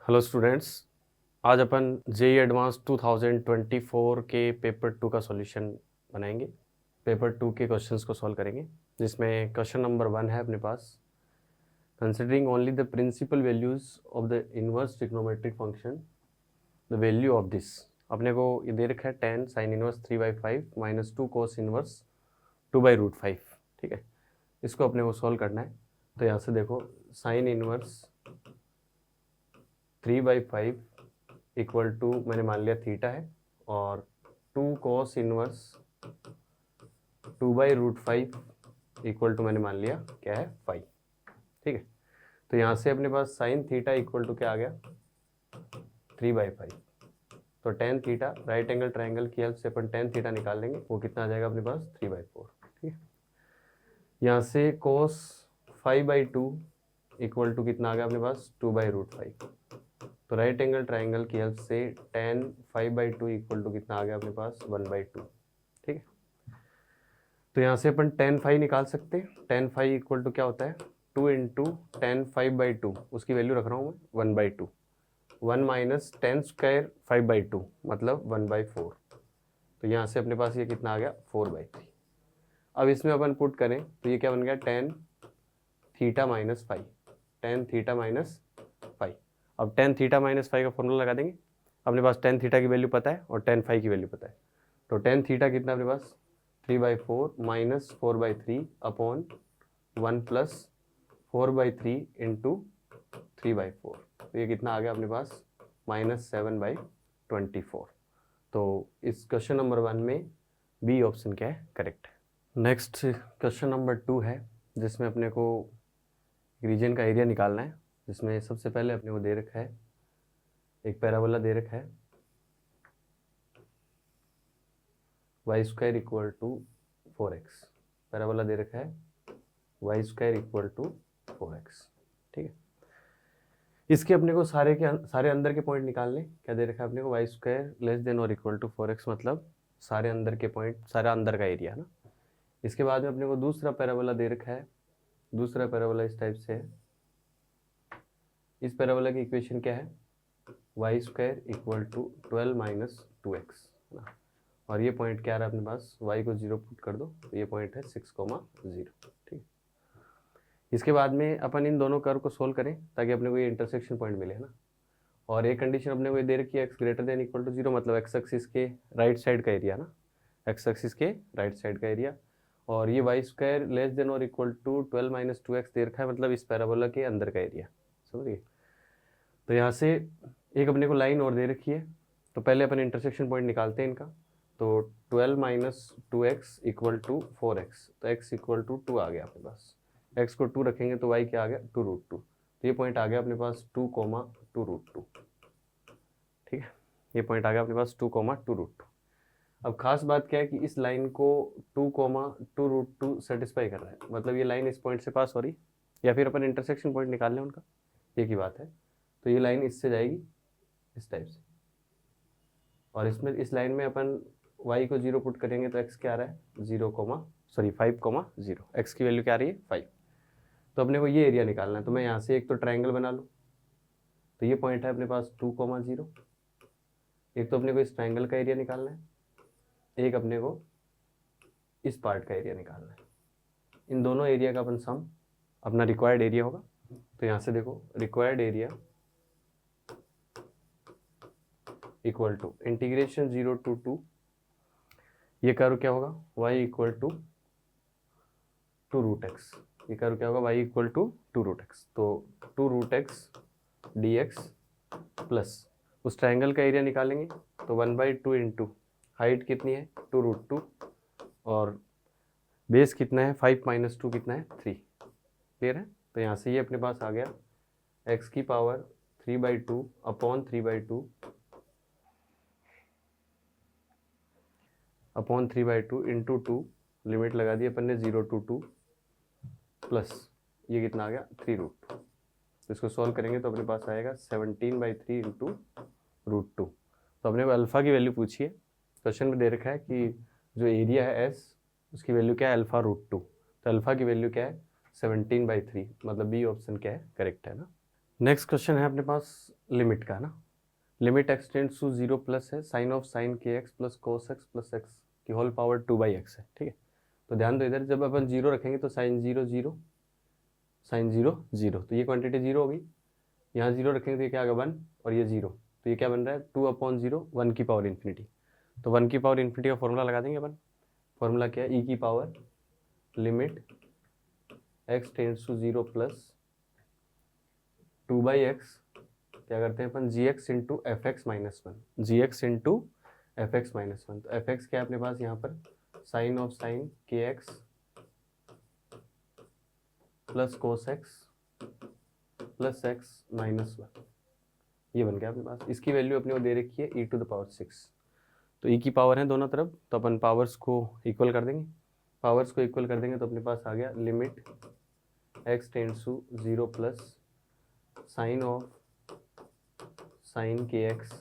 Hello students, आज अपन JEE advance 2024 के paper 2 का सॉल्यूशन बनाएंगे। पेपर 2 के क्वेश्चंस को सॉल्व करेंगे, जिसमें क्वेश्चन नंबर 1 है अपने पास। Considering only the principal values of the inverse trigonometric function, the value of this. अपने को ये दे रखा है 10 sine inverse 3/5 minus 2 cos inverse 2/√5। ठीक है, इसको अपने को सॉल्व करना है। तो यहाँ से देखो, साइन इनवर्स 3/5 इक्वल टू मैंने मान लिया थीटा है, और 2 कॉस इनवर्स 2/√5 इक्वल टू मैंने मान लिया क्या है 5। ठीक है, तो यहाँ से अपने पास साइन थीटा इक्वल टू क्या आ गया 3/5। तो tan theta, right angle triangle की हेल्प से अपन टेन थीटा निकाल लेंगे, वो कितना आ जाएगा अपने पास 3/4। ठीक है, यहाँ से कोस 5/2 इक्वल टू कितना आ गया अपने पास 2/√5। तो राइट एंगल ट्राइंगल की हेल्प से tan 5/2 इक्वल टू कितना आ गया अपने पास 1/2। ठीक है, तो यहाँ से अपन tan 5 निकाल सकते हैं। tan 5 इक्वल टू क्या होता है 2 इंटू tan 5/2, उसकी वैल्यू रख रहा हूँ मैं 1/2। 1 माइनस tan स्क्वायर 5/2 मतलब 1/4। तो यहाँ से अपने पास ये कितना आ गया 4/3। अब इसमें अपन पुट करें तो ये क्या बन गया tan theta minus 5, tan theta minus 5। अब tan थीटा माइनस 5 का फॉर्मूला लगा देंगे। अपने पास tan थीटा की वैल्यू पता है और tan 5 की वैल्यू पता है। तो tan थीटा कितना अपने पास 3/4 माइनस 4/3 अपॉन 1 प्लस 4/3 इंटू 3/4। तो ये कितना आ गया अपने पास -7/24। तो इस क्वेश्चन नंबर 1 में बी ऑप्शन क्या है करेक्ट है। नेक्स्ट क्वेश्चन नंबर 2 है, जिसमें अपने को रीजन का एरिया निकालना है। जिसमें सबसे पहले अपने को दे रखा है एक पैराबोला दे रखा है y² equal to 4x। Parabola दे रखा है y² इक्वल टू 4x। ठीक है, इसके अपने को सारे अंदर के पॉइंट निकालने। क्या दे रखा है अपने को y² लेस देन और इक्वल टू 4x, मतलब सारे अंदर के पॉइंट, सारा अंदर का एरिया ना। इसके बाद में अपने को दूसरा पैराबोला दे रखा है। दूसरा पैराबोला इस टाइप से है। इस पैराबोला की इक्वेशन क्या है y² equal to 12 minus 2x ना। और ये पॉइंट क्या आ रहा है अपने पास, y को 0 पुट कर दो तो ये पॉइंट है 6,0। ठीक, इसके बाद में अपन इन दोनों कर्व को सोल्व करें ताकि अपने को ये इंटरसेक्शन पॉइंट मिले, है ना। और एक कंडीशन अपने को ये दे रखी है x greater than equal to 0, मतलब x एक्सिस के राइट साइड का एरिया ना, x एक्सिस के राइट साइड का एरिया। और ये y² लेस देन और इक्वल टू 12 माइनस 2x दे रखा है, मतलब इस पैराबोला के अंदर का एरिया, समझिए। तो यहाँ से एक अपने को लाइन और दे रखी है, तो पहले अपन इंटरसेक्शन पॉइंट निकालते हैं इनका। तो 12 minus 2x equal to 4x, तो x इक्वल टू 2 आ गया अपने पास। x को 2 रखेंगे तो y क्या आ गया 2√2। तो ये पॉइंट आ गया अपने पास 2,2√2। ठीक है, ये पॉइंट आ गया अपने पास 2,2√2। अब खास बात क्या है कि इस लाइन को 2,2√2 सेटिस्फाई कर रहा है, मतलब ये लाइन इस पॉइंट से पास हो रही, या फिर अपन इंटरसेक्शन पॉइंट निकाल लें उनका, एक ही बात है। तो ये लाइन इससे जाएगी इस टाइप से, और इसमें इस लाइन में अपन y को 0 पुट करेंगे तो x क्या आ रहा है 5,0। x की वैल्यू क्या आ रही है 5। तो अपने को ये एरिया निकालना है। तो मैं यहाँ से एक तो ट्राइंगल बना लूँ, तो ये पॉइंट है अपने पास 2,0। एक तो अपने को इस ट्राइंगल का एरिया निकालना है, एक अपने को इस पार्ट का एरिया निकालना है। इन दोनों एरिया का अपन सम अपना रिक्वायर्ड एरिया होगा। तो यहाँ से देखो, required area equal to integration 0 to 2, ये कर्व क्या होगा y इक्वल टू 2√x। ये कर्व क्या होगा y इक्वल टू 2√x। तो 2√x dx प्लस उस ट्राइंगल का एरिया निकालेंगे तो 1/2 इंटू हाइट कितनी है 2√2, और बेस कितना है 5 माइनस 2 कितना है 3। क्लियर है। तो यहाँ से ये अपने पास आ गया x की power 3/2 upon 3/2 upon 3/2 into 2, limit लगा दी अपन ने 0 to 2, प्लस ये कितना आ गया 3√2। तो इसको सॉल्व करेंगे तो अपने पास आएगा 17/3 इंटू √2। तो अपने को अल्फ़ा की वैल्यू पूछी है। क्वेश्चन में दे रखा है कि जो एरिया है s, उसकी वैल्यू क्या है अल्फ़ा√2। तो अल्फ़ा की वैल्यू क्या है 17/3, मतलब बी ऑप्शन क्या है करेक्ट है ना। नेक्स्ट क्वेश्चन है अपने पास लिमिट का ना, limit x tends to 0 plus है साइन ऑफ साइन के x plus cos x plus x की होल पावर 2/x है, ठीक है। तो ध्यान दो इधर, जब अपन 0 रखेंगे तो साइन 0 0, साइन 0 0, तो ये क्वांटिटी 0 होगी। यहाँ 0 रखेंगे तो ये क्या होगा 1, और ये 0, तो ये क्या बन रहा है 2/0 1 की पावर इन्फिनिटी। तो 1 की पावर इन्फिनिटी का फॉर्मूला लगा देंगे अपन। फॉर्मूला क्या है, ई की power limit x tends to 0 plus 2/x, क्या करते हैं अपन g x into f x minus 1, g x into f x minus 1। तो एफ एक्स क्या है अपने पास यहाँ पर साइन ऑफ साइन के x plus cos x plus x minus 1, ये बन गया अपने पास। इसकी वैल्यू अपने को दे रखी है e टू द पावर 6। तो e की पावर है दोनों तरफ, तो अपन पावर्स को इक्वल कर देंगे। पावर्स को इक्वल कर देंगे तो अपने पास आ गया limit x tends to 0 plus sine of sine के x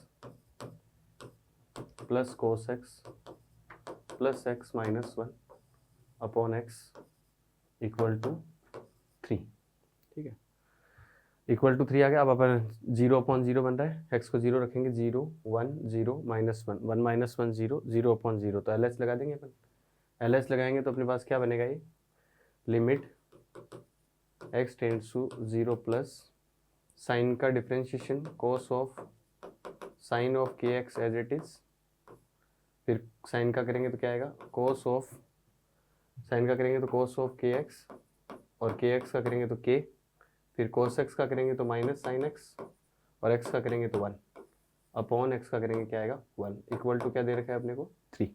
plus cos x plus x minus 1 upon x equal to 3, ठीक है। इक्वल टू 3 आ गया। अब अपन 0/0 बन रहा है, एक्स को 0 रखेंगे 0 1 0 माइनस 1 1 माइनस 1 0 0/0, तो एल एस लगा देंगे अपन। एल एस लगाएंगे तो अपने पास क्या बनेगा, ये limit x tends to 0 plus sine का differentiation cos of sine of k x as it is, फिर साइन का करेंगे तो क्या आएगा कोस ऑफ, साइन का करेंगे तो कोस ऑफ के एक्स, और के एक्स का करेंगे तो के, फिर कोस एक्स का करेंगे तो माइनस साइन एक्स, और एक्स का करेंगे तो 1 अपॉन एक्स का करेंगे क्या आएगा 1, इक्वल टू क्या दे रखा है अपने को 3,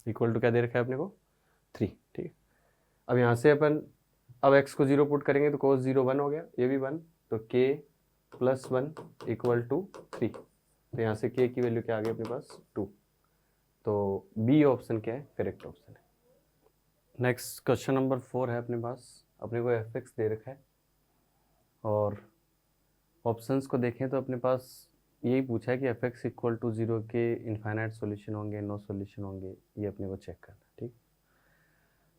इक्वल टू क्या दे रखा है अपने को 3, ठीक है। अब यहाँ से अपन अब एक्स को 0 पुट करेंगे तो कोस 0 1 हो गया, ये भी 1, तो के प्लस 1 इक्वल टू 3, तो यहाँ से के की वैल्यू क्या आ गई अपने पास 2। तो बी ऑप्शन क्या है, करेक्ट ऑप्शन है। नेक्स्ट क्वेश्चन नंबर 4 है अपने पास, अपने को एफ एक्स दे रखा है और ऑप्शंस को देखें तो अपने पास यही पूछा है कि एफ एक्स इक्वल टू 0 के इनफाइनाइट सॉल्यूशन होंगे, नो सॉल्यूशन होंगे, ये अपने को चेक करना है, ठीक।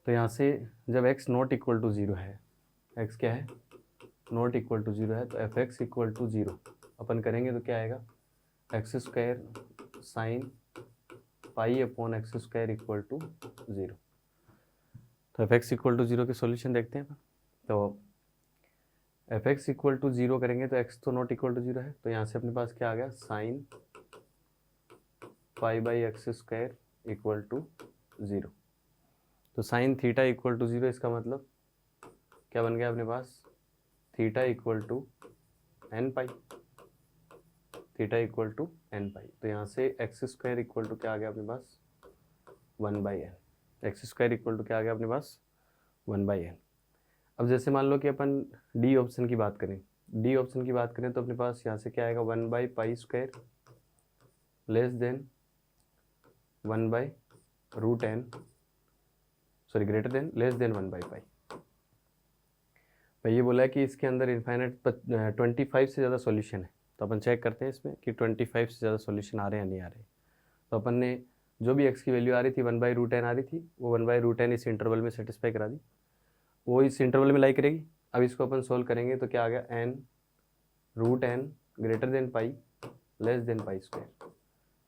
तो यहाँ से जब एक्स नॉट इक्वल टू 0 है, एक्स क्या है नॉट इक्वल टू 0 है, तो एफ एक्स इक्वल टू 0 अपन करेंगे तो क्या आएगा x square sine pi upon x square equal to 0। तो एफ एक्स इक्वल टू 0 के सॉल्यूशन देखते हैं। तो एफ एक्स इक्वल टू 0 करेंगे तो एक्स तो नॉट इक्वल टू 0 है, तो यहाँ से अपने पास क्या आ गया sine pi by x square equal to 0। तो साइन थीटा इक्वल टू 0, इसका मतलब क्या बन गया अपने पास theta equal to n pi, theta equal to n pi. तो यहाँ से एक्स स्क्वायर इक्वल टू क्या आ गया अपने पास 1/n, x square equal to क्या आ गया अपने पास 1/n। अब जैसे मान लो कि अपन डी ऑप्शन की बात करें, डी ऑप्शन की बात करें तो अपने पास यहाँ से क्या आएगा 1/π² less than 1/√n, sorry greater than less than 1/π। भाई ये बोला है कि इसके अंदर इनफाइनाइट 25 से ज़्यादा सॉल्यूशन है, तो अपन चेक करते हैं इसमें कि 25 से ज़्यादा सॉल्यूशन आ रहे हैं या नहीं आ रहे। तो अपन ने जो भी x की वैल्यू आ रही थी 1/√n आ रही थी, वो 1/√n इस इंटरवल में सेटिस्फाई करा दी, वो इस इंटरवल में लाई करेगी। अब इसको अपन सोल्व करेंगे तो क्या आ गया n√n greater than pi less than π²।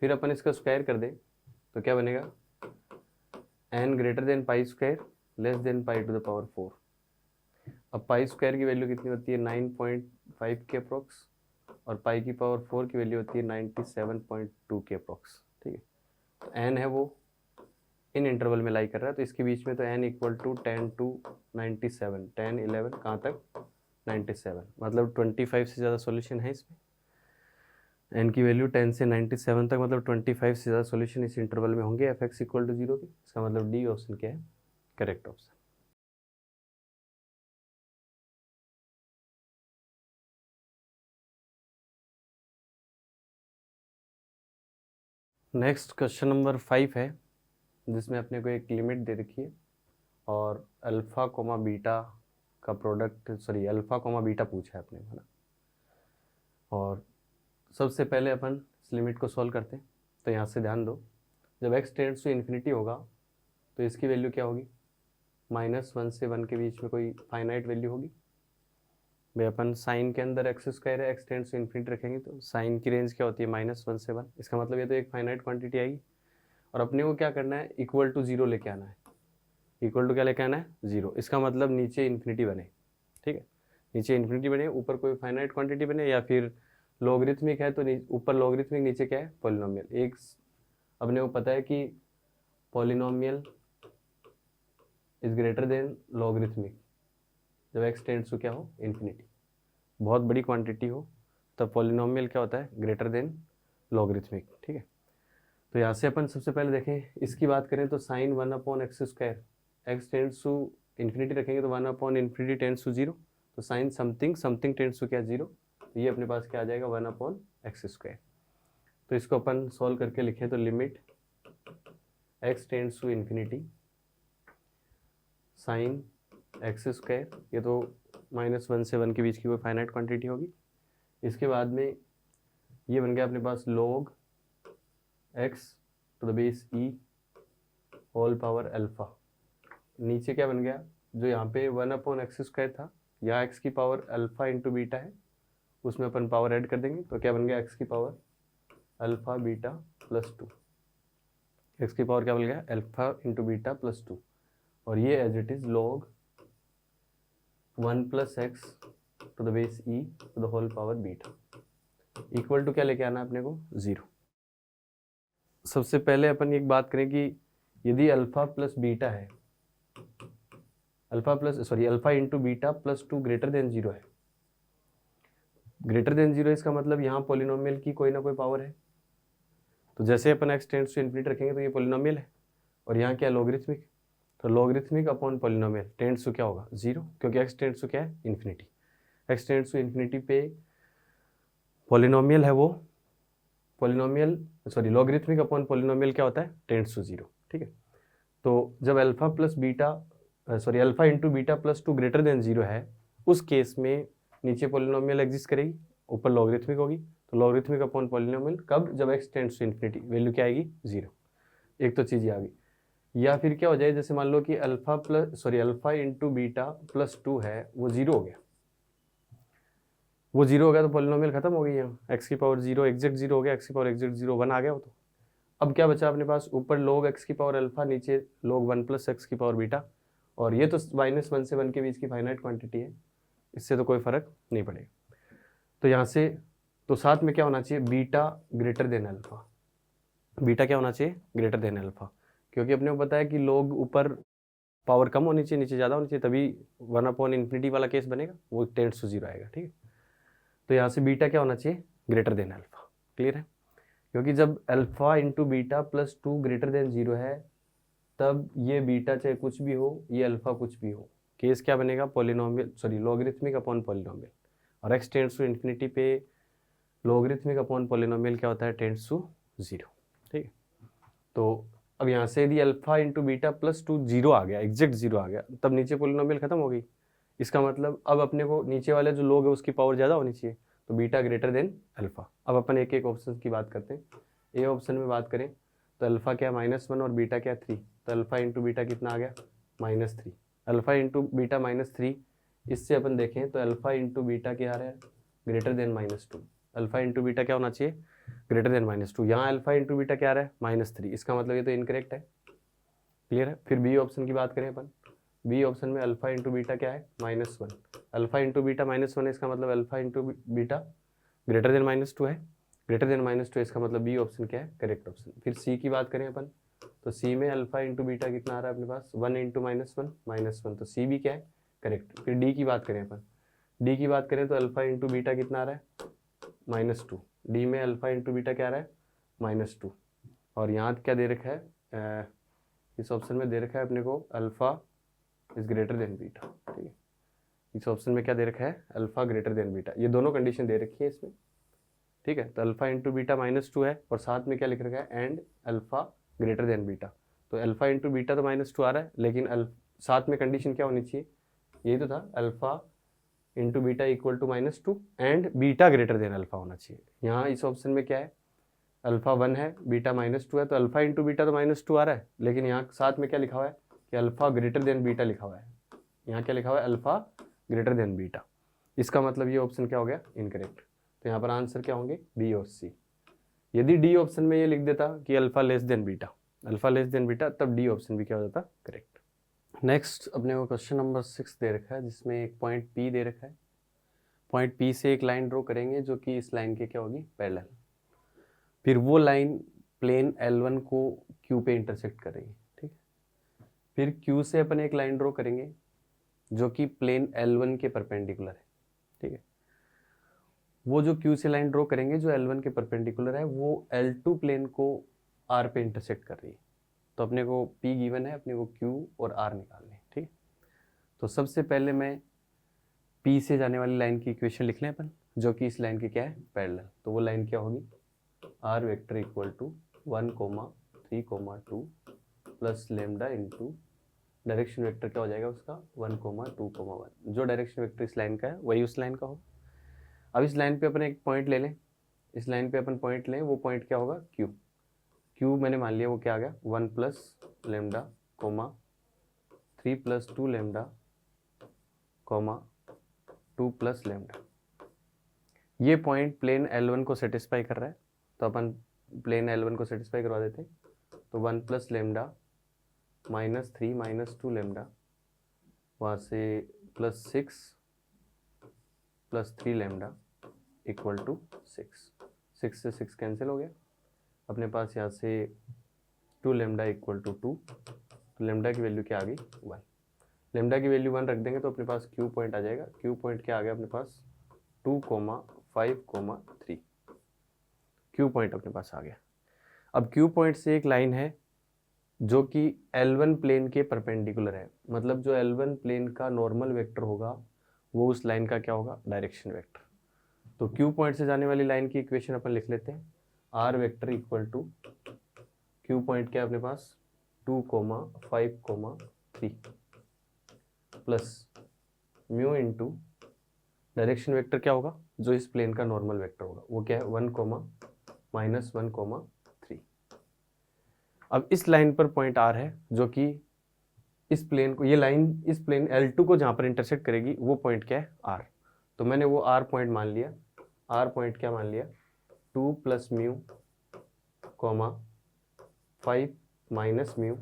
फिर अपन इसका स्क्वायर कर दे तो क्या बनेगा n greater than π² less than pi to the power 4। अब π² की वैल्यू कितनी होती है 9.5 के अप्रोक्स, और पाई की पावर 4 की वैल्यू होती है 97.2 के अप्रोक्स, ठीक है। तो n है वो इन इंटरवल में लाई कर रहा है, तो इसके बीच में तो n इक्वल टू 10 to 97, 10 11 कहाँ तक 97, मतलब 25 से ज़्यादा सॉल्यूशन है इसमें। n की वैल्यू 10 से 97 तक, मतलब 25 से ज़्यादा सॉल्यूशन इस इंटरवल में होंगे एफ एक्स इक्वल टू 0 के। इसका मतलब डी ऑप्शन क्या है, correct option. Next question number 5 है, जिसमें अपने को एक लिमिट दे रखी है और अल्फ़ा कोमा बीटा का product, sorry alpha comma beta पूछा है अपने को ना। और सबसे पहले अपन इस लिमिट को सॉल्व करते हैं। तो यहाँ से ध्यान दो, जब x टेंड्स टू इन्फिनिटी होगा तो इसकी वैल्यू क्या होगी -1 से 1 के बीच में कोई फाइनाइट वैल्यू होगी, भाई अपन साइन के अंदर एक्स स्क्वायर है, एक्स टेंड्स टू इन्फिनिटी रखेंगे तो साइन की रेंज क्या होती है -1 से 1। इसका मतलब ये तो एक फाइनाइट क्वांटिटी आएगी और अपने को क्या करना है, इक्वल टू 0 लेके आना है। इक्वल टू क्या लेके आना है, 0। इसका मतलब नीचे इन्फिनिटी बने, ठीक है, नीचे इन्फिनिटी बने, ऊपर कोई फाइनाइट क्वांटिटी बने, या फिर लॉगरिथमिक है तो ऊपर लॉगरिथमिक, नीचे क्या है, पॉलिनोमियल। एक अपने को पता है कि polynomial is greater than logarithmic जब एक्स टेंड्स टू क्या हो, इन्फिनिटी। बहुत बड़ी क्वांटिटी हो तब पॉलिनोमियल क्या होता है, ग्रेटर देन लॉगरिथमिक, ठीक है। तो यहाँ से अपन सबसे पहले देखें, इसकी बात करें तो sine 1/x², x tends to infinity रखेंगे तो 1/∞ टेंड्स टू 0, तो sine something something tends to क्या, 0, तो ये अपने पास क्या आ जाएगा, 1/x²। तो इसको अपन सॉल्व करके लिखें तो limit x tends to infinity sine x², ये तो -1 से 1 के बीच की कोई फाइनाइट क्वांटिटी होगी। इसके बाद में ये बन गया अपने पास log x to the base e whole power alpha. नीचे क्या बन गया, जो यहाँ पे 1/x² था, यहाँ x की पावर अल्फा इंटू बीटा है, उसमें अपन पावर ऐड कर देंगे तो क्या बन गया, x की power alpha beta plus 2। x की पावर क्या बन गया, अल्फा इंटू बीटा प्लस 2, और ये as it is log 1 + x to the base e to the whole power beta equal to क्या लेके आना है अपने को, 0। सबसे पहले अपन एक बात करें कि यदि अल्फा प्लस बीटा है, alpha into beta plus 2 greater than 0 है, ग्रेटर देन 0 इसका मतलब यहाँ पॉलिनोमियल की कोई ना कोई पावर है। तो जैसे अपन एक्स टेंड्स टू इन्फिनिटी रखेंगे तो ये पॉलिनोमियल है, और यहाँ क्या, लॉगरिथमिक, तो logarithmic upon polynomial tends to क्या होगा, 0, क्योंकि एक्स टेंड्स टू क्या है, infinity. X tends to infinity पे पॉलिनोमियल है वो, लॉगरिथमिक अपॉन पॉलिनोमियल क्या होता है, टेंड्स टू 0, ठीक है। तो जब alpha into beta plus 2 greater than 0 है, उस केस में नीचे पॉलिनोमियल एग्जिस्ट करेगी, ऊपर लॉगरिथमिक होगी, तो लॉगरिथमिक अपॉन पॉलिनोमियल कब, जब x tends to infinity, value क्या आएगी, 0। एक तो चीज़ ये आ गई। या फिर क्या हो जाए, जैसे मान लो कि अल्फा इंटू बीटा प्लस 2 है, वो 0 हो गया, वो 0 हो गया तो पॉलिनोमियल खत्म हो गई है, एक्स की पावर 0 एग्जैक्ट 0 हो गया, एक्स की पावर एग्जैक्ट 0 1 आ गया वो तो। अब क्या बचा अपने पास, ऊपर log x की पावर अल्फा, नीचे log 1 + x की पावर बीटा, और ये तो -1 से 1 के बीच की फाइनाइट क्वांटिटी है, इससे तो कोई फर्क नहीं पड़ेगा। तो यहाँ से तो साथ में क्या होना चाहिए, beta greater than alpha, beta क्या होना चाहिए, ग्रेटर देन अल्फा, क्योंकि अपने को पता है कि log ऊपर पावर कम होनी चाहिए, नीचे ज़्यादा होनी चाहिए, तभी 1/∞ वाला केस बनेगा, वो टेंड्स टू 0 आएगा, ठीक है। तो यहाँ से बीटा क्या होना चाहिए, ग्रेटर देन अल्फा, क्लियर है, क्योंकि जब alpha into beta plus 2 greater than 0 है, तब ये बीटा चाहे कुछ भी हो, ये अल्फा कुछ भी हो, केस क्या बनेगा, लॉगरिथमिक अपॉन पॉलिनोमियल, और एक्स टेंड्स टू इन्फिनिटी पे लॉगरिथमिक अपॉन पॉलिनोमियल क्या होता है, टेंड्स टू 0, ठीक है। तो अब यहाँ से यदि अल्फा इंटू बीटा प्लस 2 0 आ गया, एग्जैक्ट 0 आ गया, तब नीचे पॉलिनोमियल खत्म हो गई। इसका मतलब अब अपने को नीचे वाले जो लोग है उसकी पावर ज़्यादा होनी चाहिए, तो बीटा ग्रेटर देन अल्फा। अब अपन एक एक ऑप्शन की बात करते हैं। ए ऑप्शन में बात करें तो अल्फा क्या, -1 और बीटा क्या, 3, तो अल्फा इंटू बीटा कितना आ गया, -3, अल्फा इंटू बीटा -3। इससे अपन देखें तो अल्फा इंटू बीटा क्या आ रहा है, greater than -2, alpha into beta क्या होना चाहिए, ग्रेटर देन -2, यहाँ अल्फा इंटू बीटा क्या आ रहा है, -3, इसका मतलब ये तो इनकरेक्ट है, क्लियर है। फिर बी ऑप्शन की बात करें अपन, बी ऑप्शन में अल्फा इंटू बीटा क्या है, -1, अल्फा इंटू बीटा -1 है, इसका मतलब alpha into beta greater then -2 है, ग्रेटर देन -2, इसका मतलब बी ऑप्शन क्या है, करेक्ट ऑप्शन। फिर सी की बात करें अपन, तो सी में अल्फा इंटू बीटा कितना आ रहा है अपने पास, 1 इंटू -1, तो सी भी क्या है, करेक्ट। फिर डी की बात करें अपन, डी की बात करें तो अल्फा इंटू बीटा कितना आ रहा है, -2, डी में अल्फा इंटू बीटा क्या आ रहा है, -2, और यहाँ क्या दे रखा है, इस ऑप्शन में दे रखा है अपने को alpha is greater than beta, ठीक है। इस ऑप्शन में क्या दे रखा है, अल्फा ग्रेटर देन बीटा, ये दोनों कंडीशन दे रखी है इसमें, ठीक है। तो अल्फा इंटू बीटा -2 है, और साथ में क्या लिख रखा है, and alpha greater than beta. तो अल्फा इंटू बीटा तो -2 आ रहा है, लेकिन साथ में कंडीशन क्या होनी चाहिए, यही तो था, alpha into beta equal to -2 and beta greater than alpha होना चाहिए। यहाँ इस ऑप्शन में क्या है, अल्फा 1 है, बीटा -2 है, तो अल्फा इंटू बीटा तो -2 आ रहा है, लेकिन यहाँ साथ में क्या लिखा हुआ है कि अल्फा ग्रेटर देन बीटा लिखा हुआ है, यहाँ क्या लिखा हुआ है, अल्फा ग्रेटर देन बीटा। इसका मतलब ये ऑप्शन क्या हो गया, इनकरेक्ट। तो यहाँ पर आंसर क्या होंगे, बी और सी। यदि डी ऑप्शन में ये लिख देता कि अल्फा लेस देन बीटा, तब डी ऑप्शन भी क्या हो जाता, करेक्ट। नेक्स्ट अपने को क्वेश्चन नंबर 6 दे रखा है, जिसमें एक पॉइंट पी दे रखा है। पॉइंट पी से एक लाइन ड्रॉ करेंगे जो कि इस लाइन के क्या होगी, पैरेलल। फिर वो लाइन प्लेन L1 को Q पे इंटरसेक्ट करेगी, ठीक। फिर Q से अपन एक लाइन ड्रॉ करेंगे जो कि प्लेन L1 के परपेंडिकुलर है, ठीक है। वो जो Q से लाइन ड्रॉ करेंगे जो L1 के परपेंडिकुलर है, वो L2 प्लेन को R पे इंटरसेक्ट कर रही है। तो अपने को P गिवन है, अपने को Q और R निकालने, ठीक। तो सबसे पहले मैं P से जाने वाली लाइन की इक्वेशन लिख लें अपन, जो कि इस लाइन की क्या है, पैरेलल। तो वो लाइन क्या होगी, R vector equal to 1, 3, 2 plus lambda into direction vector क्या हो जाएगा उसका, 1, 2, 1। जो डायरेक्शन वेक्टर इस लाइन का है वही उस लाइन का होगा। अब इस लाइन पे अपन एक पॉइंट ले लें, इस लाइन पे अपन पॉइंट लें, वो पॉइंट क्या होगा, Q मैंने मान लिया वो क्या आ गया, 1 plus lambda 3 plus 2 lambda 2 plus lambda. ये पॉइंट प्लेन L1 को सेटिस्फाई कर रहा है, तो अपन प्लेन L1 को सेटिस्फाई करवा देते हैं। तो 1 प्लस लेमडा -3 -2 लेमडा, वहाँ से +6 प्लस 3 लेमडा इक्वल टू 6 से 6 कैंसिल हो गया। अपने पास यहाँ से 2 लेमडा इक्वल टू 2, तो लेमडा की वैल्यू क्या आ गई, 1। लेमडा की वैल्यू 1 रख देंगे तो अपने पास Q पॉइंट आ जाएगा। Q पॉइंट क्या आ गया अपने पास, 2, 5, 3। Q पॉइंट अपने पास आ गया। अब Q पॉइंट से एक लाइन है जो कि L1 प्लेन के परपेंडिकुलर है, मतलब जो L1 प्लेन का नॉर्मल वेक्टर होगा वो उस लाइन का क्या होगा, डायरेक्शन वेक्टर। तो Q पॉइंट से जाने वाली लाइन की इक्वेशन अपन लिख लेते हैं, R vector equal to Q point क्या है अपने पास, 2, 5, 3 plus mu into direction vector क्या होगा, जो इस प्लेन का नॉर्मल वेक्टर होगा वो क्या है, 1, -1, 3। अब इस लाइन पर पॉइंट R है जो कि इस प्लेन को, ये लाइन इस प्लेन L2 को जहाँ पर इंटरसेक्ट करेगी वो पॉइंट क्या है, R। तो मैंने वो R पॉइंट मान लिया। R पॉइंट क्या मान लिया, 2 plus mu 5 minus mu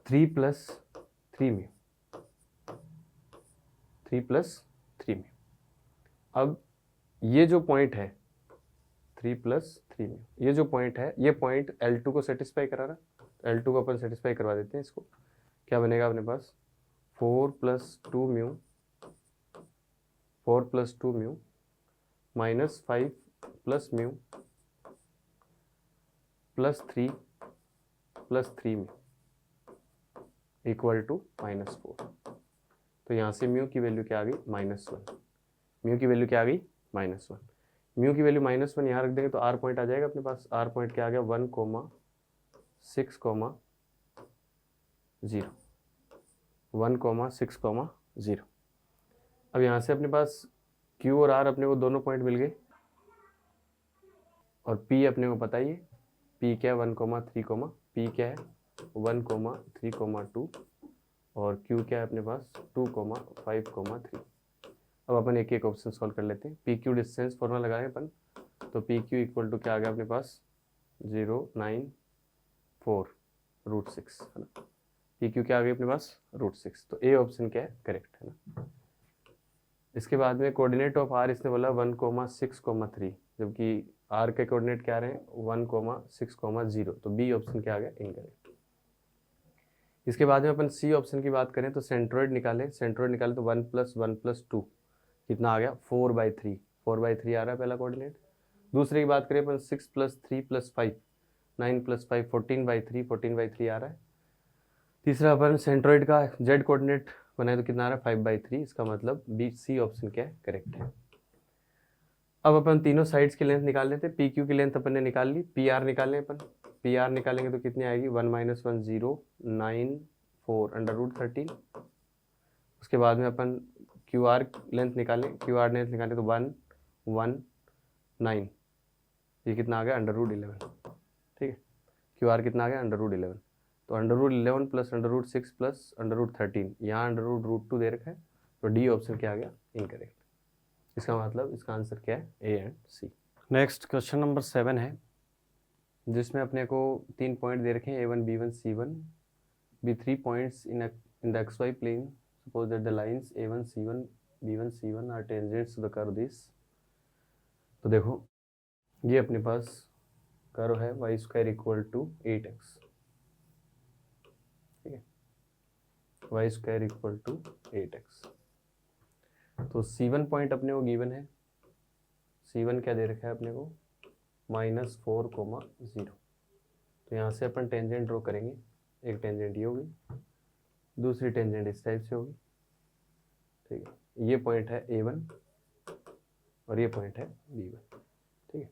3 plus 3 mu 3 plus 3 mu. अब ये जो पॉइंट है 3 प्लस 3 म्यू, ये जो पॉइंट है, ये पॉइंट L2 को सेटिस्फाई करा रहा। L2 को अपन सेटिस्फाई करवा देते हैं। इसको क्या बनेगा अपने पास, 4 plus 2 mu minus 5 plus mu plus 3 mu equal to -4। तो यहाँ से म्यू की वैल्यू क्या आ गई, -1। म्यू की वैल्यू क्या आ गई, -1। म्यू की वैल्यू -1 यहाँ रख देंगे तो R पॉइंट आ जाएगा अपने पास। R पॉइंट क्या आ गया, 1, 6, 0, 1, 6, 0। अब यहाँ से अपने पास Q और R अपने को दोनों पॉइंट मिल गए, और P अपने को पता ही है, P क्या है, 1, 3, P क्या है 1, 3, 2, और Q क्या है अपने पास 2, 5, 3। अब अपन एक एक ऑप्शन सॉल्व कर लेते हैं। PQ डिस्टेंस फॉर्मूला लगाएं अपन, तो PQ इक्वल टू क्या आ गया अपने पास, 094√6 है ना। PQ क्या आ गई अपने पास, √6। तो ए ऑप्शन क्या है, करेक्ट है ना। इसके बाद में कोऑर्डिनेट ऑफ R इसने बोला 1, 6, 3, जबकि R के कोऑर्डिनेट क्या आ रहे हैं, 1, 6, 0। तो बी ऑप्शन क्या आ गया, इनकरेक्ट। इसके बाद में अपन सी ऑप्शन की बात करें तो सेंट्रोइड निकाले तो 1 + 1 + 2 कितना आ गया, 4/3 आ रहा है पहला कोऑर्डिनेट। दूसरे की बात करें अपन 6 + 3 + 5 9 + 5 14/3 आ रहा है। तीसरा अपन सेंट्रोइड का जेड कोऑर्डिनेट बनाए तो कितना आ रहा है, 5/3। इसका मतलब बी सी ऑप्शन क्या है, करेक्ट है। अब अपन तीनों साइड्स की लेंथ निकाल लेते हैं। पी क्यू की लेंथ अपन ने निकाल ली, पी आर निकालें अपन। पी आर निकालेंगे तो कितनी आएगी, 1 - 1 0 9 4 √13। उसके बाद में अपन क्यू आर लेंथ निकालें, तो 1 1 9, ये कितना आ गया, √11। ठीक है, क्यू आर कितना आ गया, √11। तो तो √11 प्लस √6 प्लस √13, यहाँ √√2 दे रखा है, तो डी ऑप्शन क्या आ गया, इनकरेक्ट। इसका मतलब इसका आंसर क्या है, A and C. Next question number 7 है, जिसमें अपने को 3 पॉइंट दे रखे हैं, A1 B1 C1 be 3 points in the xy plane. Suppose that the lines A1 C1 B1 C1 are tangents to the curve this. तो देखो ये अपने पास कर्व है y² इक्वल टू 8x, ठीक है, y² इक्वल टू 8x। तो C1 point अपने को गिवन है, C1 क्या दे रखा है अपने को, -4,0। तो यहाँ से अपन टेंजेंट ड्रॉ करेंगे, एक टेंजेंट ये होगी, दूसरी टेंजेंट इस टाइप से होगी, ठीक है। ये पॉइंट है A1 और ये पॉइंट है B1, ठीक है।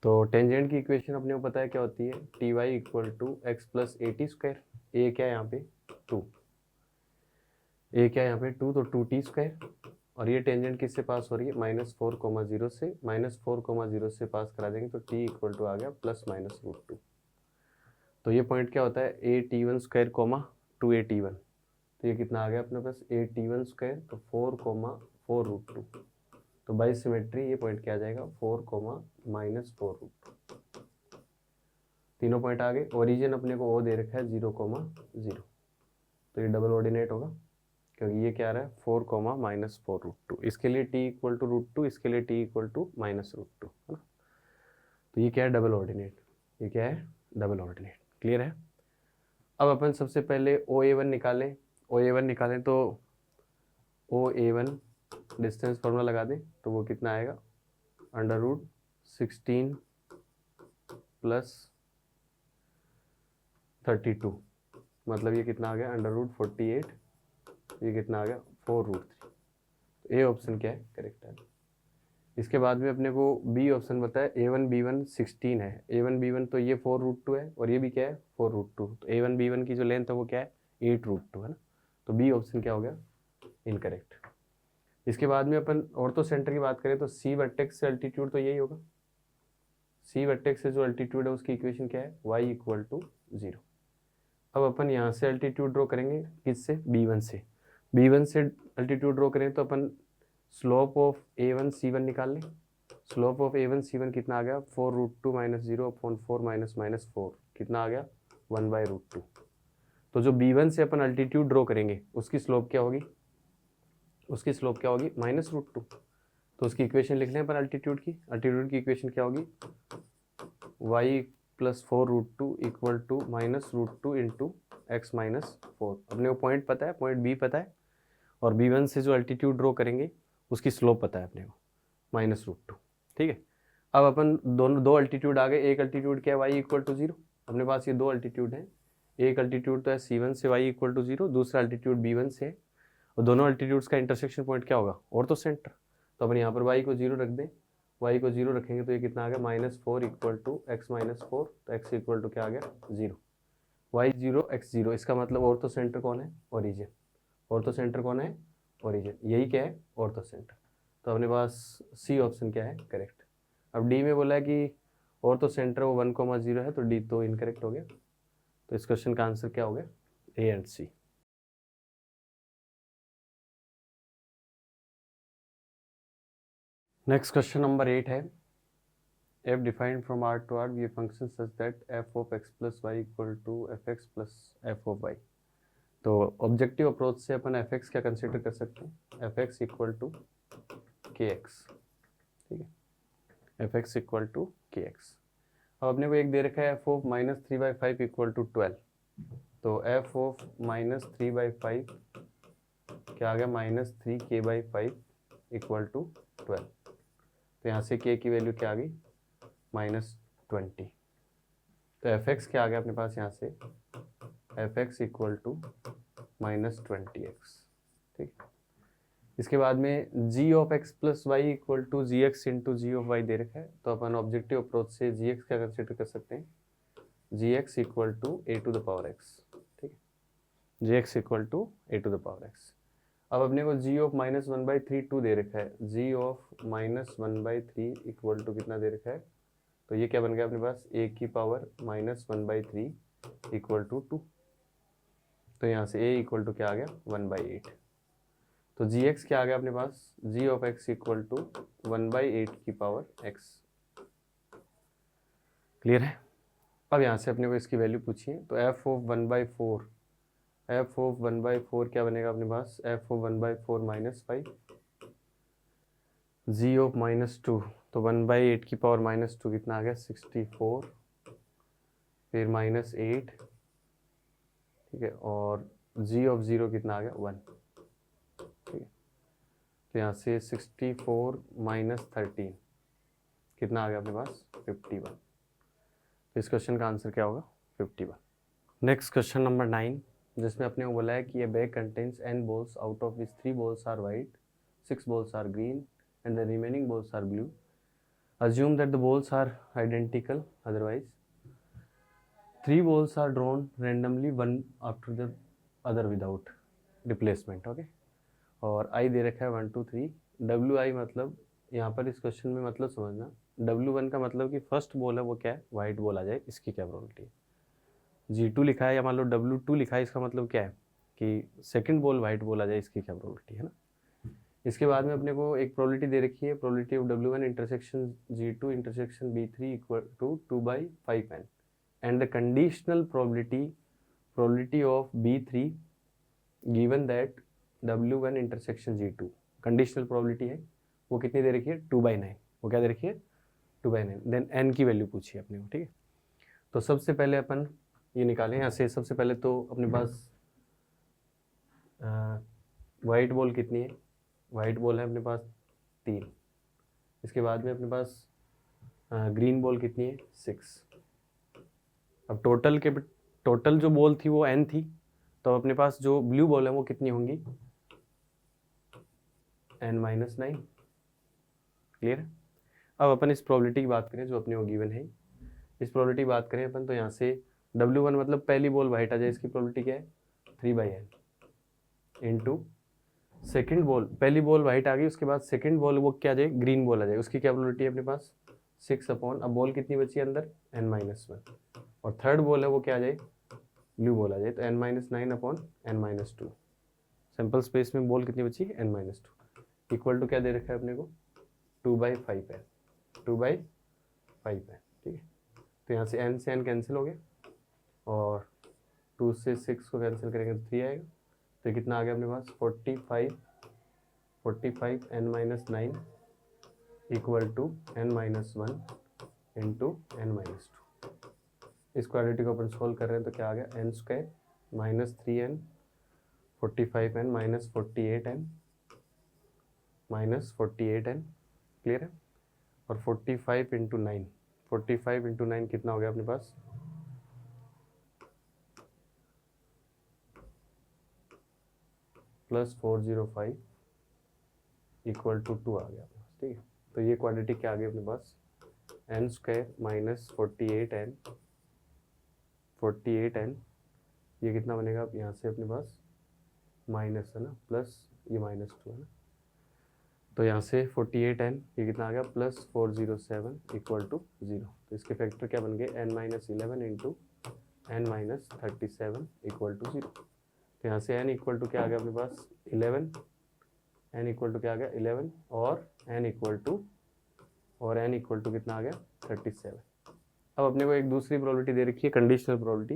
तो टेंजेंट की इक्वेशन अपने को पता है क्या होती है, ty equal to x plus AT²। A क्या है यहाँ पे 2, ए क्या है यहाँ पे 2, तो 2t²। और ये टेंजेंट किससे पास हो रही है, -4,0 से, -4,0 से पास करा देंगे तो t इक्वल टू आ गया +-√2। तो ये पॉइंट क्या होता है, AT1², 2AT1। तो ये कितना आ गया अपने पास, AT1², तो 4,4√2। तो बाई सिमेट्री ये पॉइंट क्या आ जाएगा, 4, -4√2। तीनों पॉइंट आ गए। ओरिजिन अपने को ओ दे रखा है 0,0, तो ये डबल ऑर्डिनेट होगा, क्योंकि ये क्या आ रहा है 4, -4√2। इसके लिए t इक्वल टू √2, इसके लिए t इक्वल टू -√2, है ना। तो ये क्या है, डबल ऑर्डिनेट, ये क्या है, डबल ऑर्डिनेट। क्लियर है। अब अपन सबसे पहले OA1 निकालें, OA1 निकालें तो OA1 डिस्टेंस फॉर्मूला लगा दें, तो वो कितना आएगा, √16 + 32, मतलब ये कितना आ गया, √48, ये कितना आ गया 4√3। ए ऑप्शन क्या है, करेक्ट है। इसके बाद में अपने को बी ऑप्शन बताया, A1 B1 16 है, A1 B1 तो ये 4√2 है और ये भी क्या है 4√2। तो A1 B1 की जो लेंथ है वो क्या है 8√2, है ना। तो बी ऑप्शन क्या हो गया, इनकरेक्ट। इसके बाद में अपन ऑर्थो सेंटर की बात करें तो सी वर्टेक्स से अल्टीट्यूड तो यही होगा, सी वर्टेक्स से जो अल्टीट्यूड है उसकी इक्वेशन क्या है, y इक्वल टू 0। अब अपन यहाँ से अल्टीट्यूड ड्रॉ करेंगे, किससे, B1 से। B1 से अल्टीट्यूड ड्रॉ करें तो अपन स्लोप ऑफ A1 C1 निकाल लें। स्लोप ऑफ A1 C1 कितना आ गया, 4√2 - 0/4 - -4 कितना आ गया, 1/√2। तो जो B1 से अपन अल्टीट्यूड ड्रॉ करेंगे उसकी स्लोप क्या होगी, उसकी स्लोप क्या होगी, -√2। तो उसकी इक्वेशन लिख लें अपन अल्टीट्यूड की। अल्टीट्यूड की इक्वेशन क्या होगी, y + 4√2 equal to -√2 into x - 4। अपने को पॉइंट पता है, पॉइंट B पता है, और B1 से जो अल्टीट्यूड ड्रॉ करेंगे उसकी स्लोप पता है अपने को, -√2, ठीक है। अब अपन दो अल्टीट्यूड आ गए, एक अल्टीट्यूड क्या है, y इक्वल टू 0। अपने पास ये दो अल्टीट्यूड हैं, एक अल्टीट्यूड तो है C1 से y इक्वल टू 0, दूसरा अल्टीट्यूड B1 से है, और दोनों अल्टीट्यूड्स का इंटरसेक्शन पॉइंट क्या होगा, ऑर्थो सेंटर। तो अपन यहाँ पर y को 0 रख दें, y को 0 रखेंगे तो ये कितना आ गया, -4 इक्वल टू x - 4, तो x इक्वल टू क्या आ गया 0, y 0 x 0। इसका मतलब ऑर्थो सेंटर कौन है, ओरिजिन। ऑर्थो सेंटर कौन है, ओरिजिन। यही क्या है, ऑर्थो सेंटर। तो अपने पास सी ऑप्शन क्या है, करेक्ट। अब डी में बोला है कि ऑर्थो सेंटर वो 1,0 है, तो डी तो इनकरेक्ट हो गया। तो इस क्वेश्चन का आंसर क्या हो गया, A and C. Next question number 8 है, f defined from R to R be a function such that f of x plus y equal to fx plus f of y। तो objective approach से अपन fx क्या consider कर सकते हैं, fx equal to kx, ठीक है, fx equal to kx। अब अपने को एक दे रखा है f of -3/5 इक्वल टू 12। तो f of -3/5 क्या आ गया, -3k/5 इक्वल टू 12। तो यहाँ से k की वैल्यू क्या आ गई, -20। तो fx क्या आ गया अपने पास यहाँ से, fx इक्वल टू -20x, ठीक। इसके बाद में g of x plus y equal to gx into g of y दे रखा है। तो अपन ऑब्जेक्टिव अप्रोच से gx क्या कंसिडर कर सकते हैं, gx equal to a to the power x, ठीक है, gx equal to a to the power x। अब अपने को g ऑफ -1/3 2 दे रखा है, g ऑफ -1/3 इक्वल टू कितना दे रखा है, तो ये क्या बन गया अपने पास, a की पावर -1/3 इक्वल टू 2। तो यहाँ से a इक्वल टू क्या आ गया 1/8। तो जी एक्स क्या आ गया अपने पास, जी ऑफ एक्स इक्वल टू 1/8 की पावर x। क्लियर है। अब यहाँ से अपने को इसकी वैल्यू पूछी है, तो f ऑफ 1/4, f ऑफ 1/4 क्या बनेगा अपने पास, f ऑफ 1/4 -5, g ऑफ -2, तो 1/8 की पावर -2 कितना आ गया 64, फिर -8, ठीक है, और g ऑफ 0 कितना आ गया 1, ठीक है। तो यहाँ से 64 - 13 कितना आ गया अपने पास 51। तो इस क्वेश्चन का आंसर क्या होगा 51। नेक्स्ट क्वेश्चन नंबर 9, जिसमें अपने को बोला है कि ये bag contains n balls out of which 3 balls are white, 6 balls are green and the remaining balls are blue. Assume that the balls are identical, otherwise 3 balls are drawn randomly one after the other without replacement. Okay, और i दे रखा है 1 2 3। wi मतलब यहाँ पर इस question में मतलब समझना, w1 का मतलब कि फर्स्ट बॉल है वो क्या है, वाइट बॉल आ जाए, इसकी क्या प्रोबेबिलिटी है। g2 लिखा है या मान लो w2 लिखा है, इसका मतलब क्या है कि सेकंड बॉल वाइट बॉल आ जाए, इसकी क्या प्रोबेबिलिटी है ना। इसके बाद में अपने को एक प्रोबेबिलिटी दे रखी है, probability of w1 intersection g2 intersection b3 equal to 2/5n and the conditional probability of b3 given that w1 intersection g2, conditional probability है वो कितनी दे रखी है 2/9। वो क्या दे रखी है 2/9। देन n की वैल्यू पूछी है अपने को, ठीक है। तो सबसे पहले अपन ये निकालें यहाँ से। सबसे पहले तो अपने पास वाइट बॉल कितनी है, वाइट बॉल है अपने पास 3। इसके बाद में अपने पास ग्रीन बॉल कितनी है 6। अब टोटल जो बॉल थी वो n थी, तो अपने पास जो ब्लू बॉल है वो कितनी होंगी n-9। क्लियर है। अब अपन इस प्रोबेबिलिटी की बात करें जो अपने को गिवन है, इस प्रोबेबिलिटी की बात करें अपन, तो यहाँ से w1 मतलब पहली बॉल वाइट आ जाए, इसकी प्रोबेबिलिटी क्या है 3/n इंटू सेकेंड बॉल, पहली बॉल वाइट आ गई, उसके बाद सेकेंड बॉल वो क्या आ जाए ग्रीन बॉल आ जाए, उसकी क्या प्रोबेबिलिटी है अपने पास 6/, अब बॉल कितनी बची है अंदर n-1, और थर्ड बॉल है वो क्या आ जाए ब्लू बॉल आ जाए, तो n-9/n-2। सैंपल स्पेस में बॉल कितनी बची n-2 इक्वल टू क्या दे रखा है अपने को 2/5n, 2/5n, ठीक है। तो यहाँ से n से n कैंसिल हो गया, और 2 से 6 को कैंसिल करेंगे तो 3 आएगा, तो कितना आ गया अपने पास 45 n-9 equal to n-1 into n-2। इस क्वाड्रेटिक को अपन सोल्व कर रहे हैं तो क्या आ गया n² -3n 45n -48n clear है। और 45 इंटू 9, 45 इंटू 9 कितना हो गया अपने पास +405 इक्वल टू 2 आ गया, ठीक है। तो ये क्वाड्रेटिक क्या आ गया अपने पास n² -48n ये कितना बनेगा यहाँ से अपने पास माइनस है ना, प्लस ये -2 है ना, तो यहाँ से 48n ये कितना आ गया +407 इक्वल टू 0। तो इसके फैक्टर क्या बन गए n-11 into n-37 equal to 0। तो यहाँ से n इक्वल टू क्या आ गया अपने पास 11, n इक्वल टू क्या आ गया 11, और n इक्वल टू कितना आ गया 37। अब अपने को एक दूसरी प्रोबेबिलिटी दे रखी है कंडीशनल प्रोबेबिलिटी,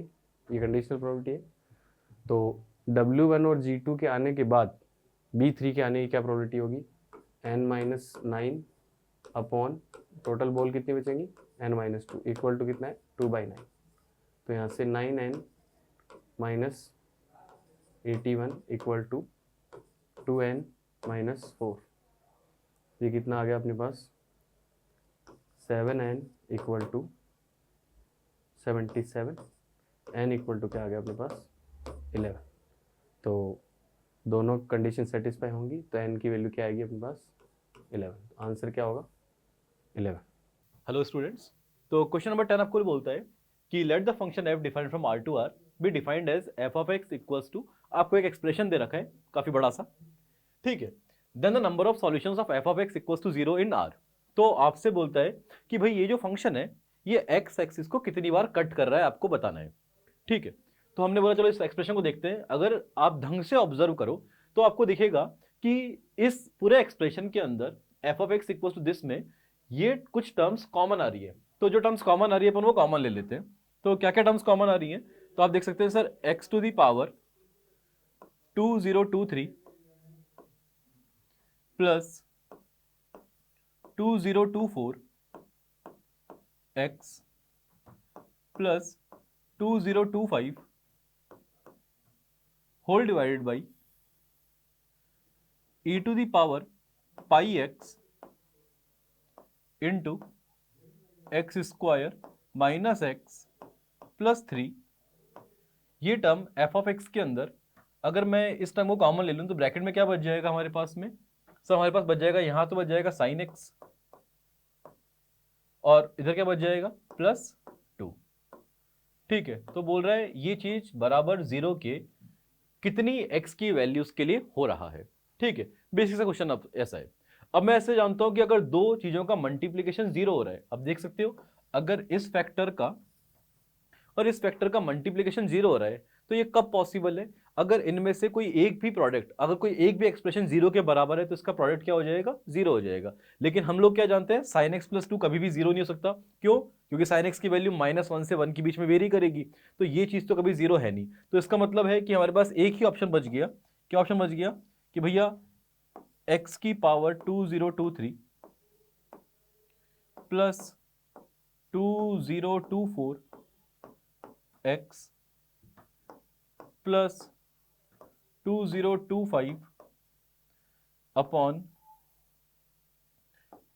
ये कंडीशनल प्रोबेबिलिटी है। तो w1 और g2 के आने के बाद b3 के आने की क्या प्रोबेबिलिटी होगी n-9 अपॉन टोटल बॉल कितनी बचेंगी n-2 इक्वल टू कितना है 2/9। तो यहाँ से 9n - 81 इक्वल टू 2n-4, ये कितना आ गया अपने पास 7n equal to 77, n equal to क्या आ गया अपने पास 11। तो दोनों कंडीशन सेटिस्फाई होंगी, तो n की वैल्यू क्या आएगी अपने पास 11। आंसर क्या होगा 11। हेलो स्टूडेंट्स, तो क्वेश्चन नंबर 10 आपको बोलता है कि let the function f defined from r to r be defined as f of x equals to, आपको एक एक्सप्रेशन दे रखा है काफी बड़ा सा, ठीक है। Then the number of solutions of f of x equals to 0 in r। तो आपसे बोलता है कि भाई ये जो फंक्शन है ये x एक्सिस को कितनी बार कट कर रहा है आपको बताना है, ठीक है, तो हमने बोला चलो इस एक्सप्रेशन को देखते हैं। अगर आप ढंग से ऑब्जर्व करो तो आपको दिखेगा कि इस पूरे एक्सप्रेशन के अंदर f of x equal to this में ये कुछ टर्म्स कॉमन आ रही है। तो जो टर्म्स कॉमन आ रही है अपन वो कॉमन ले लेते हैं। तो क्या क्या टर्म्स कॉमन आ रही हैं, तो आप देख सकते हैं sir x to the power 2023 plus 2024 x plus 2025 whole divided by e to the power pi x into x square minus x plus 3। ये टर्म एफ ऑफ एक्स के अंदर अगर मैं इस टर्म को कॉमन ले लूं तो ब्रैकेट में क्या बच जाएगा हमारे पास में, सर हमारे पास बच जाएगा, यहां तो बच जाएगा साइन एक्स और इधर क्या बच जाएगा प्लस 2। ठीक है, तो बोल रहा है ये चीज बराबर 0 के कितनी एक्स की वैल्यूज के लिए हो रहा है। ठीक है, बेसिक सा क्वेश्चन अब ऐसा है। अब मैं ऐसे जानता हूं कि अगर दो चीजों का मल्टीप्लीकेशन 0 हो रहा है, अब देख सकते हो अगर इस फैक्टर का और इस फैक्टर का मल्टीप्लीकेशन 0 हो रहा है तो ये कब पॉसिबल है, अगर इनमें से कोई एक भी प्रोडक्ट, अगर कोई एक भी एक्सप्रेशन 0 के बराबर है तो इसका प्रोडक्ट क्या हो जाएगा 0 हो जाएगा। लेकिन हम लोग क्या जानते हैं साइन एक्स प्लस 2 कभी भी 0 नहीं हो सकता। क्यों, क्योंकि साइन एक्स की वैल्यू -1 से 1 के बीच में वेरी करेगी, तो ये चीज तो कभी 0 है नहीं। तो इसका मतलब है कि हमारे पास एक ही ऑप्शन बच गया। क्या ऑप्शन बच गया कि भैया एक्स की power 2023 plus 2024 x plus 2025 upon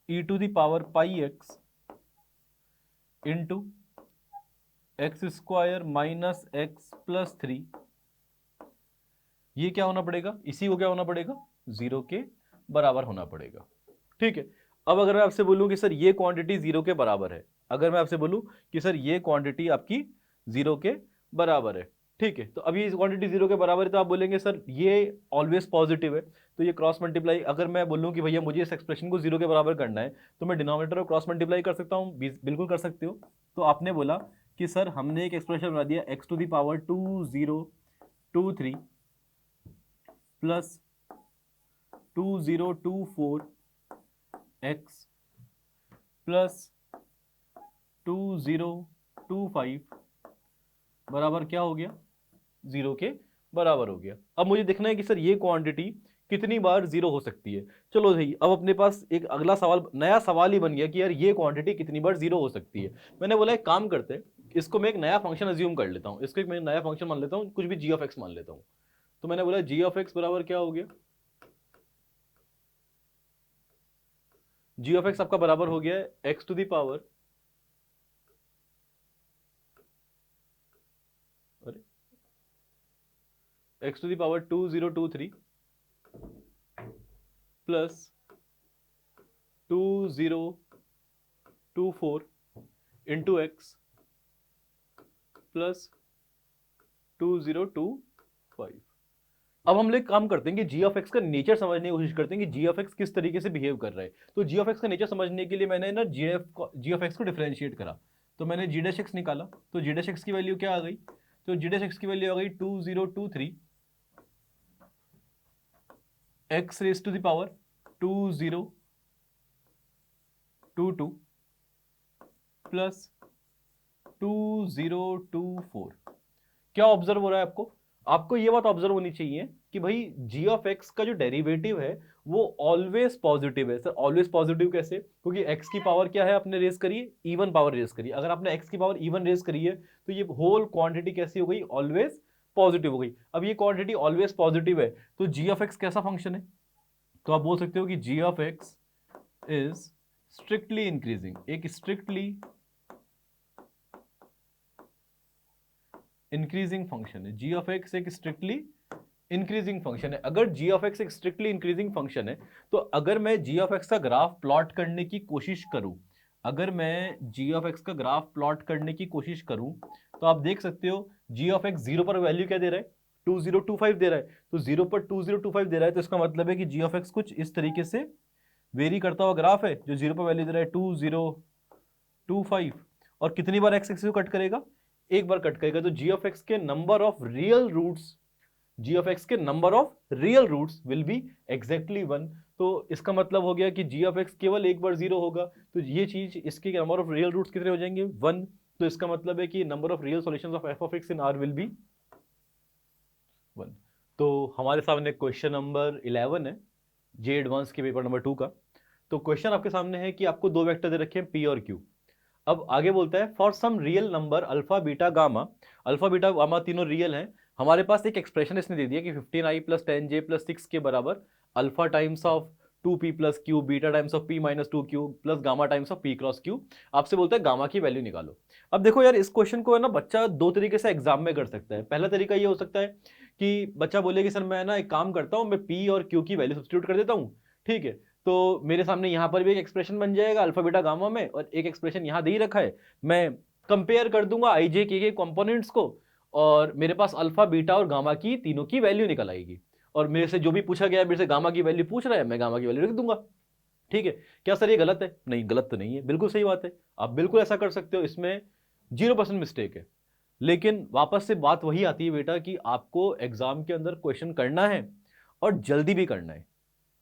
e to the power pi x into x square minus x plus 3। ये क्या होना पड़ेगा, इसी को क्या होना पड़ेगा 0 के बराबर होना पड़ेगा। ठीक है, अब अगर मैं आपसे बोलूं कि सर ये क्वांटिटी 0 के बराबर है, अगर मैं आपसे बोलूं कि सर ये क्वांटिटी आपकी 0 के बराबर है, ठीक है, तो अभी इस क्वांटिटी 0 के बराबर है तो आप बोलेंगे सर ये ऑलवेज पॉजिटिव है, तो ये क्रॉस मल्टीप्लाई, अगर मैं बोलूं कि भैया मुझे इस एक्सप्रेशन को 0 के बराबर करना है तो मैं डिनोमिनेटर और क्रॉस मल्टीप्लाई कर सकता हूं, बिल्कुल कर सकते हो। तो आपने बोला कि सर हमने एक एक्सप्रेशन बना दिया x to the power 2023 plus 2024 x plus 2025 बराबर क्या हो गया 0 के बराबर हो गया। अब मुझे देखना है कि सर ये क्वांटिटी कितनी बार 0 हो सकती है। चलो भाई, अब अपने पास एक अगला सवाल, नया सवाल ही बन गया कि यार ये क्वांटिटी कितनी बार 0 हो सकती है। मैंने बोला एक काम करते हैं, इसको मैं एक नया फंक्शन अज्यूम कर लेता हूँ, इसको एक मैं नया फंक्शन मान लेता हूँ, कुछ भी जी ऑफ एक्स मान लेता हूँ। तो मैंने बोला जी ऑफ एक्स बराबर क्या हो गया, जी ऑफ एक्स आपका बराबर हो गया है x to the power, x to the power 2023 plus 2024 into x plus 2025। अब हम लोग काम करते हैं कि जी ऑफ एक्स का नेचर समझने की कोशिश करते हैं कि जी ऑफ एक्स किस तरीके से बिहेव कर रहा है। तो जी ऑफ एक्स का नेचर समझने के लिए मैंने ना जी ऑफ एक्स को डिफरेंशिएट करा, तो मैंने जी डैश एक्स निकाला, तो जी डैश एक्स की वैल्यू क्या आ गई, तो जी डैश एक्स की वैल्यू आ गई 2023 x raise to the power 2022 plus 2024। क्या ऑब्जर्व हो रहा है आपको, आपको ये बात ऑब्जर्व होनी चाहिए कि भाई जी ऑफ एक्स का जो डेरिवेटिव है वो ऑलवेज पॉजिटिव है। सर ऑलवेज पॉजिटिव कैसे, क्योंकि एक्स की पावर क्या है आपने रेज करी, इवन पावर रेज करी। अगर आपने एक्स की पावर इवन रेज करी है तो ये होल क्वांटिटी कैसी हो गई, ऑलवेज पॉजिटिव हो गई। अब ये क्वांटिटी ऑलवेज पॉजिटिव है तो जी ऑफ एक्स कैसा फंक्शन है, तो आप बोल सकते हो कि g of x is strictly increasing, एक स्ट्रिक्टली इंक्रीजिंग फंक्शन है। जी ऑफ एक्स एक स्ट्रिक्टली इंक्रीजिंग फंक्शन है। अगर जी ऑफ एक्स एक स्ट्रिक्टली इंक्रीजिंग फंक्शन है तो अगर मैं जी ऑफ एक्स का ग्राफ प्लॉट करने की कोशिश करूं, अगर मैं जी ऑफ एक्स का ग्राफ प्लॉट करने की कोशिश करूं तो आप देख सकते हो जी ऑफ एक्स 0 पर वैल्यू क्या दे रहा है 2025 दे रहा है, तो 0 पर 2025 दे रहा है तो इसका मतलब है कि जी ऑफ एक्स कुछ इस तरीके से वेरी करता हुआ ग्राफ है जो 0 पर वैल्यू दे रहा है 2025, और कितनी बार एक्स एक्सिस को कट करेगा, एक बार कट करेगा तो जी ऑफ एक्स के number of real roots, g of x के number of real roots will be exactly 1। तो इसका मतलब हो गया कि जी ऑफ एक्स केवल एक बार 0 होगा, तो ये चीज इसके नंबर ऑफ रियल रूट्स कितने हो जाएंगे 1। तो इसका मतलब है कि number of real solutions of F of x in are will be 1। तो हमारे सामने क्वेश्चन नंबर 11 है जे एडवांस के पेपर नंबर 2 का। तो क्वेश्चन आपके सामने है कि आपको दो वेक्टर दे रखे हैं पी और क्यू। अब आगे बोलता है for some real number alpha beta gamma तीनों रियल हैं। हमारे पास एक एक्सप्रेशन इसने दे दिया कि 15i प्लस 10j प्लस 6 के बराबर alpha times of 2p plus Q beta times of p minus 2q plus gamma times of p cross q। आपसे बोलता है गामा की वैल्यू निकालो। अब देखो यार, इस क्वेश्चन को है ना बच्चा दो तरीके से एग्जाम में कर सकता है। पहला तरीका ये हो सकता है कि बच्चा बोले कि सर मैं ना एक काम करता हूँ, मैं p और q की वैल्यू सब्स्टिट्यूट कर देता हूँ, ठीक है, तो मेरे सामने यहां पर भी एक एक्सप्रेशन बन जाएगा अल्फा बीटा गामा में, और एक एक्सप्रेशन यहां दे ही रखा है, मैं कंपेयर कर दूंगा आई जे के कंपोनेंट्स को, और मेरे पास अल्फा बीटा और गामा की तीनों की वैल्यू निकल आएगी। और मेरे से जो भी पूछा गया, मेरे से गामा की वैल्यू पूछ रहा है, मैं गामा की वैल्यू लिख दूंगा। ठीक है, क्या सर ये गलत है? नहीं, गलत तो नहीं है, बिल्कुल सही बात है, आप बिल्कुल ऐसा कर सकते हो, इसमें 0% मिस्टेक है। लेकिन वापस से बात वही आती है बेटा कि आपको एग्जाम के अंदर क्वेश्चन करना है और जल्दी भी करना है।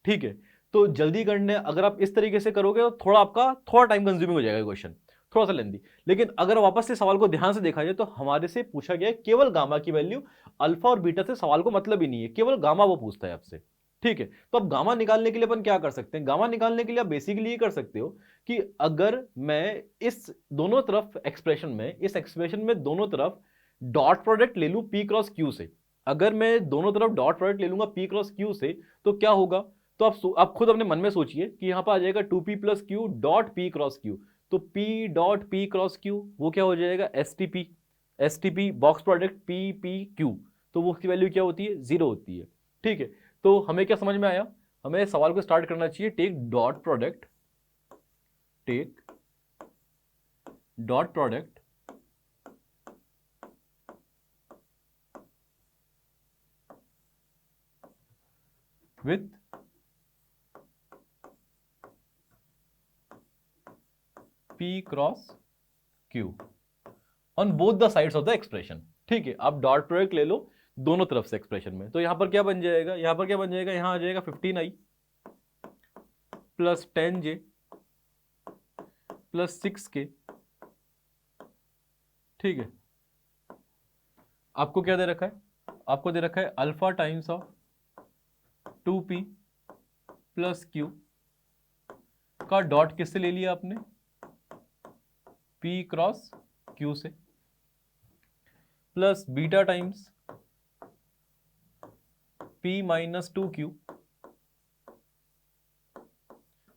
ठीक है, तो जल्दी करने अगर आप इस तरीके से करोगे तो थोड़ा टाइम कंज्यूमिंग हो जाएगा क्वेश्चन, थोड़ा सा लेंदी। लेकिन अगर वापस से सवाल को ध्यान से देखा जाए तो हमारे से पूछा गया है केवल गामा की वैल्यू, अल्फा और बीटा से सवाल को मतलब ही नहीं है, केवल गामा वो पूछता है आपसे। ठीक है, तो अब गामा निकालने के लिए अपन क्या कर सकते हैं? गामा निकालने के लिए आप बेसिकली ये कर सकते हो कि अगर मैं इस दोनों तरफ इस एक्सप्रेशन में दोनों तरफ डॉट प्रोडक्ट ले लूं पी क्रॉस क्यू से, अगर मैं दोनों तरफ डॉट प्रोडक्ट ले लूंगा पी क्रॉस क्यू से, तो क्या होगा? तो आप खुद अपने मन में सोचिए कि यहां पर आ जाएगा 2p plus Q dot P cross Q. तो p dot P cross Q वो क्या हो जाएगा? S T P box product P P Q. तो वो उसकी वैल्यू क्या होती है? 0 होती है। ठीक है, तो हमें क्या समझ में आया? हमें सवाल को स्टार्ट करना चाहिए take dot product with P cross Q on both the sides of the expression. ठीक है, आप डॉट प्रोडक्ट ले लो दोनों तरफ से एक्सप्रेशन में, तो यहां पर क्या बन जाएगा? यहां आ जाएगा 15i plus 10j plus 6k। ठीक है, आपको क्या दे रखा है? आपको दे रखा है alpha times of 2p plus q का डॉट किससे ले लिया आपने? P क्रॉस Q से, plus beta times P minus 2Q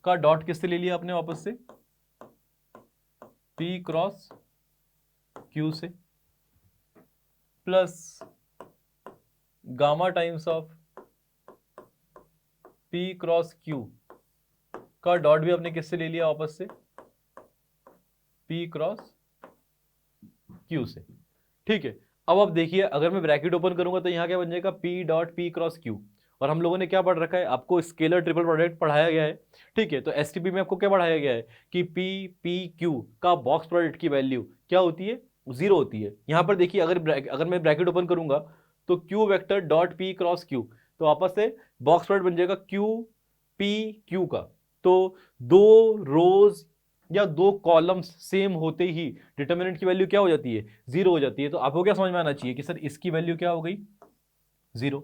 का डॉट किससे ले लिया आपने वापस से? P क्रॉस Q से, plus gamma times of P cross Q का डॉट भी आपने किससे ले लिया वापस से? P क्रॉस Q से। ठीक है, अब आप देखिए, अगर मैं ब्रैकेट ओपन करूंगा तो यहां क्या बन जाएगा? P dot P cross Q। और हम लोगों ने क्या पढ़ रखा है? आपको स्केलर ट्रिपल प्रोडक्ट पढ़ाया गया है। ठीक है, तो एसटीपी में आपको क्या पढ़ाया गया है कि P P Q का बॉक्स प्रोडक्ट की वैल्यू क्या होती है? 0 होती है। यहां पर देखिए, अगर मैं ब्रैकेट ओपन करूंगा तो Q vector dot P cross Q, तो वापस से बॉक्स प्रोडक्ट बन जाएगा Q P Q का। तो दो रोज या दो कॉलम्स सेम होते ही डिटर्मिनेंट की वैल्यू क्या हो जाती है? 0 हो जाती है। तो आपको क्या समझ में आना चाहिए कि सर इसकी वैल्यू क्या हो गई? 0।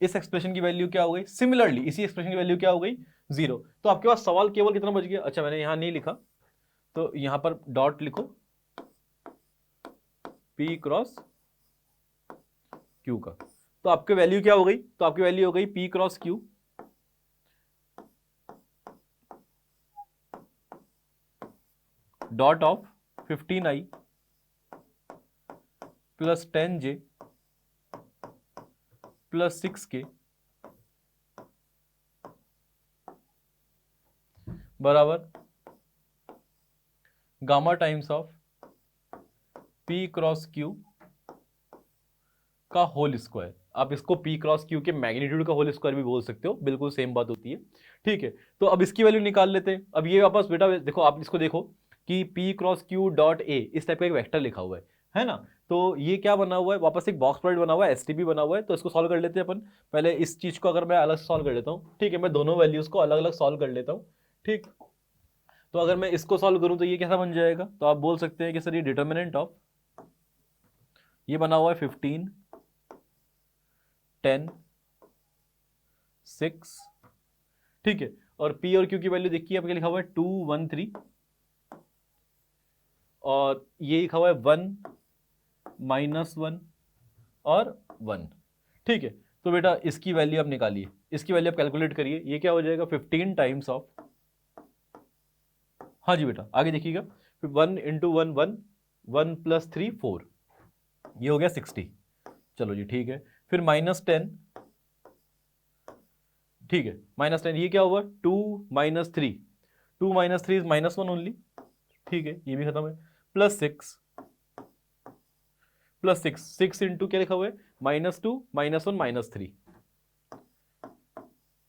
इस एक्सप्रेशन की वैल्यू क्या हो गई? सिमिलरली इसी एक्सप्रेशन की वैल्यू क्या हो गई? 0। तो आपके पास सवाल केवल कितना बच गया? अच्छा, मैंने यहां नहीं लिखा, तो यहां पर डॉट लिखो P क्रॉस Q का। तो आपकी वैल्यू क्या हो गई? तो आपकी वैल्यू हो गई P cross Q dot of 15i plus 10j plus 6k बराबर gamma times of P cross Q का होल स्क्वायर। आप इसको P क्रॉस Q के मैग्नीट्यूड का होल स्क्वायर भी बोल सकते हो, बिल्कुल सेम बात होती है। ठीक है, तो अब इसकी वैल्यू निकाल लेते हैं। अब ये वापस बेटा देखो, आप इसको देखो कि P cross Q dot A इस टाइप का एक वेक्टर लिखा हुआ है ना। तो ये क्या बना हुआ है, वापस एक बॉक्स प्रोडक्ट बना हुआ है, एसटीपी बना हुआ है। तो इसको सॉल्व कर लेते हैं अपन। पहले इस चीज को अगर मैं अलग से सॉल्व कर लेता हूँ, ठीक है, मैं दोनों वैल्यूज को अलग अलग सॉल्व कर लेता हूँ, ठीक। तो अगर मैं इसको सॉल्व करूं तो ये कैसा बन जाएगा, तो आप बोल सकते हैं कि सर ये डिटर्मिनेंट ऑफ, ये बना हुआ है 15, 10, 6, ठीक है। और पी और क्यू की वैल्यू देखिए आपके लिखा हुआ है 2, 1, 3, और ये लिखा हुआ है 1, -1 और 1, ठीक है। तो बेटा इसकी वैल्यू आप निकालिए, इसकी वैल्यू आप कैलकुलेट करिए। ये क्या हो जाएगा, 15 टाइम्स ऑफ, हाँ जी बेटा आगे देखिएगा, 1 × 1 1, 1 + 3 4, ये हो गया 60। चलो जी ठीक है। फिर -10, ठीक है, -10, ये क्या हुआ, 2 - 3, 2 - 3 इज -1 ओनली, ठीक है, ये भी खत्म है। +6, +6, 6 × क्या लिखा हुआ है, -2, -1 -3,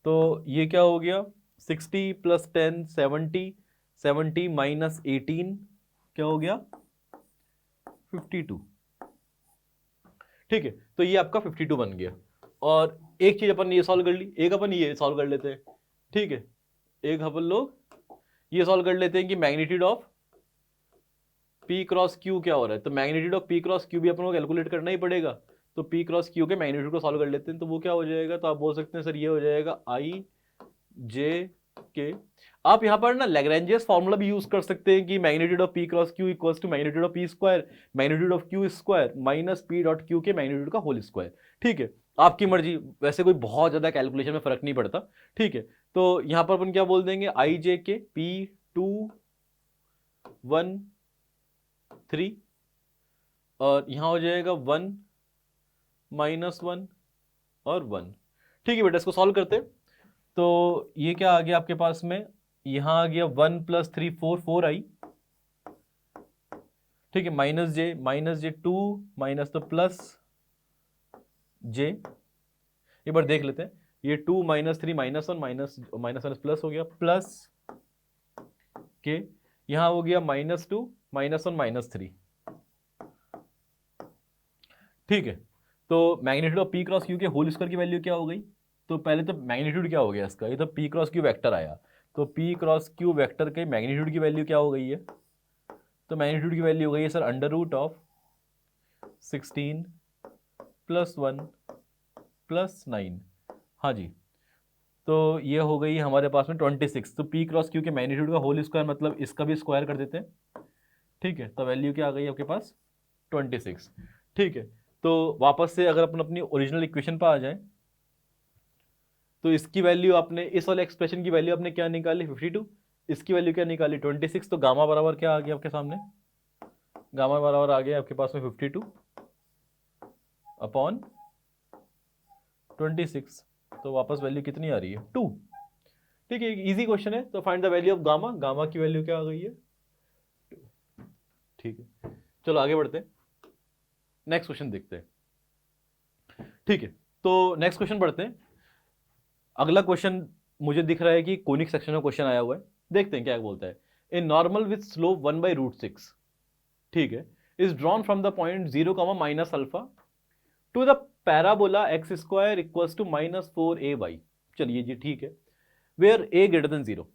तो ये क्या हो गया, 60 + 10 70, 70 - 18 क्या हो गया, 52, ठीक है। तो ये आपका 52 बन गया। और एक चीज अपन ये सॉल्व कर ली, एक अपन ये सॉल्व कर लेते हैं, ठीक है। एक अपन लोग ये सॉल्व कर लेते हैं कि magnitude of P cross Q क्या हो रहा है। तो magnitude of P cross Q भी अपन को कैलकुलेट करना ही पड़ेगा। तो P क्रॉस Q के मैग्नीट्यूड को सॉल्व कर लेते हैं। तो वो क्या हो जाएगा, तो आप बोल सकते हैं सर ये हो जाएगा IJ आप यहाँ पर ना लैग्रेंजियस फॉर्मूला भी यूज कर सकते हैं कि magnitude of P cross Q equals to magnitude of P square magnitude of Q square minus P dot Q के मैग्नीट्यूड का होल स्क्वायर, ठीक है। आपकी मर्जी, वैसे कोई बहुत ज्यादा कैलकुलेशन में फर्क नहीं पड़ता, ठीक है। तो यहाँ पर अपन क्या बोल देंगे, IJ के P2 1 3, और यहाँ हो जाएगा 1 -1 और 1, ठीक है बेटा। इसको सॉल्व करते हैं। तो ये क्या आ गया आपके पास में, यहां आ गया 1 + 3 4, 4 आई, ठीक है, -j 2 माइनस तो प्लस j, एक बार देख लेते हैं। ये 2 - 3 -1 माइनस प्लस हो गया, प्लस के यहां हो गया -2 -1 -3, ठीक है। तो magnitude of P cross Q के होल स्क्वायर की वैल्यू क्या हो गई, तो पहले तो मैग्नीट्यूड क्या हो गया इसका, ये तो P क्रॉस Q वेक्टर आया। तो P क्रॉस Q वेक्टर के मैग्नीट्यूड की वैल्यू क्या हो गई है, तो मैग्नीट्यूड की वैल्यू हो गई है सर √16 + 1 + 9, हाँ जी। तो ये हो गई हमारे पास में 26। तो P क्रॉस Q के मैग्नीट्यूड का होल स्क्वायर मतलब इसका भी स्क्वायर कर देते हैं, ठीक है। तो वैल्यू क्या आ गई आपके पास, 26, ठीक है। तो वापस से अगर अपन अपनी ओरिजिनल इक्वेशन पर आ जाए, तो इसकी वैल्यू आपने, इस वाले एक्सप्रेशन की वैल्यू आपने क्या निकाली, 52, इसकी वैल्यू क्या निकाली, 26। तो गामा बराबर क्या आ गया आपके सामने, गामा बराबर आ गया आपके पास में 52 अपॉन 26। तो वापस वैल्यू कितनी आ रही है, 2, ठीक है। इजी क्वेश्चन है। तो find the value of gamma, gamma की वैल्यू क्या आ गई है, 2, ठीक है। चलो आगे बढ़ते हैं, नेक्स्ट क्वेश्चन देखते हैं, ठीक है। तो नेक्स्ट क्वेश्चन पढ़ते हैं। अगला क्वेश्चन मुझे दिख रहा है कि कोनिक सेक्शन में क्वेश्चन आया हुआ है, देखते हैं क्या बोलता है। ए नॉर्मल विथ स्लोप 1/√6, ठीक है, is drawn from the point 0, -α to the parabola x² = -4ay। चलिए जी ठीक है, वेयर a > 0,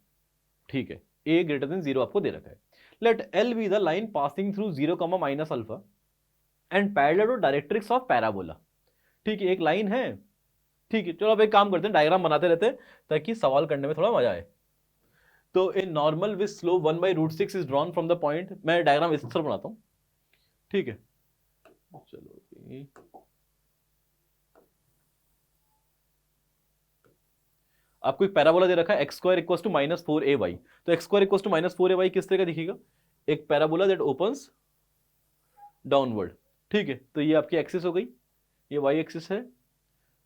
ठीक है, a > 0 आपको दे रखा है। Let l be the line passing through 0, -α and parallel to directrix of parabola, ठीक है, एक लाइन है, ठीक है। चलो अब एक काम करते हैं, डायग्राम बनाते रहते हैं ताकि सवाल करने में थोड़ा मजा आए। तो a normal with slope 1/√6 is drawn from the point, मैं डायग्राम इस तरह बनाता हूं, ठीक है। चलो आपको एक पैराबोला दे रखा है x² = -4ay। तो x² = -4ay किस तरह का दिखेगा, एक पैराबोला दैट ओपन्स डाउनवर्ड, ठीक है। तो ये आपकी एक्सिस हो गई, ये y एक्सिस है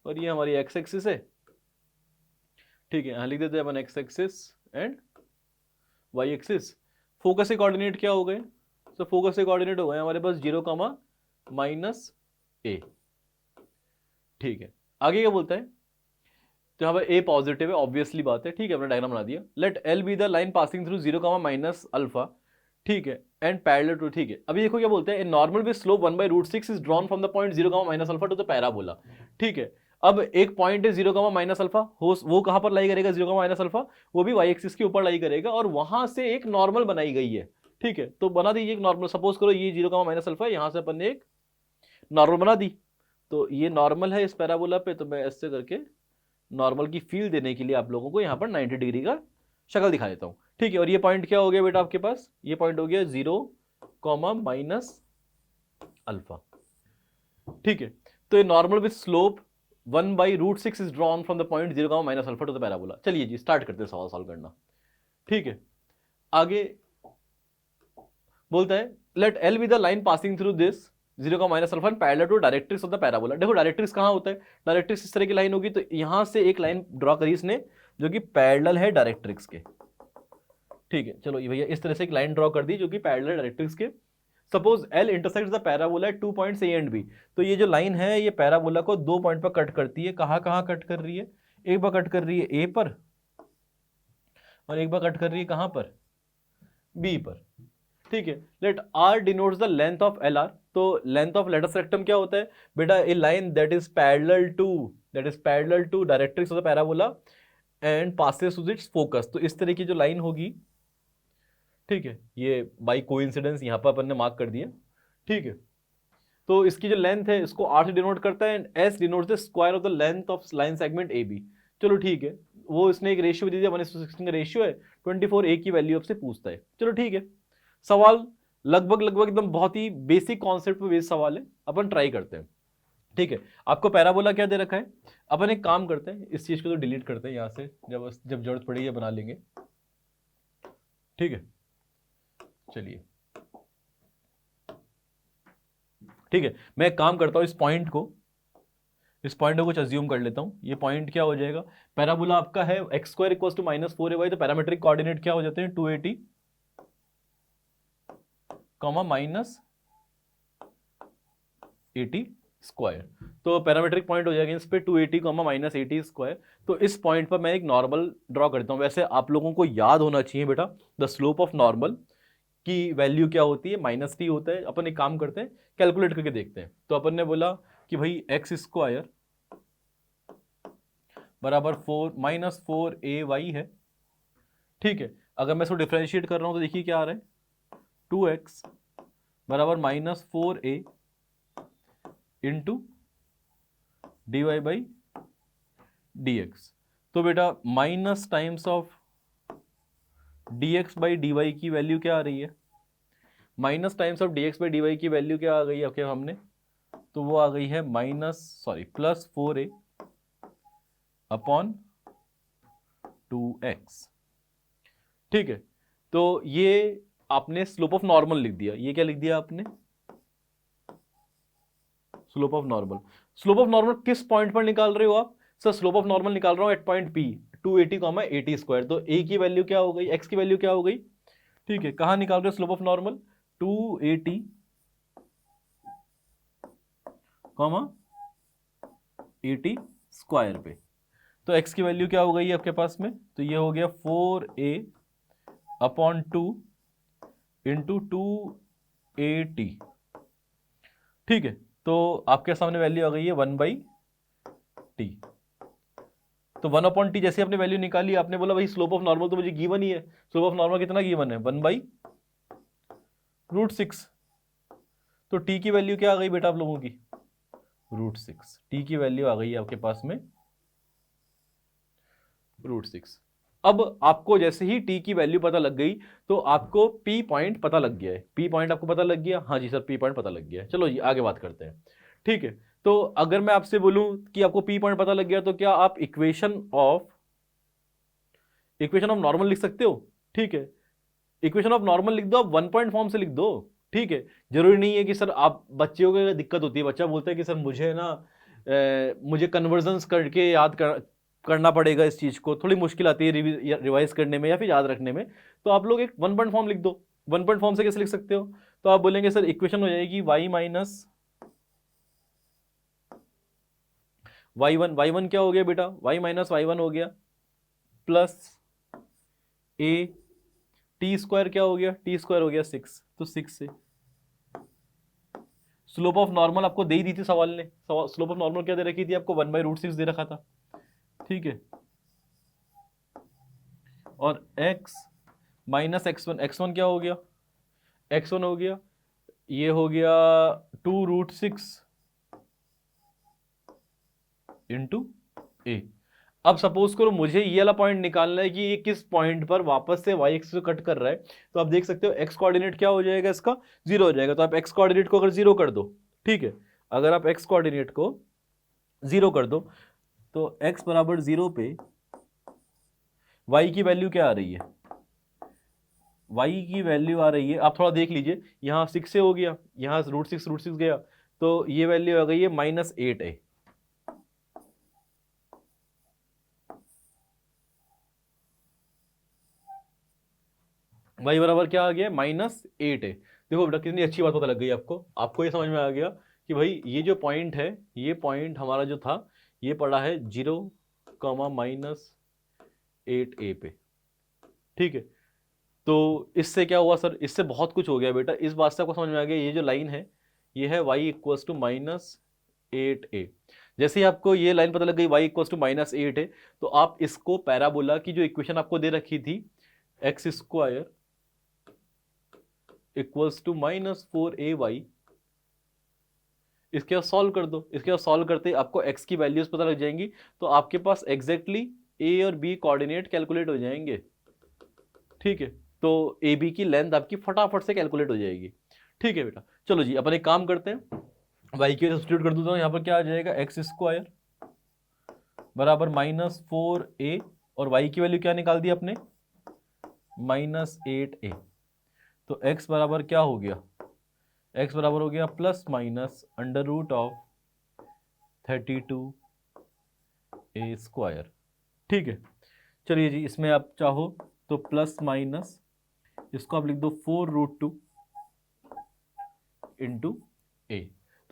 और ये हमारी x एक्सिस है, ठीक है। यहां लिख देते हैं अपन x axis and y axis. Focus के कोऑर्डिनेट क्या हो गए, तो फोकस के कोऑर्डिनेट हो गए हमारे पास 0, -a, ठीक है। आगे क्या बोलता है, तो यहाँ पर a पॉजिटिव है, ऑब्वियसली बात है, ठीक है, अपना डायग्राम बना दिया। Let l be the line passing through 0, -α, ठीक है, एंड पैरेलल टू, ठीक है। अभी देखो क्या बोलते हैं, normal with slope 1/√6 is drawn from the point 0, minus alpha two the parabola. ठीक है, अब एक पॉइंट है 0, माइनस अल्फा, वो कहां पर लाई करेगा 0, माइनस अल्फा, वो भी वाई एक्सिस के ऊपर लाई करेगा, और वहां से एक नॉर्मल बनाई गई है। ठीक है, तो बना दीजिए एक नॉर्मल, सपोज करो ये 0, माइनस अल्फा, यहां से अपन ने एक नॉर्मल बना दी, तो ये नॉर्मल है इस पैराबोला पे, तो मैं ऐसे करके नॉर्मल की फील देने के लिए आप लोगों को यहाँ पर 90 डिग्री का शक्ल दिखा देता हूँ। ठीक है, और ये पॉइंट क्या हो गया बेटा आपके पास, ये पॉइंट हो गया 0, माइनस अल्फा। ठीक है, तो ये normal with slope 1/√6 is drawn from the point 0, minus alpha two the parabola. चलिए जी स्टार्ट करते हैं सवाल सॉल्व करना। ठीक है, आगे बोलता है let l be the line passing through this 0, minus alpha parallel to directrix of the parabola. देखो डायरेक्ट्रिक्स कहां होता है, डायरेक्ट्रिक्स इस तरह की लाइन होगी, तो यहां से एक लाइन ड्रॉ करी इसने जो कि पैरेलल है डायरेक्ट्रिक्स के। ठीक है, चलो ये भैया इस तरह से एक लाइन ड्रॉ कर दी जो कि पैरेलल है डायरेक्ट्रिक्स के। Suppose l intersects the parabola at 2 points A and B, तो ये जो लाइन है ये पैराबोला को 2 पॉइंट पर कट करती है। कहां कहां कट कर रही है, एक बार कट कर रही है ए पर, और एक बार कट कर रही है कहां पर, बी पर। ठीक है, let R denotes the length of L R, तो लेंथ ऑफ लेटस रेक्टम क्या होता है बेटा, a line that is parallel to directrix of the parabola and passes through its focus. तो इस तरह की जो लाइन होगी, ठीक है, ये बाई कोइंसिडेंस यहां पर अपन ने मार्क कर दिया। ठीक है, तो इसकी जो लेंथ है इसको आर से डिनोट करता है, and s denotes the square of the length of line segment A B. चलो ठीक है, वो इसने एक रेशियो दे दिया, 1:16 का रेशियो है, 24 ए की वैल्यू आपसे पूछता है। चलो ठीक है, सवाल लगभग एकदम बहुत ही बेसिक कॉन्सेप्ट पे बेस्ड सवाल है, अपन ट्राई करते हैं। ठीक है, आपको पैराबोला क्या दे रखा है, अपन एक काम करते हैं, इस चीज को तो डिलीट करते हैं यहां से, जब जरूरत पड़ेगी बना लेंगे। ठीक है, चलिए ठीक है, मैं एक काम करता हूं, इस पॉइंट को कुछ अज्यूम कर लेता हूं। ये पॉइंट क्या हो जाएगा, पैराबोला आपका है x² = -4ay, तो पैरामेट्रिक कोऑर्डिनेट क्या हो जाते हैं 280, -80²। तो पैरामेट्रिक पॉइंट हो जाएगा इस पे 280, -80²। तो इस पॉइंट पर मैं एक नॉर्मल ड्रॉ करता हूं। वैसे आप लोगों को याद होना चाहिए बेटा, द स्लोप ऑफ नॉर्मल की वैल्यू क्या होती है, -t होता है। अपन एक काम करते हैं, कैलकुलेट करके देखते हैं। तो अपन ने बोला कि भाई x² बराबर 4-4ay है। ठीक है, अगर मैं इसको डिफरेंशिएट कर रहा हूं तो देखिए क्या आ रहा है, 2x बराबर -4a इंटू dy/dx। तो बेटा माइनस टाइम्स ऑफ dx/dy की वैल्यू क्या आ रही है, माइनस टाइम्स ऑफ dx/dy की वैल्यू क्या आ गई है आपके सामने, तो वो आ गई है +4a अपॉन 2x। ठीक है, तो ये आपने स्लोप ऑफ नॉर्मल लिख दिया। ये क्या लिख दिया आपने, slope of normal. Slope of normal किस पॉइंट पर निकाल रहे हो आप, सर स्लोप ऑफ नॉर्मल निकाल रहा हूं एट पॉइंट P, 280, 80²। तो a की वैल्यू क्या हो गई, x की वैल्यू क्या हो गई। ठीक है, कहां निकाल रहे हो स्लोप ऑफ नॉर्मल, 280, 80² पे। तो x की वैल्यू क्या हो गई आपके पास में, तो ये हो गया 4a अपॉन 2 इंटू 280। ठीक है, तो आपके सामने वैल्यू आ गई है 1/t। तो 1/t जैसे आपने वैल्यू निकाली, आपने बोला भाई स्लोप ऑफ नॉर्मल तो मुझे गिवन ही है, स्लोप ऑफ नॉर्मल कितना गिवन है, 1/√6। तो t की वैल्यू क्या आ गई बेटा आप लोगों की, √6। t की वैल्यू आ गई है आपके पास में √6। अब आपको जैसे ही t की वैल्यू पता लग गई, तो आपको p पॉइंट पता लग गया है। p पॉइंट आपको पता लग गया, हाँ जी सर p पॉइंट पता लग गया है। चलो जी आगे बात करते हैं। ठीक है, तो अगर मैं आपसे बोलूं कि आपको p पॉइंट पता लग गया, तो क्या आप इक्वेशन ऑफ नॉर्मल लिख सकते हो। ठीक है, इक्वेशन ऑफ नॉर्मल लिख दो, आप 1 पॉइंट फॉर्म से लिख दो। ठीक है, जरूरी नहीं है कि सर, आप बच्चों को दिक्कत होती है, बच्चा बोलता है कि सर मुझे ना मुझे कन्वर्जन्स करके करना पड़ेगा, इस चीज को थोड़ी मुश्किल आती है रिवाइज करने में या फिर याद रखने में। तो आप लोग एक 1 पॉइंट फॉर्म लिख दो। 1 पॉइंट फॉर्म से कैसे लिख सकते हो, तो आप बोलेंगे सर इक्वेशन हो जाएगी y1 क्या हो गया बेटा, y - y1 हो गया, प्लस a टी स्क्वायर क्या हो गया, टी स्क्वायर हो गया 6, तो 6 से स्लोप ऑफ नॉर्मल आपको दे ही दी थी सवाल ने, स्लोप ऑफ नॉर्मल क्या दे रखी थी आपको, 1/√6 दे रखा था, ठीक है। और x माइनस x1 क्या हो गया, x1 हो गया, ये हो गया 2√6 इंटू ए। अब सपोज करो मुझे ये वाला पॉइंट निकालना है कि ये किस पॉइंट पर वापस से y एक्सिस कट कर रहा है, तो आप देख सकते हो x कोऑर्डिनेट क्या हो जाएगा, इसका 0 हो जाएगा। तो आप x कोऑर्डिनेट को अगर 0 कर दो, ठीक है, अगर आप x कोऑर्डिनेट को 0 कर दो तो x बराबर 0 पे y की वैल्यू क्या आ रही है, y की वैल्यू आ रही है, आप थोड़ा देख लीजिए, यहाँ 6 से हो गया, यहाँ √6 गया, तो ये वैल्यू आ गई है -8a। y बराबर क्या आ गया, -8a। देखो बेटा कितनी अच्छी बात पता लग गई आपको, आपको ये समझ में आ गया कि भाई ये जो पॉइंट है, ये पॉइंट हमारा जो था ये पड़ा है 0, -8a पे, ठीक है। तो इससे क्या हुआ सर, इससे बहुत कुछ हो गया बेटा, इस बात से आपको समझ में आ गया ये जो लाइन है ये है y = -8a। जैसे ही आपको ये लाइन पता लग गई y = -8 है, तो आप इसको पैराबोला की जो इक्वेशन आपको दे रखी थी x² = -4ay, इसके बाद सॉल्व कर दो। इसके बाद सॉल्व करते ही आपको x की वैल्यूज पता लग जाएंगी, तो आपके पास एग्जैक्टली a और b कोऑर्डिनेट कैलकुलेट हो जाएंगे, ठीक है। तो ए बी की लेंथ आपकी फटाफट से कैलकुलेट हो जाएगी, ठीक है बेटा। चलो जी अपन एक काम करते हैं, y की सब्स्टिट्यूट कर दूँ, यहाँ पर क्या आ जाएगा, x² बराबर -4a, और y की वैल्यू क्या निकाल दी आपने, -8a। तो x बराबर क्या हो गया, x बराबर हो गया ±√32a², ठीक है। चलिए जी, इसमें आप चाहो तो प्लस माइनस इसको आप लिख दो 4√2 इंटू ए।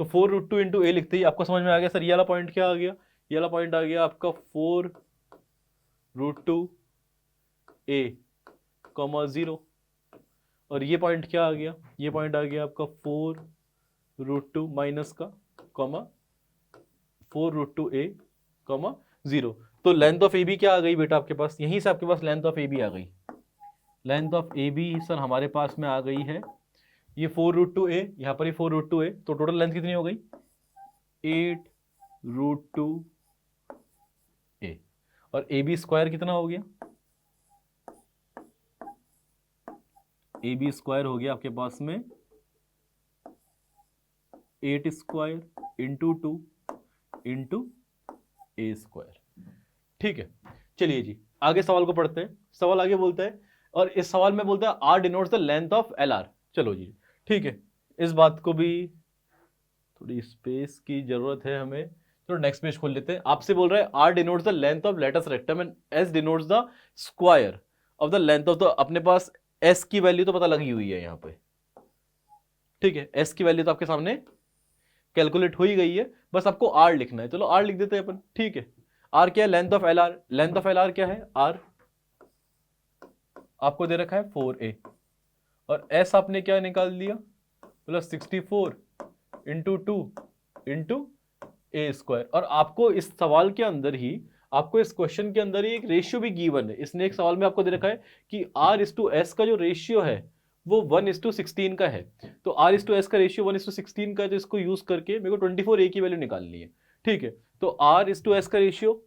तो 4√2 इंटू ए लिखते ही आपको समझ में आ गया सर ये वाला पॉइंट क्या आ गया, ये वाला पॉइंट आ गया आपका 4√2a, 0। और ये पॉइंट क्या आ गया, ये पॉइंट आ गया आपका 4√2 माइनस का, 4√2a, 0। तो लेंथ ऑफ ए बी क्या आ गई बेटा आपके पास, यहीं से आपके पास लेंथ ऑफ ए बी आ गई। Length of A B sir हमारे पास में आ गई है ये 4√2a, यहाँ पर ही 4√2a, तो टोटल लेंथ कितनी हो गई 8√2a। और ए बी स्क्वायर कितना हो गया, ए बी स्क्वायर हो गया आपके पास में 8² इंटू 2 इंटू a², ठीक है। चलिए जी आगे सवाल को पढ़ते हैं। सवाल आगे बोलता है, और इस सवाल में बोलता है r denotes the length of LR। चलो जी ठीक है, इस बात को भी थोड़ी स्पेस की जरूरत है हमें, चलो नेक्स्ट पेज खोल लेते हैं। आपसे बोल रहा है r denotes the length of latus rectum and s denotes the square of the length of the, अपने पास s की वैल्यू तो पता लगी हुई है यहाँ पे, ठीक है। s की वैल्यू तो आपके सामने कैलकुलेट हो ही गई है, बस आपको r लिखना है। चलो r लिख देते हैं अपन, ठीक है। r क्या है, length of LR। Length of LR क्या है, r आपको दे रखा है 4a, और s आपने क्या निकाल दिया, मतलब 64 इंटू 2 इंटू a²। और आपको इस सवाल के अंदर ही, आपको इस क्वेश्चन के अंदर ही एक रेशियो भी गिवन है। इसने एक सवाल में आपको दे रखा है कि r/s का जो रेशियो है वो 1:16 का है। तो r/s का रेशियो 1:16 का है, तो इसको यूज करके मेरे को 24a की वैल्यू निकालनी है, ठीक है। तो r/s का रेशियो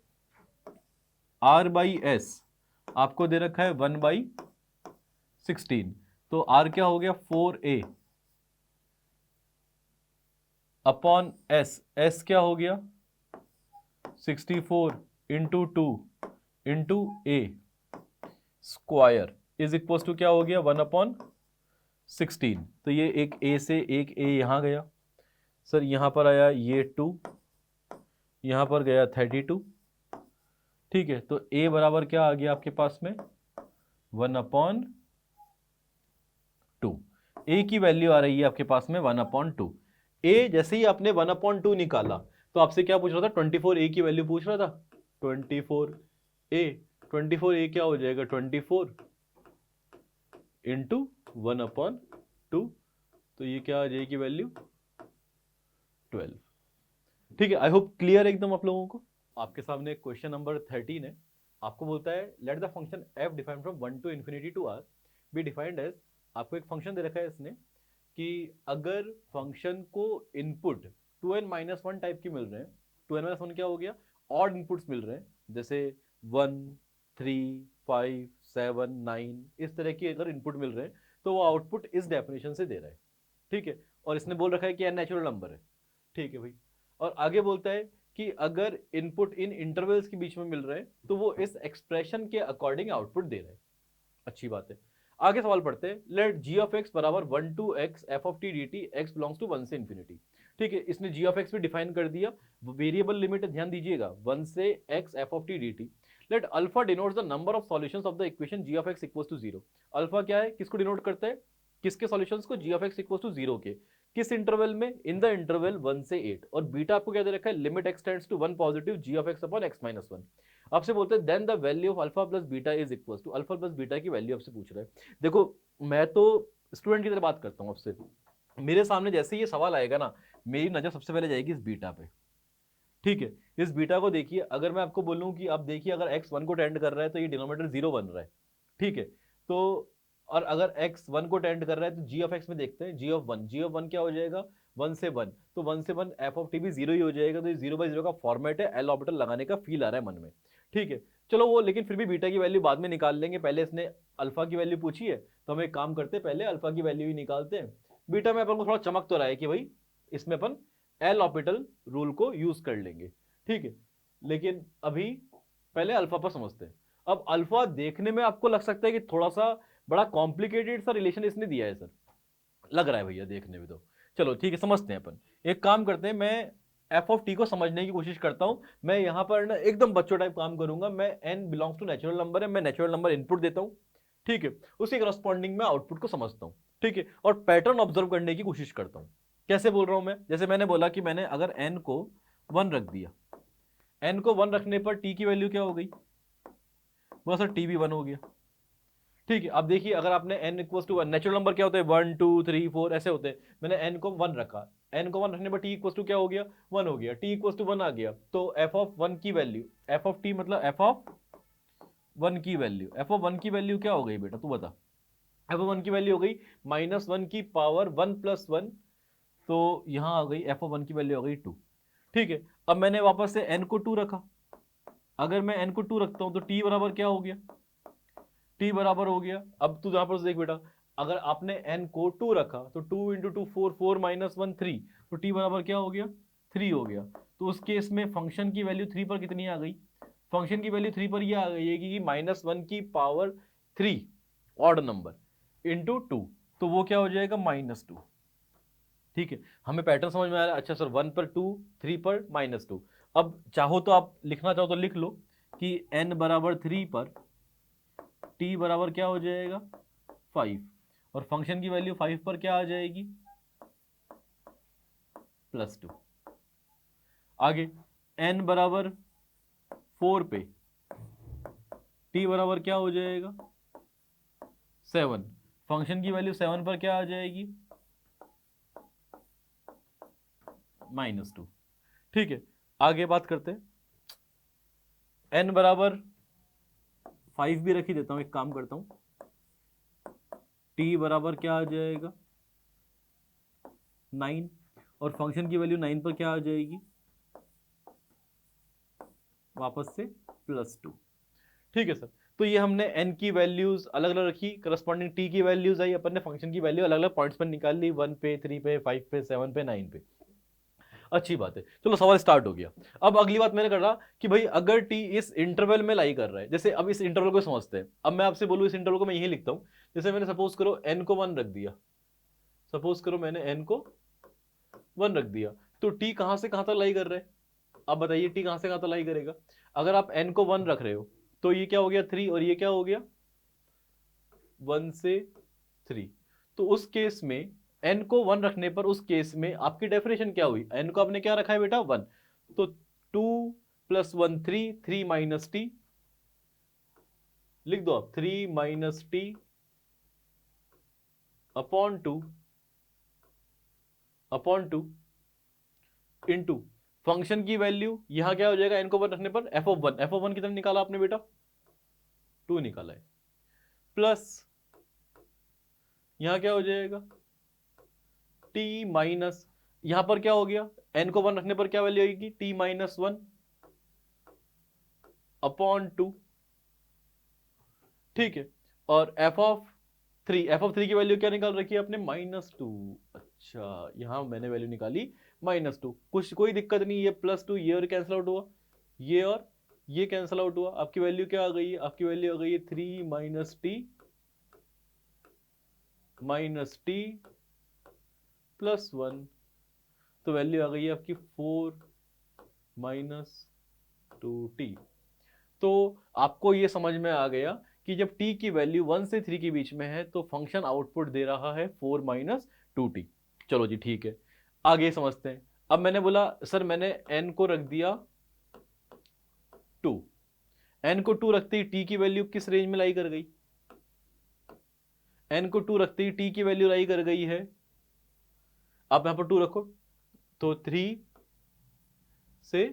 r/s आपको दे रखा है 1/16, तो r क्या हो गया 4a अपॉन s क्या हो गया 64 into 2 into a² is equal to क्या हो गया 1/16। तो ये एक a से एक a यहाँ गया सर, यहाँ पर आया ये 2, यहाँ पर गया 32, ठीक है। तो a बराबर क्या आ गया आपके पास में 1/2। a की वैल्यू आ रही है आपके पास में 1/2। a जैसे ही आपने 1/2 निकाला तो आपसे क्या पूछ रहा था, 24a की वैल्यू पूछ रहा था। 24a क्या हो जाएगा 24 इंटू 1/2, तो ये क्या आ जाएगी वैल्यू 12। ठीक है, आई होप क्लियर एकदम आप लोगों को। आपके सामने क्वेश्चन नंबर 13 है। आपको बोलता है let the function f defined from 1 to infinity to r be defined as, आपको एक फंक्शन दे रखा है इसने कि अगर फंक्शन को इनपुट 2n-1 टाइप के मिल रहे हैं, 2n-1 क्या हो गया, ऑड इनपुट्स मिल रहे हैं, जैसे 1 3 5 7 9 इस तरह की अगर इनपुट मिल रहे हैं तो वो आउटपुट इस डेफिनेशन से दे रहा है। ठीक है, और इसने बोल रखा है कि n नेचुरल नंबर है। ठीक है भाई, और आगे बोलता है कि अगर इनपुट इन इंटरवल्स के बीच में मिल रहे हैं तो वो इस एक्सप्रेशन के अकॉर्डिंग आउटपुट दे रहे हैं। अच्छी बात है। आगे सवाल पढ़ते हैं, लेट g ऑफ x बराबर 1 to x f of t dt x belongs to 1 से इंफिनिटी। ठीक है, इसने g ऑफ x भी डिफाइन कर दिया, वेरिएबल लिमिट ध्यान दीजिएगा 1 से x f of t dt। Let alpha denotes the number of solutions of the equation g of x equals to 0। Alpha क्या है, किसको डिनोट करता है, किसके सॉल्यूशंस को, g of x equals to 0 के, किस इंटरवल में, इन द इंटरवल 1 से 8। और बीटा आपको क्या दे रखा है, limit x tends to 1 positive g of x upon x minus 1। आपसे बोलते हैं then the value of alpha plus beta is equals to, alpha plus beta की वैल्यू आपसे पूछ रहा है। देखो मैं तो स्टूडेंट की तरह बात करता हूँ आपसे, मेरे सामने जैसे ही ये सवाल आएगा ना, मेरी नजर सबसे पहले जाएगी इस बीटा पे। ठीक है, इस बीटा को देखिए, अगर मैं आपको बोलूं कि आप देखिए अगर x 1 को टेंड कर रहा है तो ये डिनोमिनेटर 0 बन रहा है। ठीक है, तो और अगर x 1 को टेंड कर रहा है तो g ऑफ x में देखते हैं, g ऑफ 1 क्या हो जाएगा, 1 से 1, तो 1 से 1 f ऑफ t भी 0 ही हो जाएगा। तो ये 0/0 का फॉर्मेट है, एल ऑर्बिटल लगाने का फील आ रहा है मन में। ठीक है, चलो वो, लेकिन फिर भी बीटा की वैल्यू बाद में निकाल लेंगे, पहले इसने अल्फा की वैल्यू पूछी है तो हम एक काम करते हैं, पहले अल्फा की वैल्यू ही निकालते हैं। बीटा में अपन को थोड़ा चमक तो रहा है कि भाई इसमें अपन एल ऑर्बिटल रूल को यूज कर लेंगे। ठीक है, लेकिन अभी पहले अल्फा पर समझते हैं। अब अल्फा देखने में आपको लग सकता है कि थोड़ा सा बड़ा कॉम्प्लिकेटेड सा रिलेशन इसने दिया है सर, लग रहा है भैया देखने में तो। चलो ठीक है, समझते हैं अपन। एक काम करते हैं, मैं एफ ऑफ टी को समझने की कोशिश करता हूं। मैं यहां पर ना एकदम बच्चों टाइप काम करूंगा, मैं n belongs to natural number है, मैं नेचुरल नंबर इनपुट देता हूं। ठीक है, उसके करस्पॉन्डिंग में आउटपुट को समझता हूं। ठीक है, और पैटर्न ऑब्जर्व करने की कोशिश करता हूं। कैसे बोल रहा हूं मैं, जैसे मैंने बोला कि मैंने अगर एन को 1 रख दिया, एन को 1 रखने पर टी की वैल्यू क्या हो गई, बोला सर टी भी 1 हो गया। ठीक है, अब देखिए अगर आपने n equal to 1, natural number क्या होते हैं 1 2 3 4 ऐसे होते हैं, मैंने n को 1 रखा, n को 1 रखने पर t इक्वल टू क्या हो गया, 1 हो गया, t इक्वल टू 1 आ गया, तो f ऑफ 1 की वैल्यू, f ऑफ t मतलब f ऑफ 1 की वैल्यू, f ऑफ 1 की वैल्यू क्या हो गई बेटा तू बता, f ऑफ 1 की वैल्यू हो गई -1 की पावर 1 + 1, तो यहां आ गई f ऑफ 1 की वैल्यू आ गई 2। ठीक है, अब मैंने वापस से n को 2 रखा, अगर मैं n को 2 रखता हूं तो t बराबर क्या हो गया, t बराबर हो गया। अब तू यहां पर देख बेटा, अगर आपने n को 2 रखा तो 2 × 2 4, 4 - 1 3, तो t बराबर क्या हो गया, 3 हो गया। तो उस केस में फंक्शन की वैल्यू 3 पर कितनी आ गई, फंक्शन की वैल्यू 3 पर ये आ गई है कि -1 की पावर 3 ऑड नंबर इंटू 2, तो वो क्या हो जाएगा -2। ठीक है, हमें पैटर्न समझ में आ रहा है। अच्छा सर 1 पर 2, 3 पर -2। अब चाहो तो आप लिखना चाहो तो लिख लो कि n बराबर 3 पर t बराबर क्या हो जाएगा 5, और फंक्शन की वैल्यू 5 पर क्या आ जाएगी +2। आगे n बराबर 4 पे t बराबर क्या हो जाएगा 7, फंक्शन की वैल्यू 7 पर क्या आ जाएगी -2। ठीक है, आगे बात करते हैं, n बराबर 5 भी रख ही देता हूं, एक काम करता हूं, t बराबर क्या आ जाएगा 9, और फंक्शन की वैल्यू 9 पर क्या आ जाएगी वापस से +2। ठीक है सर, तो ये हमने n की वैल्यूज अलग अलग रखी, करस्पॉन्डिंग t की वैल्यूज आई, अपन ने फंक्शन की वैल्यू अलग अलग पॉइंट्स पर निकाल ली, 1 पे 3 पे 5 पे 7 पे 9 पे। अच्छी बात है, चलो सवाल स्टार्ट हो गया। अब अगली बात मैंने कर रहा कि भाई अगर t इस इंटरवल में लाई कर रहा है, जैसे अब इस इंटरवल को समझते हैं। अब मैं आपसे बोलूं इस इंटरवल को मैं यही लिखता हूं, जैसे मैंने सपोज करो n को 1 रख दिया, सपोज करो मैंने n को 1 रख दिया, तो t कहां से कहां तक लाई कर रहा है, अब बताइए t कहां से कहां तक लाई करेगा। अगर आप n को 1 रख रहे हो तो ये क्या हो गया 3, और ये क्या हो गया 1 से 3, तो उस केस में n को 1 रखने पर उस केस में आपकी डेफिनेशन क्या हुई, n को आपने क्या रखा है बेटा 1, तो 2 + 1 3, 3 - t, लिख दो आप 3 - t upon two into function की वैल्यू, यहां क्या हो जाएगा, n को 1 रखने पर एफ ऑफ वन कितना निकाला आपने बेटा, 2 निकाला है, प्लस यहां क्या हो जाएगा t माइनस, यहां पर क्या हो गया, n को 1 रखने पर क्या वैल्यू आएगी, t माइनस 1 अपॉन 2, ठीक है। और एफ ऑफ थ्री की वैल्यू क्या निकाल रखी है आपने, -2। अच्छा, यहां मैंने वैल्यू निकाली -2, कुछ कोई दिक्कत नहीं, ये +2 ये और कैंसिल आउट हुआ, ये और ये कैंसिल आउट हुआ, आपकी वैल्यू क्या आ गई है, आपकी वैल्यू आ गई है 3 -t +1, तो वैल्यू आ गई है आपकी 4 -2t। तो आपको ये समझ में आ गया कि जब t की वैल्यू 1 से 3 के बीच में है तो फंक्शन आउटपुट दे रहा है 4 -2t। चलो जी ठीक है, आगे समझते हैं। अब मैंने बोला सर मैंने n को रख दिया 2, n को 2 रखते ही t की वैल्यू किस रेंज में लाई कर गई, n को 2 रखते ही t की वैल्यू लाई कर गई है, आप यहां पर 2 रखो तो 3 से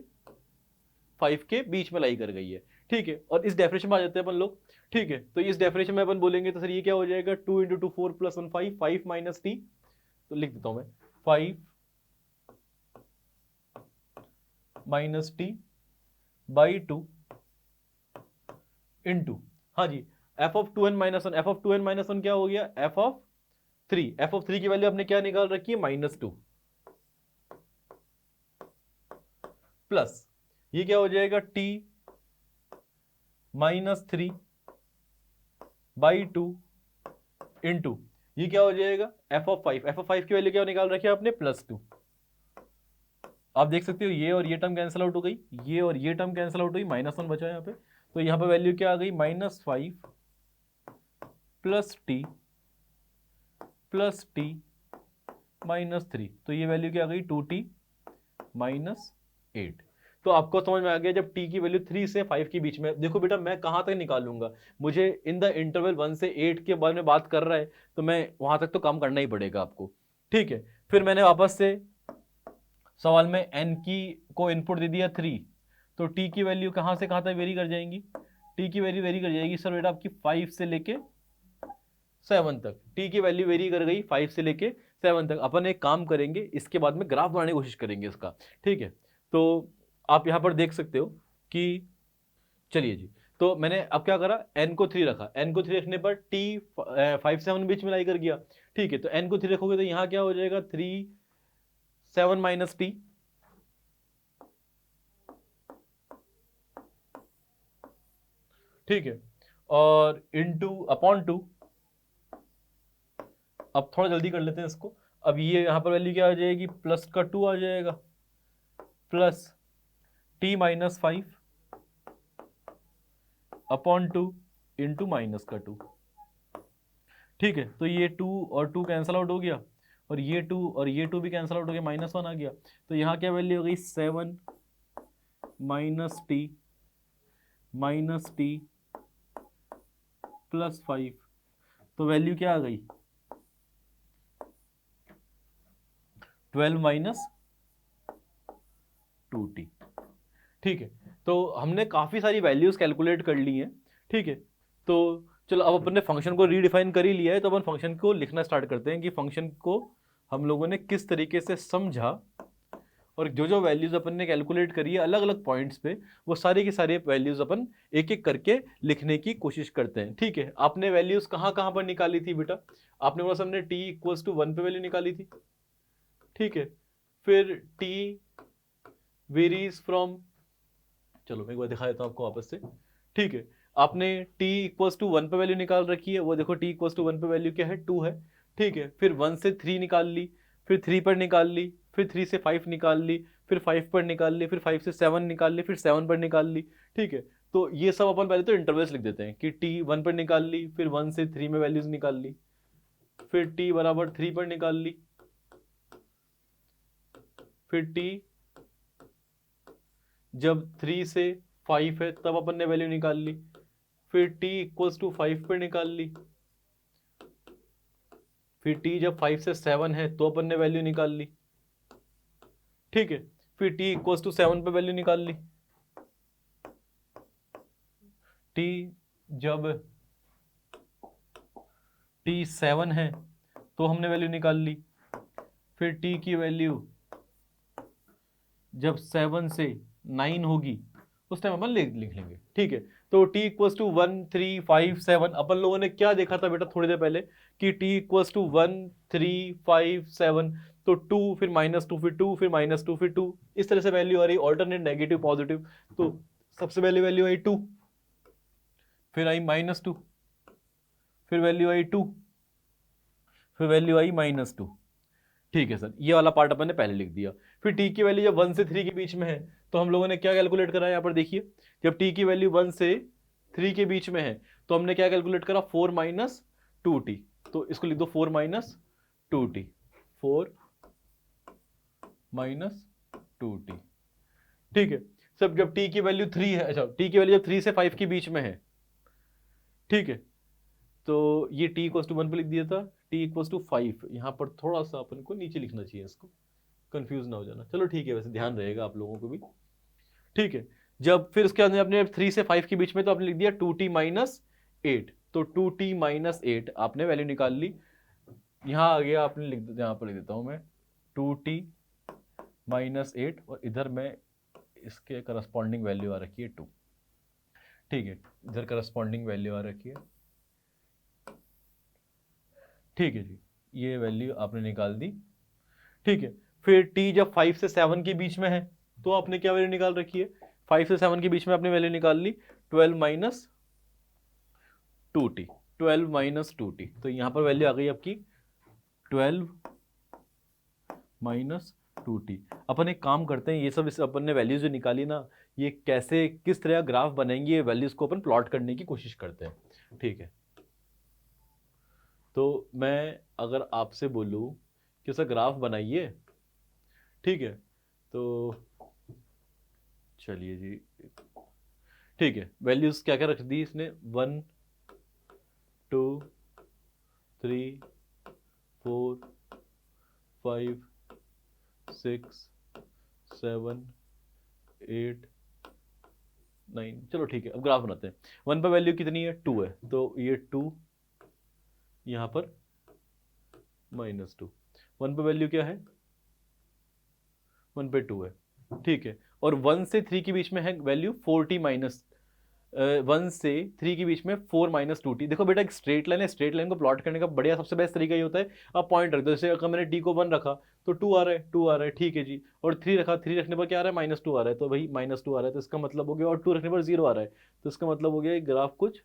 5 के बीच में लाई कर गई है, ठीक है। और इस डेफिनेशन में आ जाते हैं अपन लोग, ठीक है। तो इस डेफिनेशन में अपन बोलेंगे तो सर ये क्या हो जाएगा, 2 × 2 4 + 1 5, 5 माइनस टी, तो लिख देता हूं मैं 5 माइनस टी बाई 2 इंटू, हाँ जी, f of 2n minus one, f of 2n minus one क्या हो गया, एफ ऑफ 3 की वैल्यू आपने क्या निकाल रखी है, -2 प्लस ये क्या हो जाएगा, t -3 बाई 2 इंटू ये क्या हो जाएगा, एफ ऑफ 5 की वैल्यू क्या निकाल रखी है आपने, +2। आप देख सकते हो ये और ये टर्म कैंसिल आउट हो गई, ये और ये टर्म कैंसिल आउट हुई, -1 बचा यहाँ पे, तो यहाँ पे वैल्यू क्या आ गई, -5 प्लस टी -3, तो ये वैल्यू क्या आ गई, 2t -8। तो आपको समझ में आ गया, जब t की वैल्यू 3 से 5 के बीच में, देखो बेटा मैं कहां तक निकालूंगा, मुझे इन द इंटरवल 1 से 8 के बारे में बात कर रहा है तो मैं वहां तक तो काम करना ही पड़ेगा आपको, ठीक है। फिर मैंने वापस से सवाल में n की को इनपुट दे दिया 3, तो t की वैल्यू कहां से कहां तक वेरी कर जाएंगी, t की वैल्यू वेरी कर जाएगी सर बेटा आपकी 5 से लेके 7 तक, t की वैल्यू वेरी कर गई 5 से लेके 7 तक। अपन एक काम करेंगे, इसके बाद में ग्राफ बनाने की कोशिश करेंगे इसका, ठीक है। तो आप यहां पर देख सकते हो कि चलिए जी, तो मैंने अब क्या करा, n को 3 रखा, n को 3 रखने पर t 5 से 7 बीच में लाई कर गया, ठीक है। तो n को 3 रखोगे तो यहां क्या हो जाएगा, 3 7 माइनस टी, ठीक है, और इंटू अपॉन 2, अब थोड़ा जल्दी कर लेते हैं इसको, अब ये यहां पर वैल्यू क्या आ जाएगी, प्लस का 2 आ जाएगा, plus t -5 upon 2 into minus का 2, ठीक है। तो ये 2 और 2 कैंसल आउट हो गया, और ये 2 और ये 2 भी कैंसल आउट हो गया, -1 आ गया, तो यहाँ क्या वैल्यू हो गई, 7 -t प्लस 5, तो वैल्यू क्या आ गई, 12 -2t, ठीक है। तो हमने काफ़ी सारी वैल्यूज़ कैलकुलेट कर ली हैं, ठीक है। तो चलो अब अपन ने फंक्शन को रीडिफाइन कर ही लिया है, तो अपन फंक्शन को लिखना स्टार्ट करते हैं कि फंक्शन को हम लोगों ने किस तरीके से समझा, और जो जो वैल्यूज़ अपन ने कैलकुलेट करी है अलग अलग पॉइंट्स पे, वो सारी की सारी वैल्यूज़ अपन एक एक करके लिखने की कोशिश करते हैं, ठीक है। आपने वैल्यूज़ कहाँ कहाँ पर निकाली थी बेटा, आपने बोला हमने t = 1 पे वैल्यू निकाली थी, ठीक है। फिर t वेरीज फ्रॉम, चलो मैं एक बार दिखा देता हूँ आपको वापस से, ठीक है। आपने t = 1 पे वैल्यू निकाल रखी है, वो देखो t = 1 पे वैल्यू क्या है, 2 है, ठीक है। फिर 1 से 3 निकाल ली, फिर 3 पर निकाल ली, फिर 3 से 5 निकाल ली, फिर 5 पर निकाल ली, फिर 5 से 7 निकाल ली, फिर 7 पर निकाल ली, ठीक है। तो ये सब अपन पहले तो इंटरवल्स लिख देते हैं कि t 1 पर निकाल ली, फिर 1 से 3 में वैल्यूज निकाल ली, फिर t बराबर 3 पर निकाल ली, फिर t जब 3 से 5 है तब अपन ने वैल्यू निकाल ली, फिर t = 5 पर निकाल ली, फिर t जब 5 से 7 है तो अपन ने वैल्यू निकाल ली, ठीक है। फिर t इक्वल्स टू 7 पे वैल्यू निकाल ली, t जब t 7 है तो हमने वैल्यू निकाल ली। फिर t की वैल्यू जब 7 से 9 होगी उस टाइम अपन लिख लेंगे, ठीक है। तो t इक्वल्स टू 1 3 5 7, अपन लोगों ने क्या देखा था बेटा थोड़ी देर पहले कि t इक्वल्स टू 1 3 5 7, तो 2 फिर -2 फिर 2 फिर -2 फिर 2, इस तरह से वैल्यू आ रही, ऑल्टरनेट नेगेटिव पॉजिटिव। तो सबसे पहले वैल्यू आई 2, फिर आई -2, फिर वैल्यू आई 2, फिर वैल्यू आई -2, ठीक है सर। ये वाला पार्ट अपन ने पहले लिख दिया। फिर t की वैल्यू जब 1 से 3 के बीच में है तो हम लोगों ने क्या कैलकुलेट करा है, यहाँ पर देखिए, जब t की वैल्यू 1 से 3 के बीच में है तो हमने क्या कैलकुलेट करा, 4 - 2t। तो इसको लिख दो 4 - 2t, 4 - 2t, ठीक है। सब जब t की वैल्यू 3 है, अच्छा t की वैल्यू जब 3 से 5 के बीच में है, ठीक है, तो ये t इक्वल्स टू 1 पे लिख दिया था, t इक्वल्स टू 5। यहाँ पर थोड़ा सा अपन को नीचे लिखना चाहिए, इसको कंफ्यूज ना हो जाना, चलो ठीक है, वैसे ध्यान रहेगा आप लोगों को भी, ठीक है। जब फिर उसके अंदर आपने 3 से 5 के बीच में तो आपने लिख दिया 2t - 8, तो 2t - 8 आपने वैल्यू निकाल ली। यहाँ आ गया, आपने लिख दिया, यहाँ पर लिख देता हूँ मैं 2t - 8, और इधर मैं इसके करस्पॉन्डिंग वैल्यू आ रखी है 2, ठीक है, इधर करस्पॉन्डिंग वैल्यू आ रखी है, ठीक है जी। ये वैल्यू आपने निकाल दी, ठीक है। फिर t जब 5 से 7 के बीच में है तो आपने क्या वैल्यू निकाल रखी है, 5 से 7 के बीच में आपने वैल्यू निकाल ली 12 - 2t, 12 - 2t, तो यहां पर वैल्यू आ गई आपकी 12 - 2t। अपन एक काम करते हैं, ये सब इस अपन ने वैल्यूज जो निकाली ना, ये कैसे किस तरह का ग्राफ बनेंगे, ये वैल्यूज को अपन प्लॉट करने की कोशिश करते हैं, ठीक है। तो मैं अगर आपसे बोलूं कि उसका ग्राफ बनाइए, ठीक है, तो चलिए जी, ठीक है। वैल्यूज क्या क्या रख दी इसने, 1 2 3 4 5 6 7 8 9, चलो ठीक है, अब ग्राफ बनाते हैं। 1 पर वैल्यू कितनी है, 2 है, तो ये 2 यहाँ पर -2, 1 पर वैल्यू क्या है, 1 पे 2 है, ठीक है। और 1 से 3 के बीच में है वैल्यू 4t माइनस 1 से 3 के बीच में 4 - 2t। देखो बेटा, एक स्ट्रेट लाइन है, स्ट्रेट लाइन को प्लॉट करने का बढ़िया सबसे बेस्ट तरीका ये होता है, आप पॉइंट रख दो। जैसे अगर मैंने t को 1 रखा तो 2 आ रहा है, 2 आ रहा है, ठीक है जी। और 3 रखा, 3 रखने पर क्या आ रहा है, -2 आ रहा है, तो भाई -2 आ रहा है तो इसका मतलब हो गया, और 2 रखने पर 0 आ रहा है तो इसका मतलब हो गया ग्राफ कुछ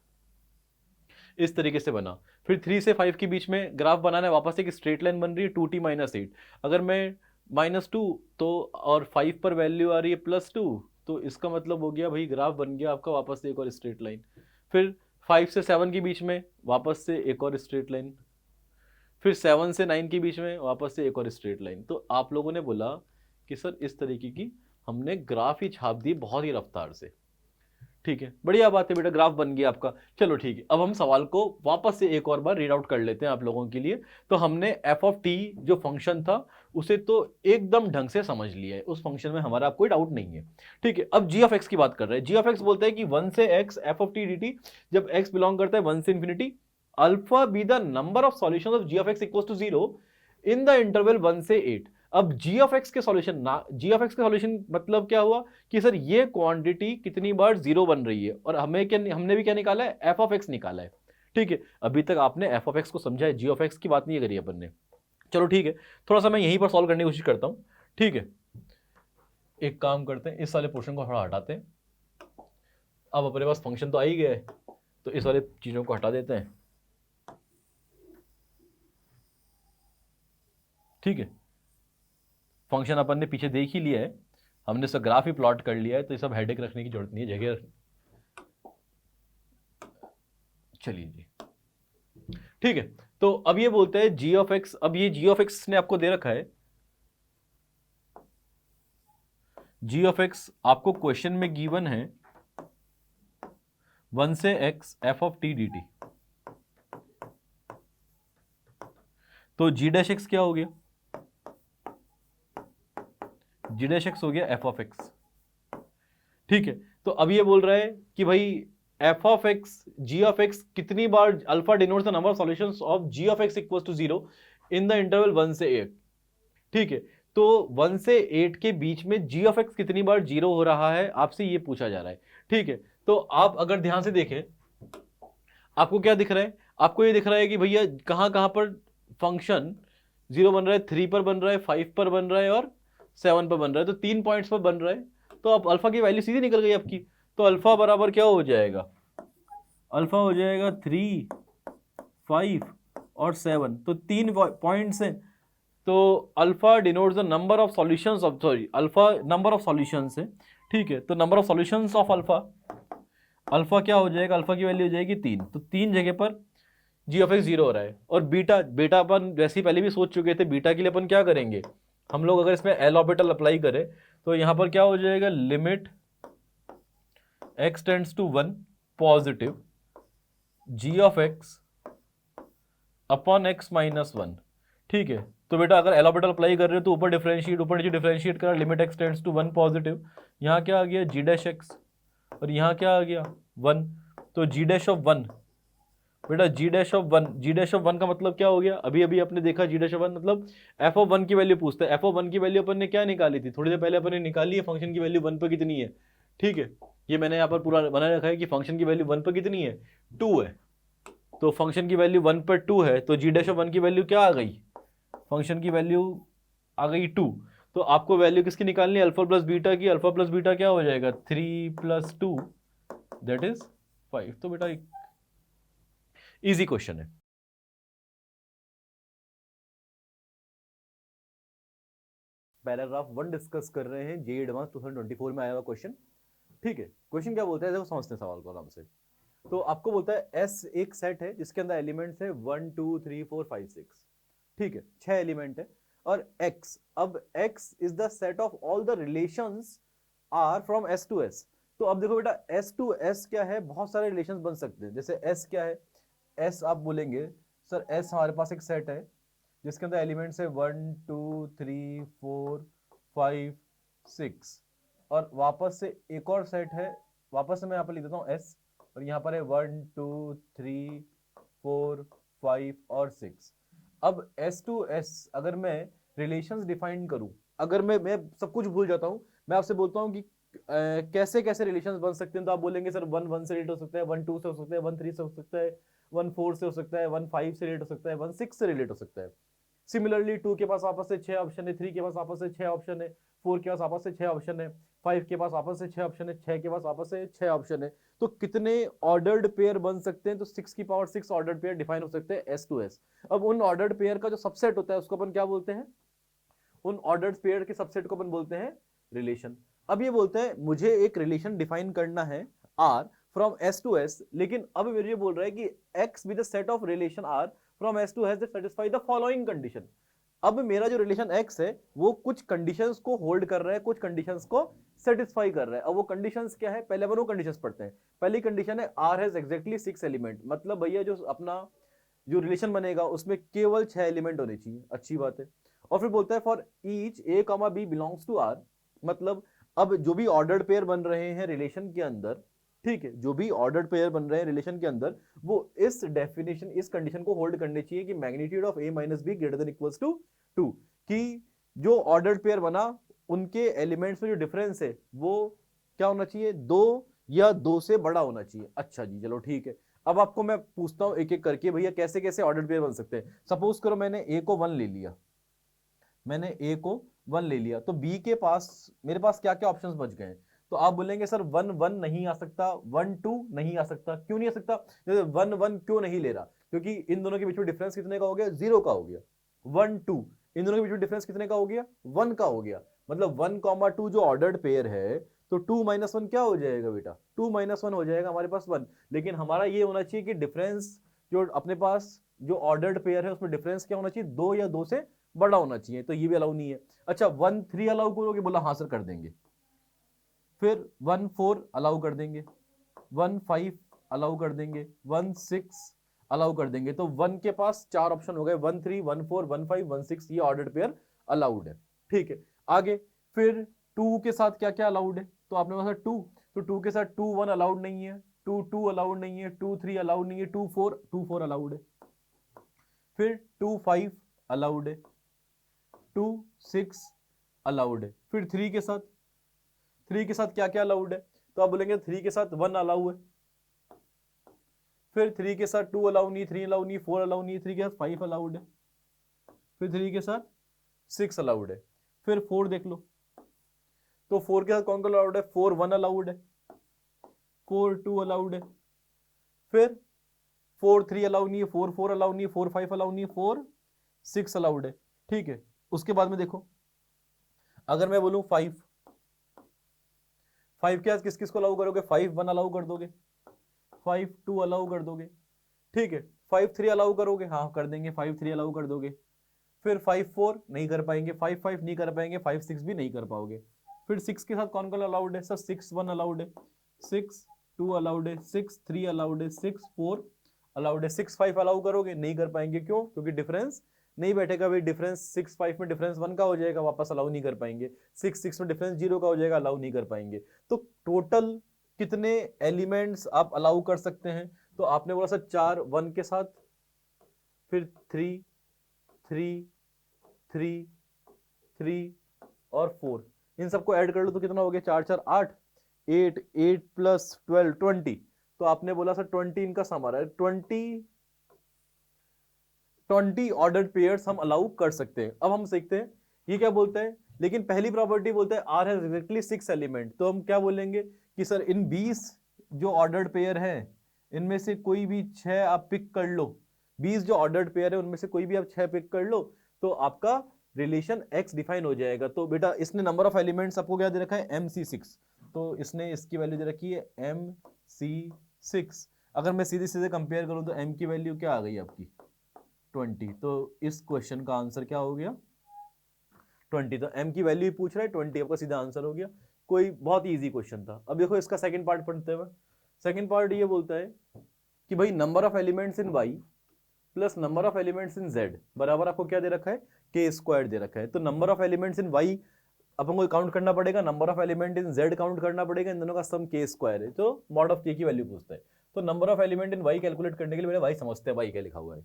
इस तरीके से बना। फिर 3 से 5 के बीच में ग्राफ बनाना है, वापस एक स्ट्रेट लाइन बन रही है 2t - 8। अगर मैं -2 तो और 5 पर वैल्यू आ रही है +2, तो इसका मतलब हो गया भाई ग्राफ बन गया आपका वापस से एक और स्ट्रेट लाइन। फिर 5 से 7 के बीच में वापस से एक और स्ट्रेट लाइन, फिर 7 से 9 के बीच में वापस से एक और स्ट्रेट लाइन। तो आप लोगों ने बोला कि सर इस तरीके की हमने ग्राफ ही छाप दी बहुत ही रफ्तार से, ठीक है, बढ़िया बात है बेटा, ग्राफ बन गया आपका। चलो ठीक है, अब हम सवाल को वापस से एक और बार रीड आउट कर लेते हैं आप लोगों के लिए। तो हमने एफ ऑफ टी जो फंक्शन था उसे तो एकदम ढंग से समझ लिया है, उस फंक्शन में हमारा कोई डाउट नहीं है, ठीक है। अब जी ऑफ एक्स की बात कर रहे हैं। जी ऑफ एक्स बोलता है कि 1 से x f of t d t, जब x बिलोंग करता है 1 से infinity, alpha be the number of solution of g of x equals to 0 in the interval 1 से 8। अब जी ऑफ एक्स के सॉल्यूशन ना, जी ऑफ एक्स का solution मतलब क्या हुआ कि सर ये क्वांटिटी कितनी बार 0 बन रही है, और हमें क्या, हमने भी क्या निकाला है, एफ ऑफ एक्स निकाला है, ठीक है। अभी तक आपने एफ ऑफ एक्स को समझा है, जी ऑफ एक्स की बात नहीं करी अपन ने, चलो ठीक है। थोड़ा सा मैं यहीं पर सॉल्व करने की कोशिश करता हूं, ठीक है। एक काम करते हैं, इस वाले पोर्शन को थोड़ा हटाते हैं। अब अपने पास फंक्शन तो आ ही गया है, तो इस वाले चीजों को हटा देते हैं, ठीक है। फंक्शन अपन ने पीछे देख ही लिया है, हमने इसका ग्राफ ही प्लॉट कर लिया है, तो ये सब हेडेक रखने की जरूरत नहीं है, जगह चलिए जी, ठीक है। तो अब ये बोलते हैं जी ऑफ एक्स, अब ये जी ऑफ एक्स ने आपको दे रखा है, जी ऑफ एक्स आपको क्वेश्चन में गिवन है 1 से x f of t d T. तो जी डैश एक्स क्या हो गया, जी डैश एक्स हो गया एफ ऑफ एक्स। ठीक है, तो अब ये बोल रहा है कि भाई f of x g of x कितनी बार, alpha denotes the number of solutions of g of x equals to 0 in the interval 1 से 8। ठीक है, तो 1 से 8 के बीच में जी ऑफ एक्स कितनी बार 0 हो रहा है, आपसे ये पूछा जा रहा है। ठीक है, तो आप अगर ध्यान से देखें, आपको क्या दिख रहा है, आपको ये दिख रहा है कि भैया कहां कहां पर फंक्शन 0 बन रहा है, 3 पर बन रहा है, 5 पर बन रहा है और 7 पर बन रहा है, तो 3 पॉइंट्स पर बन रहा है। तो अब अल्फा की वैल्यू सीधी निकल गई आपकी, तो अल्फा बराबर क्या हो जाएगा, अल्फा हो जाएगा 3, 5 और 7, तो 3 पॉइंट्स हैं। तो alpha denotes the number of solutions of, sorry alpha number of solutions है। ठीक है, तो number of solutions of alpha, alpha क्या हो जाएगा, अल्फा की वैल्यू हो जाएगी 3, तो 3 जगह पर जी ऑफ एक्स 0 हो रहा है। और बीटा, बेटा अपन वैसे ही पहले भी सोच चुके थे, बीटा के लिए अपन क्या करेंगे, हम लोग अगर इसमें एल ऑर्बिटल अप्लाई करें तो यहां पर क्या हो जाएगा, limit x tends to 1 positive g of x upon x minus 1। ठीक है, तो बेटा अगर एल ऑर्बिटल अप्लाई कर रहे हो तो ऊपर डिफरेंशिएट, ऊपर नीचे डिफरेंशिएट करा, limit x tends to 1 positive, यहाँ क्या आ गया जी डैश एक्स, और यहाँ क्या आ गया 1, तो जी डैश ऑफ 1, बेटा g dash of 1, g dash of 1 का मतलब क्या हो गया, अभी अभी आपने देखा जी डैश ऑफ 1 मतलब एफ ऑफ 1 की वैल्यू पूछता है। एफ ऑफ 1 की वैल्यू अपन ने क्या निकाली थी, थोड़ी देर पहले अपन ने निकाली है, फंक्शन की वैल्यू 1 पर कितनी है। ठीक है, ये मैंने यहाँ पर पूरा बना रखा है कि फंक्शन की वैल्यू 1 पर कितनी है, 2 है। तो फंक्शन की वैल्यू 1 पर 2 है, तो जी डैश ऑफ 1 की वैल्यू क्या आ गई, फंक्शन की वैल्यू आ गई 2। तो आपको वैल्यू किसकी निकालनी है, अल्फा प्लस बीटा की। अल्फा प्लस बीटा क्या हो जाएगा, 3 + 2 दैट इज 5। तो बेटा इजी क्वेश्चन है। पैराग्राफ 1 डिस्कस कर रहे हैं, जेईई एडवांस 2024 में आया हुआ क्वेश्चन। ठीक है, क्वेश्चन क्या बोलता है, देखो समझते हैं सवाल को आराम से। तो आपको बोलता है एस एक सेट है जिसके अंदर एलिमेंट्स है 1 2 3 4 5 6। ठीक है, 6 एलिमेंट है। और x, अब x is the set of all the relations r from s to s। तो अब देखो बेटा s टू s क्या है, बहुत सारे रिलेशंस बन सकते हैं। जैसे s क्या है, s आप बोलेंगे सर s हमारे पास एक सेट है जिसके अंदर एलिमेंट्स है 1 2 3 4 5 6, और वापस से एक और सेट है, वापस से मैं यहाँ पर लिख देता हूँ s, और यहाँ पर है 1 2 3 4 5 और 6। अब s टू s अगर मैं रिलेशंस डिफाइन करूं, अगर मैं सब कुछ भूल जाता हूं, मैं आपसे बोलता हूं कि कैसे कैसे रिलेशंस बन सकते हैं, तो आप बोलेंगे सर 1 1 से रिलेट हो सकता है, 1 2 से हो सकता है, 1 3 से हो सकता है, 1 4 से हो सकता है, 1 5 से रिलेट हो सकता है, 1 6 से रिलेट हो सकता है। सिमिलरली 2 के पास आपस से 6 ऑप्शन है, 3 के पास आपस से 6 ऑप्शन है, 4 के पास आपस से 6 ऑप्शन है, 5 के पास आपस से 6 ऑप्शन है, 6 के पास आपस से 6 ऑप्शन है। तो कितने ऑर्डर्ड पेयर बन सकते हैं, तो 6 की पावर 6 ऑर्डर्ड पेयर डिफाइन हो सकते हैं s टू s। अब उन ऑर्डर्ड पेयर का जो सबसेट होता है उसको अपन क्या बोलते हैं, उन ऑर्डर्ड पेयर के सबसेट को अपन बोलते हैं रिलेशन। अब ये बोलते हैं मुझे एक रिलेशन डिफाइन करना है r from s to s, लेकिन अब मेरे ये बोल रहा है कि x with the set of relation r from s to s that satisfy the following condition. अब मेरा जो रिलेशन x है वो कुछ कंडीशंस को होल्ड कर रहा है, कुछ कंडीशंस को सेटिस्फाई कर रहा है। अब वो कंडीशंस क्या है, पहले वो कंडीशंस पढ़ते हैं। पहली कंडीशन है r हैज एग्जैक्टली 6 एलिमेंट, मतलब भैया जो अपना जो रिलेशन बनेगा उसमें केवल 6 एलिमेंट होने चाहिए, अच्छी बात है। और फिर बोलता है for each a, b belongs to r, मतलब अब जो भी ऑर्डर्ड पेयर बन रहे हैं रिलेशन के अंदर, ठीक है, जो भी ऑर्डर्ड पेयर बन रहे हैं रिलेशन के अंदर, वो इस डेफिनेशन, इस कंडीशन को होल्ड करने चाहिए कि magnitude of a minus b greater than equals to 2, कि जो ऑर्डर्ड पेयर बना उनके एलिमेंट्स में जो डिफरेंस है वो क्या होना चाहिए, 2 या 2 से बड़ा होना चाहिए। अच्छा जी, चलो ठीक है। अब आपको मैं पूछता हूं एक एक करके, भैया कैसे कैसे ऑर्डर्ड पेयर बन सकते हैं। सपोज करो मैंने a को 1 ले लिया, मैंने a को 1 ले लिया, तो b के पास मेरे पास क्या क्या ऑप्शंस बच गए। तो आप बोलेंगे सर 1 1 नहीं आ सकता, 1 2 नहीं आ सकता, क्यों नहीं आ सकता, 1 1 क्यों नहीं ले रहा, क्योंकि इन दोनों के बीच में डिफरेंस कितने का हो गया, 0 का हो गया। 1 2 इन दोनों के बीच में डिफरेंस कितने का हो गया, 1 का हो गया। मतलब 1 2 जो ऑर्डर्ड पेयर है, तो 2 - 1 क्या हो जाएगा बेटा, 2 - 1 हो जाएगा हमारे पास 1। लेकिन हमारा ये होना चाहिए कि डिफरेंस जो अपने पास जो ऑर्डर्ड पेयर है उसमें डिफरेंस क्या होना चाहिए, 2 या 2 से बड़ा होना चाहिए, तो ये भी अलाउ नहीं है। अच्छा 1 3 अलाउ करोगे, बोला हाँ सर कर देंगे। फिर 1 4 अलाउ कर देंगे, 1 5 अलाउ कर देंगे, 1 6 अलाउ कर देंगे। तो 1 के पास 4 ऑप्शन हो गए, 1 3 1 4 1 5 1 6, ये ऑर्डर्ड पेयर अलाउड है। ठीक है, आगे फिर 2 के साथ क्या क्या अलाउड है, तो आपने बोला 2, तो 2 के साथ 2 1 अलाउड नहीं है, 2 2 अलाउड नहीं है, 2 3 अलाउड नहीं है, 2 4 अलाउड है। फिर 2 5 अलाउड है, 2 6 अलाउड है। फिर 3 के साथ क्या क्या अलाउड है, तो आप बोलेंगे 3 के साथ 1 अलाउ है, फिर 3 के साथ 2 अलाउ नहीं, 3 अलाउ नहीं, 4 अलाउ नहीं, 3 के साथ 5 अलाउड है, फिर 3 के साथ 6 अलाउड है। फिर 4 देख लो, तो 4 के साथ कौन कौन अलाउड है, 4 1 अलाउड है, 4 2 अलाउड है, फिर 4 3 अलाउ नहीं है, 4 4 अलाउ नहीं है, 4 5 अलाउ नहीं है, 4 6 अलाउड है। ठीक है, उसके बाद में देखो, अगर मैं बोलूं 5 के साथ किस किस को अलाउ करोगे, 5 1 अलाउ कर दोगे, 5 2 अलाउ कर दोगे। ठीक है, 5 3 अलाउ करोगे, हाँ कर देंगे, 5 3 अलाउ कर दोगे। फिर 5 4 नहीं कर पाएंगे, 5 5 नहीं कर पाएंगे, 5 6 भी नहीं कर पाओगे। फिर 6 के साथ कौन कौन अलाउड है सर, 6 1 अलाउड है, 6 2 अलाउड है, 6 3 अलाउड है, 6 4 अलाउड है। 6 5 अलाउ करोगे, नहीं कर पाएंगे, क्यों, क्योंकि डिफरेंस नहीं बैठेगा भाई, डिफरेंस 6 5 में डिफरेंस 1 का हो जाएगा, वापस अलाउ नहीं कर पाएंगे। 6 6 में डिफरेंस 0 का हो जाएगा, अलाउ नहीं कर पाएंगे। तो टोटल कितने एलिमेंट्स आप अलाउ कर सकते हैं, तो आपने बोला सर 4 1 के साथ, फिर 3 3 3 3 और 4, इन सबको ऐड कर लो तो कितना हो गया, 4 4 8, 8 8 प्लस 12 20। तो आपने बोला सर 20 इनका सम आ रहा है, 20 ऑर्डर्ड पेयर्स हम अलाउ कर सकते हैं। अब हम सीखते हैं ये क्या बोलता है, लेकिन पहली प्रॉपर्टी बोलता है आर हैज एग्जैक्टली 6 एलिमेंट। तो हम क्या बोलेंगे कि सर इन 20 जो ऑर्डर्ड पेयर है, इनमें से कोई भी 6 आप पिक कर लो, 20 जो ऑर्डर्ड पेयर है उनमें से कोई भी आप 6 पिक कर लो, तो आपका रिलेशन x डिफाइन हो जाएगा। तो बेटा इसने नंबर ऑफ एलिमेंट्स आपको क्या दे रखा है, MC6, तो इसने इसकी वैल्यू दे रखी है MC6। अगर मैं सीधे सीधे कंपेयर करूं तो m की वैल्यू क्या आ गई आपकी 20, तो इस क्वेश्चन का आंसर क्या हो गया 20। तो m की वैल्यू पूछ रहा है 20, आपका सीधा आंसर हो गया। कोई बहुत इजी क्वेश्चन था। अब देखो इसका सेकंड पार्ट पढ़ते हुए, सेकंड पार्ट ये बोलता है कि भाई number of elements in y plus number of elements in z बराबर आपको क्या दे रखा है, k स्क्वायर दे रखा है। तो number of elements in y अपन को काउंट करना पड़ेगा, number of element in z count करना पड़ेगा, इन दोनों का सम k स्क्वायर है, तो मॉड ऑफ k की वैल्यू पूछता है। तो number of element in y calculate करने के लिए मेरे y समझते हैं y क्या लिखा हुआ है।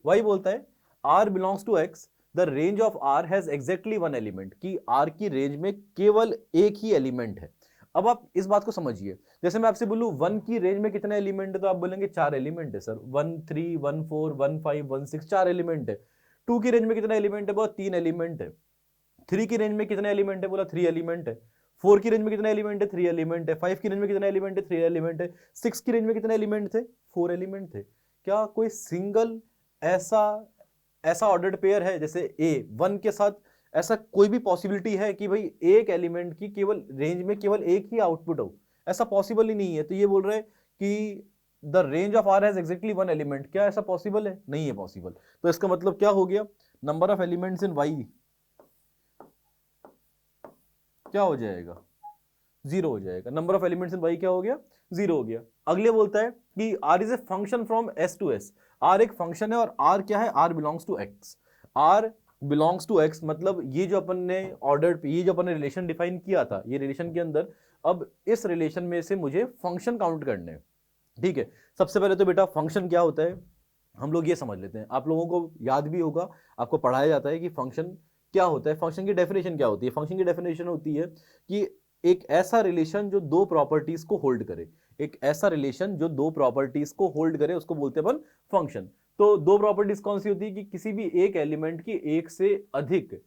y बोलता है r belongs to x, the range of r has exactly one element, कि r की रेंज में केवल एक ही एलिमेंट है। अब आप इस बात को समझिए, जैसे मैं आपसे बोलूं 1 की रेंज में कितने एलिमेंट है, तो आप बोलेंगे 4 एलिमेंट है सर, 1 3 1 4 1 5 1 6, 4 एलिमेंट है। 2 की रेंज में कितने एलिमेंट है, बोला 3 एलिमेंट है। 3 की रेंज में कितने एलिमेंट है, बोला 3 एलिमेंट है। 4 की रेंज में कितने एलिमेंट है, 3 एलिमेंट है। 5 की रेंज में कितने एलिमेंट है, 3 एलिमेंट है। 6 की रेंज में कितने एलिमेंट थे, 4 एलिमेंट थे। क्या कोई सिंगल ऐसा ऑर्डर्ड पेयर है जैसे ए 1 के साथ, ऐसा कोई भी पॉसिबिलिटी है कि भाई एक एलिमेंट की केवल रेंज में केवल एक ही आउटपुट हो, ऐसा पॉसिबल ही नहीं है। तो ये बोल रहे हैं कि the range of r has exactly one element, क्या ऐसा पॉसिबल है, नहीं है पॉसिबल। तो इसका मतलब क्या हो गया, number of elements in y क्या हो जाएगा, 0 हो जाएगा। Number of elements in y क्या हो गया, 0 हो गया। अगले बोलता है कि r is a function from s to s, r एक फंक्शन है और r क्या है, r belongs to x। r belongs to x मतलब ये जो अपन ने ऑर्डर, ये जो अपन ने रिलेशन डिफाइन किया था, ये रिलेशन के अंदर अब इस रिलेशन में से मुझे फंक्शन काउंट करने हैं। ठीक है, सबसे पहले तो बेटा फंक्शन क्या होता है हम लोग ये समझ लेते हैं। आप लोगों को याद भी होगा, आपको पढ़ाया जाता है कि फंक्शन क्या होता है, फंक्शन की डेफिनेशन क्या होती है। फंक्शन की डेफिनेशन होती है कि एक ऐसा रिलेशन जो दो प्रॉपर्टीज को होल्ड करे, एक ऐसा रिलेशन जो दो प्रॉपर्टीज को होल्ड करे, उसको बोलते हैं अपन फंक्शन। तो दो प्रॉपर्टीज कौन सी होती है कि किसी भी एक एलिमेंट की एक से अधिक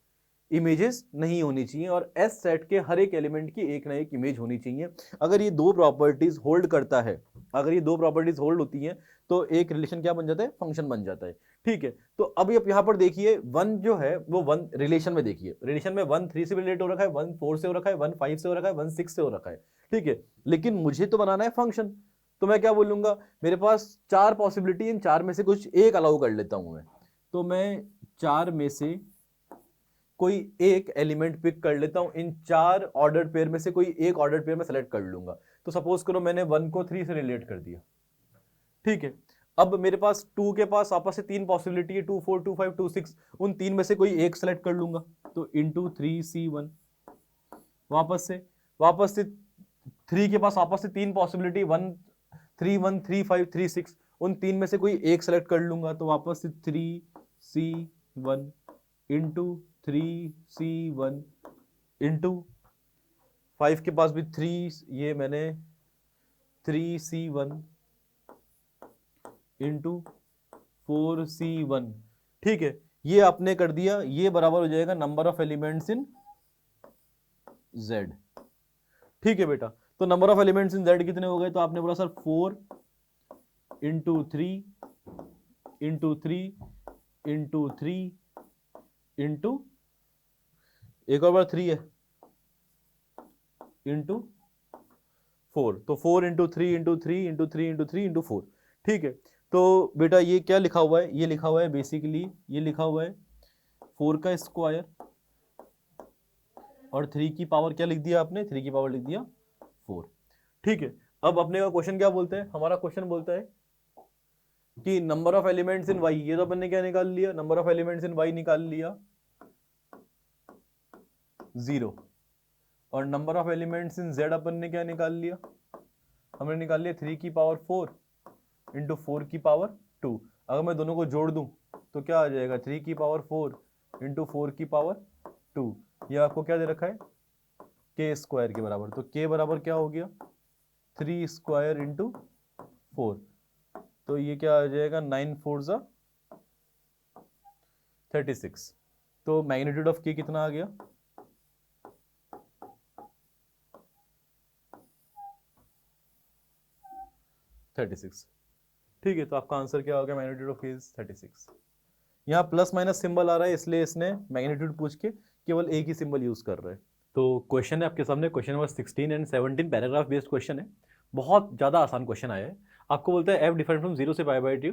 इमेजेस नहीं होनी चाहिए और एस सेट के हर एक एलिमेंट की एक ना एक इमेज होनी चाहिए। अगर ये दो प्रॉपर्टीज होल्ड करता है, अगर ये दो प्रॉपर्टीज होल्ड होती हैं तो एक रिलेशन क्या बन जाता है, फंक्शन बन जाता है। ठीक है, तो अब आप यहां पर देखिए 1 जो है वो 1 रिलेशन में, देखिए रिलेशन में 1 3 से रिलेट हो रखा है, 1 4 से हो रखा है, 1 5 से हो रखा है, 1 6 से हो रखा है। ठीक है, लेकिन मुझे तो बनाना है फंक्शन, तो मैं क्या बोलूंगा, मेरे पास 4 पॉसिबिलिटी, इन 4 में से कुछ एक अलाउ कर लेता हूं मैं। तो मैं 4 में से कोई एक एलिमेंट पिक कर लेता हूं, इन 4 ऑर्डर्ड पेयर में से कोई एक ऑर्डर्ड पेयर में सेलेक्ट कर लूंगा। तो सपोज करो मैंने 1 को 3 से रिलेट कर दिया। ठीक है, अब मेरे पास 2 के पास आपस से 3 पॉसिबिलिटी है, 2 4 2 5 2 6, उन 3 में से कोई एक सेलेक्ट कर लूंगा, तो इंटू 3C1, वापस से 3 के पास आपस से 3 पॉसिबिलिटी 1 3 1 3 5 3 6, उन 3 में से कोई एक सेलेक्ट कर लूंगा, तो वापस से 3C1 इंटू 3C1 इंटू 5 के पास भी 3, ये मैंने 3C1 इंटू 4C1, ठीक है, ये आपने कर दिया, ये बराबर हो जाएगा number of elements in Z। ठीक है बेटा, तो number of elements in Z कितने हो गए, तो आपने बोला sir 4 into 3 into 3 into 3 into एक और बार 3 है इंटू 4, तो 4 into 3 into 3 into 3 into 3 into 4। ठीक है, तो बेटा ये क्या लिखा हुआ है, ये लिखा हुआ है बेसिकली, ये लिखा हुआ है 4 का स्क्वायर और 3 की पावर क्या लिख दिया आपने, 3 की पावर लिख दिया 4। ठीक है, अब अपने का क्वेश्चन क्या बोलता है, हमारा क्वेश्चन बोलता है कि number of elements in y, ये तो अपन ने क्या निकाल लिया, number of elements in y निकाल लिया 0, और number of elements in z अपन ने क्या निकाल लिया, हमने निकाल लिया 3 की पावर 4 इंटू 4 की पावर 2। अगर मैं दोनों को जोड़ दूं तो क्या आ जाएगा, 3 की पावर 4 इंटू 4 की पावर 2, ये आपको क्या दे रखा है, के स्क्वायर के बराबर, तो के बराबर क्या हो गया 3 स्क्वायर इंटू 4, तो ये क्या आ जाएगा 9 4 जा 36, तो मैग्नीट्यूड ऑफ के कितना आ गया 36। ठीक है, तो आपका आंसर क्या होगा, मैग्नीट्यूड ऑफ के इज 36। यहाँ प्लस माइनस सिंबल आ रहा है, इसलिए इसने मैग्नीट्यूड पूछ के केवल एक ही सिंबल यूज कर रहा है। तो क्वेश्चन है आपके सामने, question number 16 and 17 paragraph based question है, बहुत ज़्यादा आसान क्वेश्चन आया है। आपको बोलता है एफ डिफाइंड फ्रॉम 0 से पाई बाई 2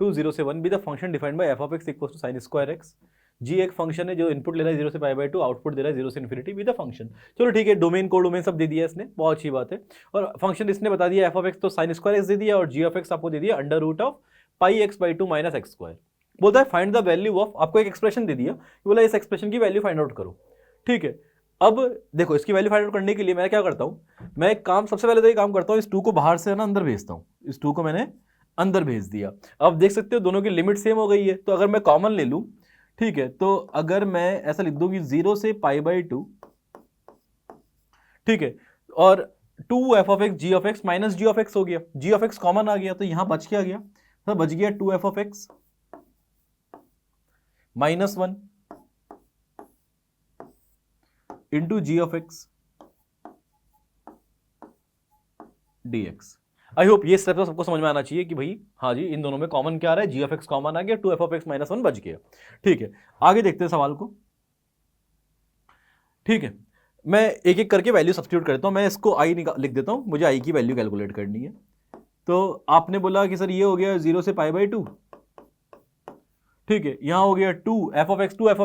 टू 0 से 1 be the function defined by f of x equals to sine square x. G एक फंक्शन है जो इनपुट ले रहा है 0 से पाई बाई 2, आउटपुट दे रहा है 0 से इन्फिनिटी बी द फंक्शन। चलो ठीक है, डोमेन को डोमेन सब दे दिया इसने, बहुत अच्छी बात है। और फंक्शन इसने बता दिया एफ ऑफ एक्स तो साइन स्क्वायर एक्स दे दिया, और जी ऑफ एक्स आपको दे दिया under root of pi x by 2 minus x square. बोलता है फाइंड द वैल्यू ऑफ, आपको एक एक्सप्रेशन दे दिया, बोला इस एक्सप्रेशन की वैल्यू फाइंड आउट करो। ठीक है, अब देखो इसकी वैल्यू फाइंड आउट करने के लिए मैं क्या करता हूं, मैं एक काम सबसे पहले तो ये काम करता हूं, इस 2 को बाहर से ना अंदर भेजता हूं, इस 2 को मैंने अंदर भेज दिया। अब देख सकते हो दोनों की लिमिट सेम हो गई है, तो अगर मैं कॉमन ले लूं, ठीक है, तो अगर मैं ऐसा लिख दूं कि 0 से पाई बाई 2, ठीक है, और 2 f of x g of x minus g of x हो गया, जी ऑफ एक्स कॉमन आ गया, तो यहां बच क्या गया, तो बच गया 2 f of x minus 1 into g of x d x. I hope ये स्टेप तो सबको समझ में आना चाहिए कि भाई हाँ जी, इन दोनों में कॉमन क्या आ रहा है, जी ऑफ एक्स कॉमन आ गया, 2 एफ ऑफ एक्स माइनस 1 बच गया। ठीक है, आगे देखते हैं सवाल को। ठीक है, मैं एक एक करके वैल्यू सब्स्टिट्यूट करता हूं, मैं इसको आई लिख देता हूं, मुझे आई की वैल्यू कैलकुलेट करनी है। तो आपने बोला कि सर ये हो गया 0 से पाई बाई 2, ठीक है, यहां हो गया 2 f of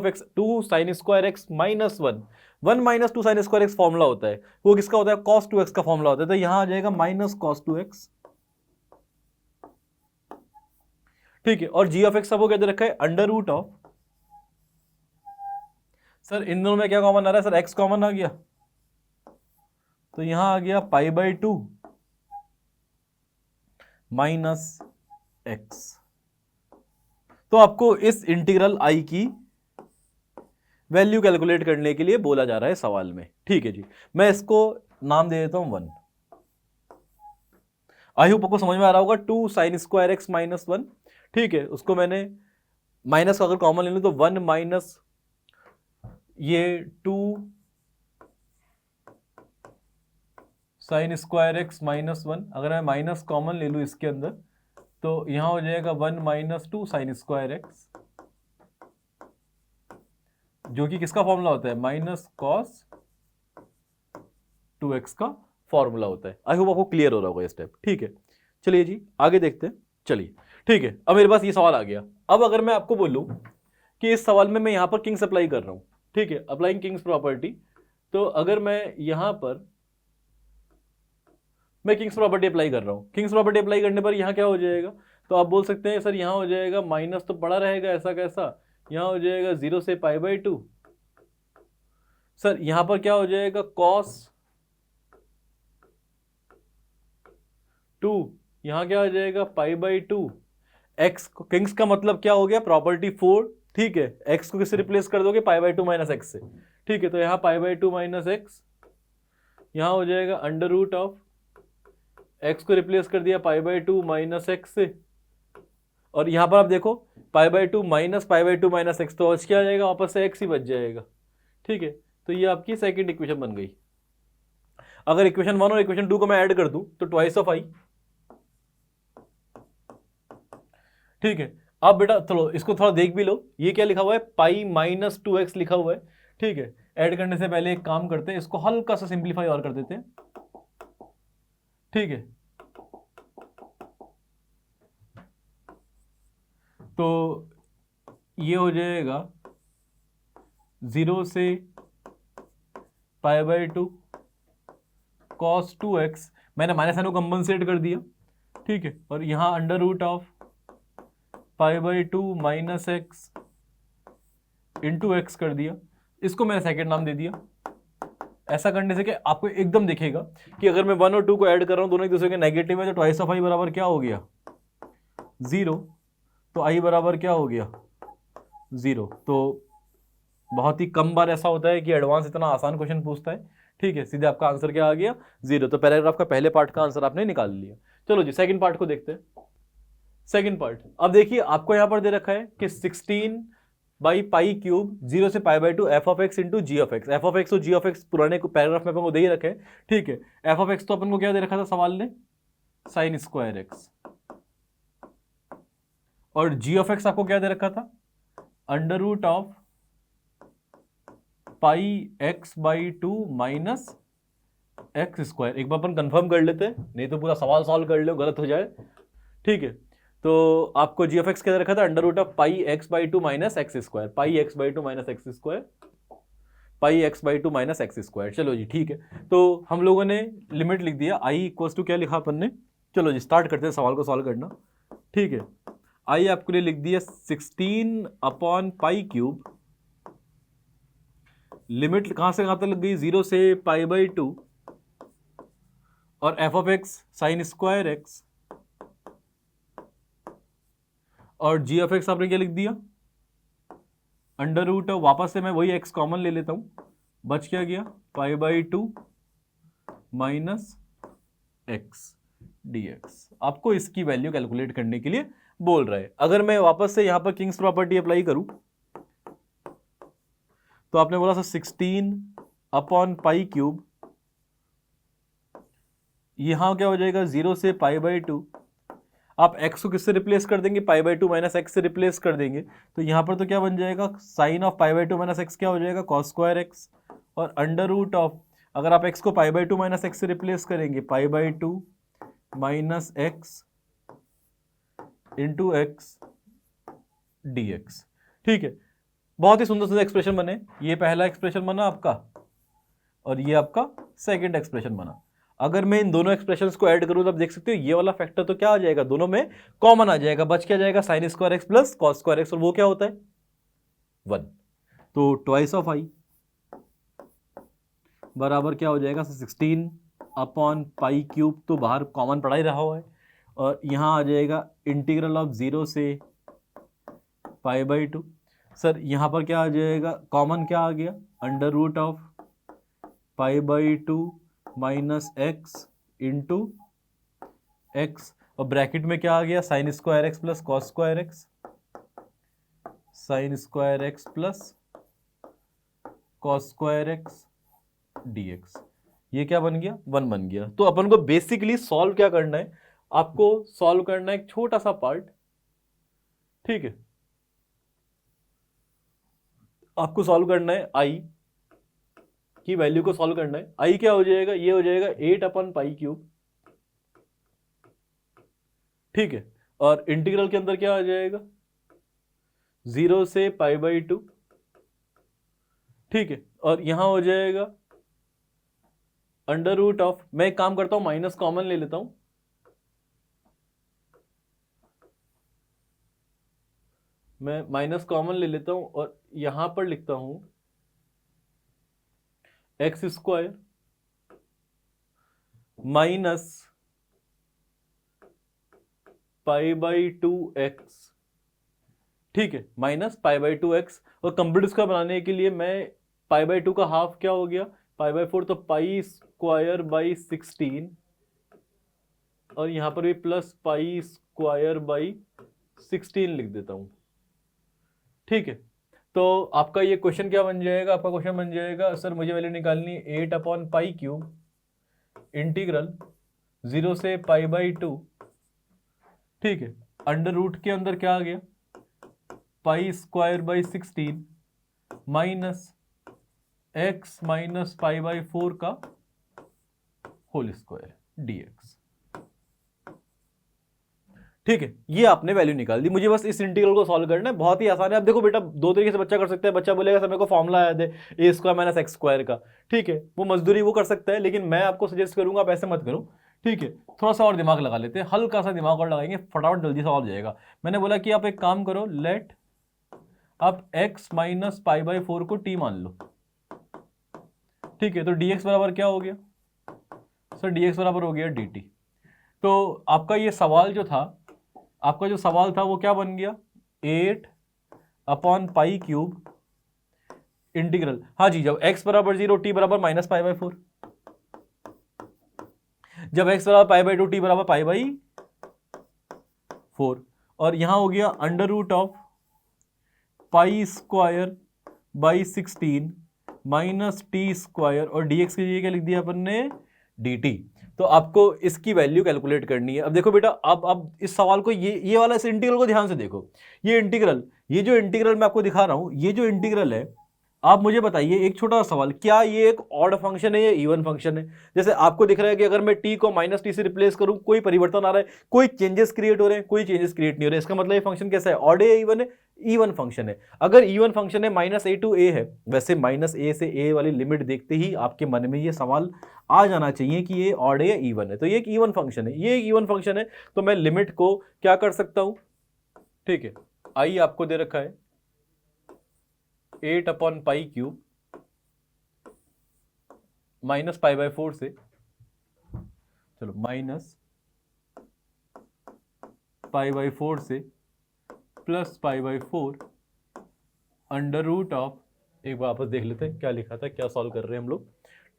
x 2 sign square x minus 1 minus 2 sign square x formula होता है, वो किसका होता है, कॉस 2x का फॉर्मूला होता है, तो यहां आ जाएगा माइनस कॉस 2x। ठीक है, और जी ऑफ एक्स सबको क्या दे रखा है, अंडर रूट ऑफ, सर इन दोनों में क्या कॉमन आ रहा है, सर x कॉमन आ गया, तो यहां आ गया पाई बाई 2 माइनस एक्स। तो आपको इस इंटीग्रल आई की वैल्यू कैलकुलेट करने के लिए बोला जा रहा है सवाल में। ठीक है जी, मैं इसको नाम दे देता हूं 1। आई होप आपको समझ में आ रहा होगा, 2 साइन स्क्वायर एक्स माइनस 1, ठीक है, उसको मैंने माइनस का अगर कॉमन ले लूं तो 1 माइनस ये 2 साइन स्क्वायर एक्स माइनस 1, अगर मैं माइनस कॉमन ले लूं इसके अंदर तो यहां हो जाएगा 1 माइनस 2 साइन स्क्वायर एक्स, जो कि किसका फॉर्मूला होता है, माइनस कॉस 2x का फॉर्मूला होता है। आई होप आपको क्लियर हो रहा होगा ये स्टेप। ठीक है, चलिए जी आगे देखते हैं। चलिए ठीक है, अब मेरे पास ये सवाल आ गया। अब अगर मैं आपको बोलूं कि इस सवाल में मैं यहां पर किंग्स अप्लाई कर रहा हूं, ठीक है, अप्लाइंग किंग्स प्रॉपर्टी, तो अगर मैं यहां पर मैं किंग्स प्रॉपर्टी अप्लाई कर रहा हूं, किंग्स प्रॉपर्टी अप्लाई करने पर यहां क्या हो जाएगा, तो आप बोल सकते हैं सर यहाँ हो जाएगा माइनस तो पड़ा रहेगा ऐसा कैसा, यहाँ हो जाएगा 0 से π/2। सर यहाँ पर क्या हो जाएगा cos 2, यहाँ क्या हो जाएगा π/2। x किंग्स का मतलब क्या हो गया, प्रॉपर्टी 4, ठीक है। x को किससे रिप्लेस कर दोगे, π/2 माइनस एक्स से, ठीक है। तो यहाँ π/2 माइनस एक्स, यहाँ हो जाएगा अंडर रूट ऑफ x को रिप्लेस कर दिया π/2 माइनस एक्स से, और यहाँ पर आप देखो π/2 माइनस π/2 माइनस एक्स, तो क्या आ जाएगा, वापस से x ही बच जाएगा, ठीक है। तो ये आपकी सेकंड इक्वेशन बन गई। अगर इक्वेशन 1 और इक्वेशन 2 को मैं ऐड कर दूं तो ट्वाइस ऑफ आई, ठीक है। अब बेटा चलो इसको थोड़ा देख भी लो, ये क्या लिखा हुआ है, पाई माइनस 2x लिखा हुआ है, ठीक है। ऐड करने से पहले एक काम करते हैं, इसको हल्का सा सिंप्लीफाई और कर देते हैं, ठीक है। तो ये हो जाएगा 0 से π/2 cos 2x, मैंने माइनस साइन को कंपनसेट कर दिया, ठीक है। और यहाँ under root of π/2 minus x into x कर दिया, इसको मैंने सेकेंड नाम दे दिया। ऐसा करने से कि आपको एकदम दिखेगा कि अगर मैं 1 और 2 को ऐड कर रहा हूं, दोनों एक दूसरे के नेगेटिव है, तो ट्वाइस ऑफ आई बराबर क्या हो गया, 0। तो आई बराबर क्या हो गया, 0। तो बहुत ही कम बार ऐसा होता है कि एडवांस इतना आसान क्वेश्चन पूछता है, ठीक है। सीधे आपका आंसर क्या आ गया, 0। तो पैराग्राफ का पहले पार्ट का आंसर आपने निकाल लिया। चलो जी सेकंड पार्ट को देखते हैं। सेकंड पार्ट, अब देखिए आपको यहां पर दे रखा है कि 16/π³ 0 से π/2 f(x) इंटू g(x). f(x) और g(x) पुराने पैराग्राफ में अपन को दे ही रखे हैं, ठीक है। f(x) तो अपन को क्या दे रखा था सवाल ने, sin स्क्वायर एक्स, और g(x) आपको क्या दे रखा था, under root of πx/2 minus x square. एक बार अपन कंफर्म कर लेते हैं, नहीं तो पूरा सवाल सॉल्व कर लो गलत हो जाए, ठीक है। तो आपको g(x) क्या दे रखा था, under root of πx/2 minus x square, πx/2 minus x square, πx/2 minus x square. चलो जी ठीक है, तो हम लोगों ने लिमिट लिख दिया, i इक्वल्स टू क्या लिखा अपन ने। चलो जी स्टार्ट करते हैं सवाल को सॉल्व करना, ठीक है। i आपके लिए लिख दिया 16/π³, लिमिट कहां से कहां तक लग गई, 0 से π/2, और f(x) sin स्क्वायर एक्स, और g(x) आपने क्या लिख दिया, अंडर रूट ऑफ, वापस से मैं वही x कॉमन ले लेता हूं, बच क्या गया, π/2 माइनस एक्स dx। आपको इसकी वैल्यू कैलकुलेट करने के लिए बोल रहा है। अगर मैं वापस से यहां पर किंग्स प्रॉपर्टी अप्लाई करूं, तो आपने बोला था 16/π³, यहां क्या हो जाएगा, 0 से π/2, आप x को किससे रिप्लेस कर देंगे, π/2 माइनस एक्स से रिप्लेस कर देंगे, तो यहां पर तो क्या बन जाएगा, साइन ऑफ π/2 माइनस एक्स क्या हो जाएगा, cos स्क्वायर एक्स, और अंडर रूट ऑफ, अगर आप x को π/2 माइनस एक्स से रिप्लेस करेंगे, π/2 minus x into x dx, ठीक है। बहुत ही सुंदर सुंदर एक्सप्रेशन बने, ये पहला एक्सप्रेशन बना आपका, और ये आपका सेकंड एक्सप्रेशन बना। अगर मैं इन दोनों एक्सप्रेशंस को ऐड करूं तो आप देख सकते हो ये वाला फैक्टर तो क्या आ जाएगा, दोनों में कॉमन आ जाएगा, बच क्या जाएगा, sin square x plus cos square x, और वो क्या होता है, 1। तो ट्वाइस ऑफ आई बराबर क्या हो जाएगा, 16/π³ तो बाहर कॉमन पड़ा ही रहा हुआ है, और यहां आ जाएगा इंटीग्रल ऑफ 0 से π/2। सर यहां पर क्या आ जाएगा, कॉमन क्या आ गया, under root of π/2 minus x into x, और ब्रैकेट में क्या आ गया, sin square x plus cos square x, sin square x plus cos square x dx। ये क्या बन गया, 1 बन गया। तो अपन को बेसिकली सॉल्व क्या करना है, आपको सॉल्व करना है एक छोटा सा पार्ट, ठीक है। आपको सॉल्व करना है i की वैल्यू को सॉल्व करना है। i क्या हो जाएगा, ये हो जाएगा 8/π³, ठीक है। और इंटीग्रल के अंदर क्या आ जाएगा, 0 से π/2, ठीक है। और यहां हो जाएगा अंडर रूट ऑफ, मैं एक काम करता हूं माइनस कॉमन ले लेता हूं, मैं माइनस कॉमन ले लेता हूं और यहां पर लिखता हूं x square minus pi by 2x, ठीक है, माइनस पाई बाई 2x। और कंप्लीट स्क्वायर बनाने के लिए मैं पाई बाई 2 का हाफ क्या हो गया, पाई बाई 4, तो पाई स्क्वायर बाई 16 और यहां पर भी प्लस पाई स्क्वायर बाई 16 लिख देता हूं, ठीक है। तो आपका ये क्वेश्चन क्या बन जाएगा, आपका क्वेश्चन बन जाएगा सर मुझे वैल्यू निकालनी 8/π³ इंटीग्रल 0 से पाई बाई 2, ठीक है, अंडर रूट के अंदर क्या आ गया, पाई square by 16 minus x minus pi by 4 का होल स्क्वायर dx, ठीक है। ये आपने वैल्यू निकाल दी, मुझे बस इस इंटीग्रल को सॉल्व करना है, बहुत ही आसान है। अब देखो बेटा, दो तरीके से बच्चा कर सकता है। बच्चा बोलेगा सर मेरे को फॉर्मूला याद है a² माइनस x स्क्वायर का, ठीक है, वो मजदूरी वो कर सकता है, लेकिन मैं आपको सजेस्ट करूंगा आप ऐसे मत करो, ठीक है। थोड़ा सा और दिमाग लगा लेते हैं, हल्का सा दिमाग और लगाएंगे, फटाफट जल्दी से सॉल्व हो जाएगा। मैंने बोला कि आप एक काम करो, लेट आप x माइनस पाई बाई 4 को t मान लो, ठीक है। तो dx बराबर क्या हो गया सर, dx बराबर हो गया dt। तो आपका ये सवाल जो था, आपका जो सवाल था वो क्या बन गया, 8/π³ इंटीग्रल, हाँ जी, जब x बराबर 0 t बराबर माइनस पाई बाई 4, जब x बराबर पाई बाई 2 t बराबर पाई बाई 4, और यहां हो गया under root of pi square by 16 minus t square, और dx के लिए क्या लिख दिया अपन ने, dt। तो आपको इसकी वैल्यू कैलकुलेट करनी है। अब देखो बेटा, अब इस सवाल को ये वाला इस इंटीग्रल को ध्यान से देखो, ये इंटीग्रल, ये जो इंटीग्रल मैं आपको दिखा रहा हूं, ये जो इंटीग्रल है, आप मुझे बताइए एक छोटा सा सवाल, क्या ये एक ऑड फंक्शन है या इवन फंक्शन है। जैसे आपको दिख रहा है कि अगर मैं t को माइनस टी से रिप्लेस करूं, कोई परिवर्तन आ रहा है, कोई चेंजेस क्रिएट हो रहे हैं, कोई चेंजेस क्रिएट नहीं हो रहे, इसका मतलब ये फंक्शन कैसा है, ऑड है या इवन है, इवन फंक्शन है। अगर इवन फंक्शन है, -a to a है, वैसे -a से a वाली लिमिट देखते ही आपके मन में ये सवाल आ जाना चाहिए कि ये ऑड है या इवन है। तो ये एक इवन फंक्शन है, ये एक इवन फंक्शन है, तो मैं लिमिट को क्या कर सकता हूं, ठीक है, आई आपको दे रखा है 8/π³ माइनस पाई बाई 4 से, चलो माइनस पाई बाई 4 से plus pi by 4 under root of, एक बार वापस देख लेते हैं क्या लिखा था, क्या सॉल्व कर रहे हैं हम लोग,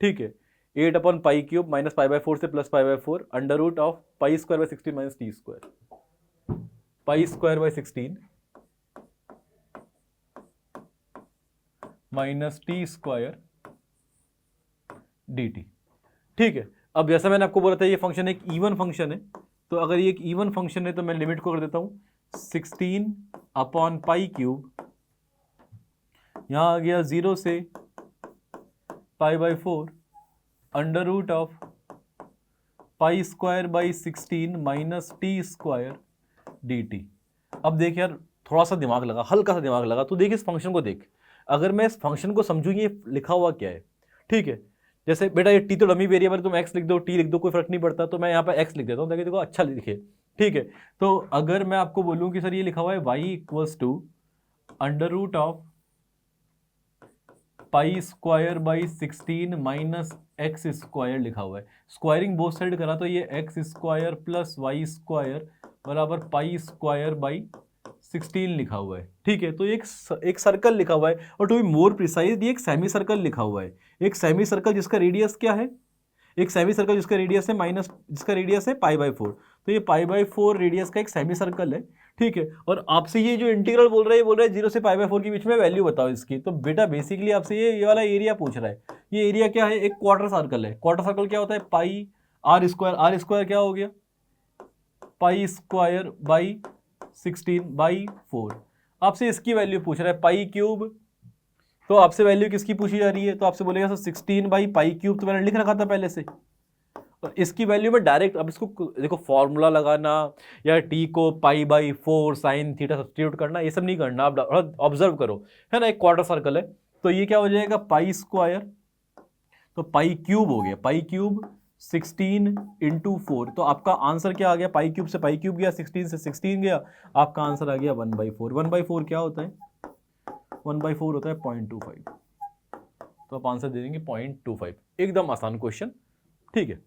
ठीक है। 8/π³ माइनस पाई बाई 4 से plus pi by 4 under root of pi square by 16 minus t square, pi square by 16 minus t square dt, ठीक है। अब जैसा मैंने आपको बोला था ये फंक्शन एक इवन फंक्शन है, तो अगर ये एक इवन फंक्शन है तो मैं लिमिट को कर देता हूं 16/π³, यहां आ गया 0 से pi by 4 under root of pi square by 16 minus t square dt। अब देख यार, थोड़ा सा दिमाग लगा, हल्का सा दिमाग लगा, तो देख इस फंक्शन को देख, अगर मैं इस फंक्शन को समझूं ये लिखा हुआ क्या है, ठीक है। जैसे बेटा ये t तो डमी वेरिएबल, तुम x लिख दो, t लिख दो, कोई फर्क नहीं पड़ता, तो मैं यहाँ पे x लिख देता हूँ ताकि देखो अच्छा लिखे, ठीक है। तो अगर मैं आपको बोलूँ कि सर ये लिखा हुआ है y equals to under root of pi square by 16 minus x square लिखा हुआ है, स्क्वायरिंग बोथ साइड करा तो ये x square plus y square बराबर पाई स्क्वायर बाई 16 लिखा हुआ है, ठीक है। तो एक सर्कल लिखा हुआ है, और टू बी मोर प्रिसाइज ये एक सेमी सर्कल लिखा हुआ है, एक सेमी सर्कल जिसका रेडियस क्या है, एक सेमी सर्कल जिसका रेडियस है जिसका रेडियस है पाई बाई 4, तो ये पाई बाई 4 रेडियस का एक सेमी सर्कल है, ठीक है। और आपसे ये जो इंटीग्रल बोल रहा है, बोल रहा है 0 से पाई बाई 4 के बीच में वैल्यू बताओ इसकी। तो बेटा बेसिकली आपसे ये वाला एरिया पूछ रहा है, ये एरिया क्या है, एक क्वार्टर सर्कल है। क्वार्टर सर्कल क्या होता है, पाई आर स्क्वायर क्या हो गया, पाई स्क्वायर बाई 16/4। आपसे इसकी वैल्यू पूछ रहा है π³, तो आपसे वैल्यू किसकी पूछी जा रही है, तो आपसे बोलेगा सर 16/π³, तो मैंने लिख रखा था पहले से, और इसकी वैल्यू में डायरेक्ट, अब इसको देखो फॉर्मूला लगाना या t को π/4 sin थीटा सब्स्टिट्यूट करना, ये सब नहीं करना, आप ऑब्जर्व करो, है ना, एक क्वार्टर सर्कल है, तो ये क्या हो जाएगा पाई स्क्वायर, तो π³ हो गया, π³ 16 इंटू 4, तो आपका आंसर क्या आ गया, पाई क्यूब से पाई क्यूब गया, 16 से 16 गया, आपका आंसर आ गया 1/4। 1/4 क्या होता है, 1/4 होता है 0.25, तो आप आंसर दे देंगे 0.25। एकदम आसान क्वेश्चन, ठीक है।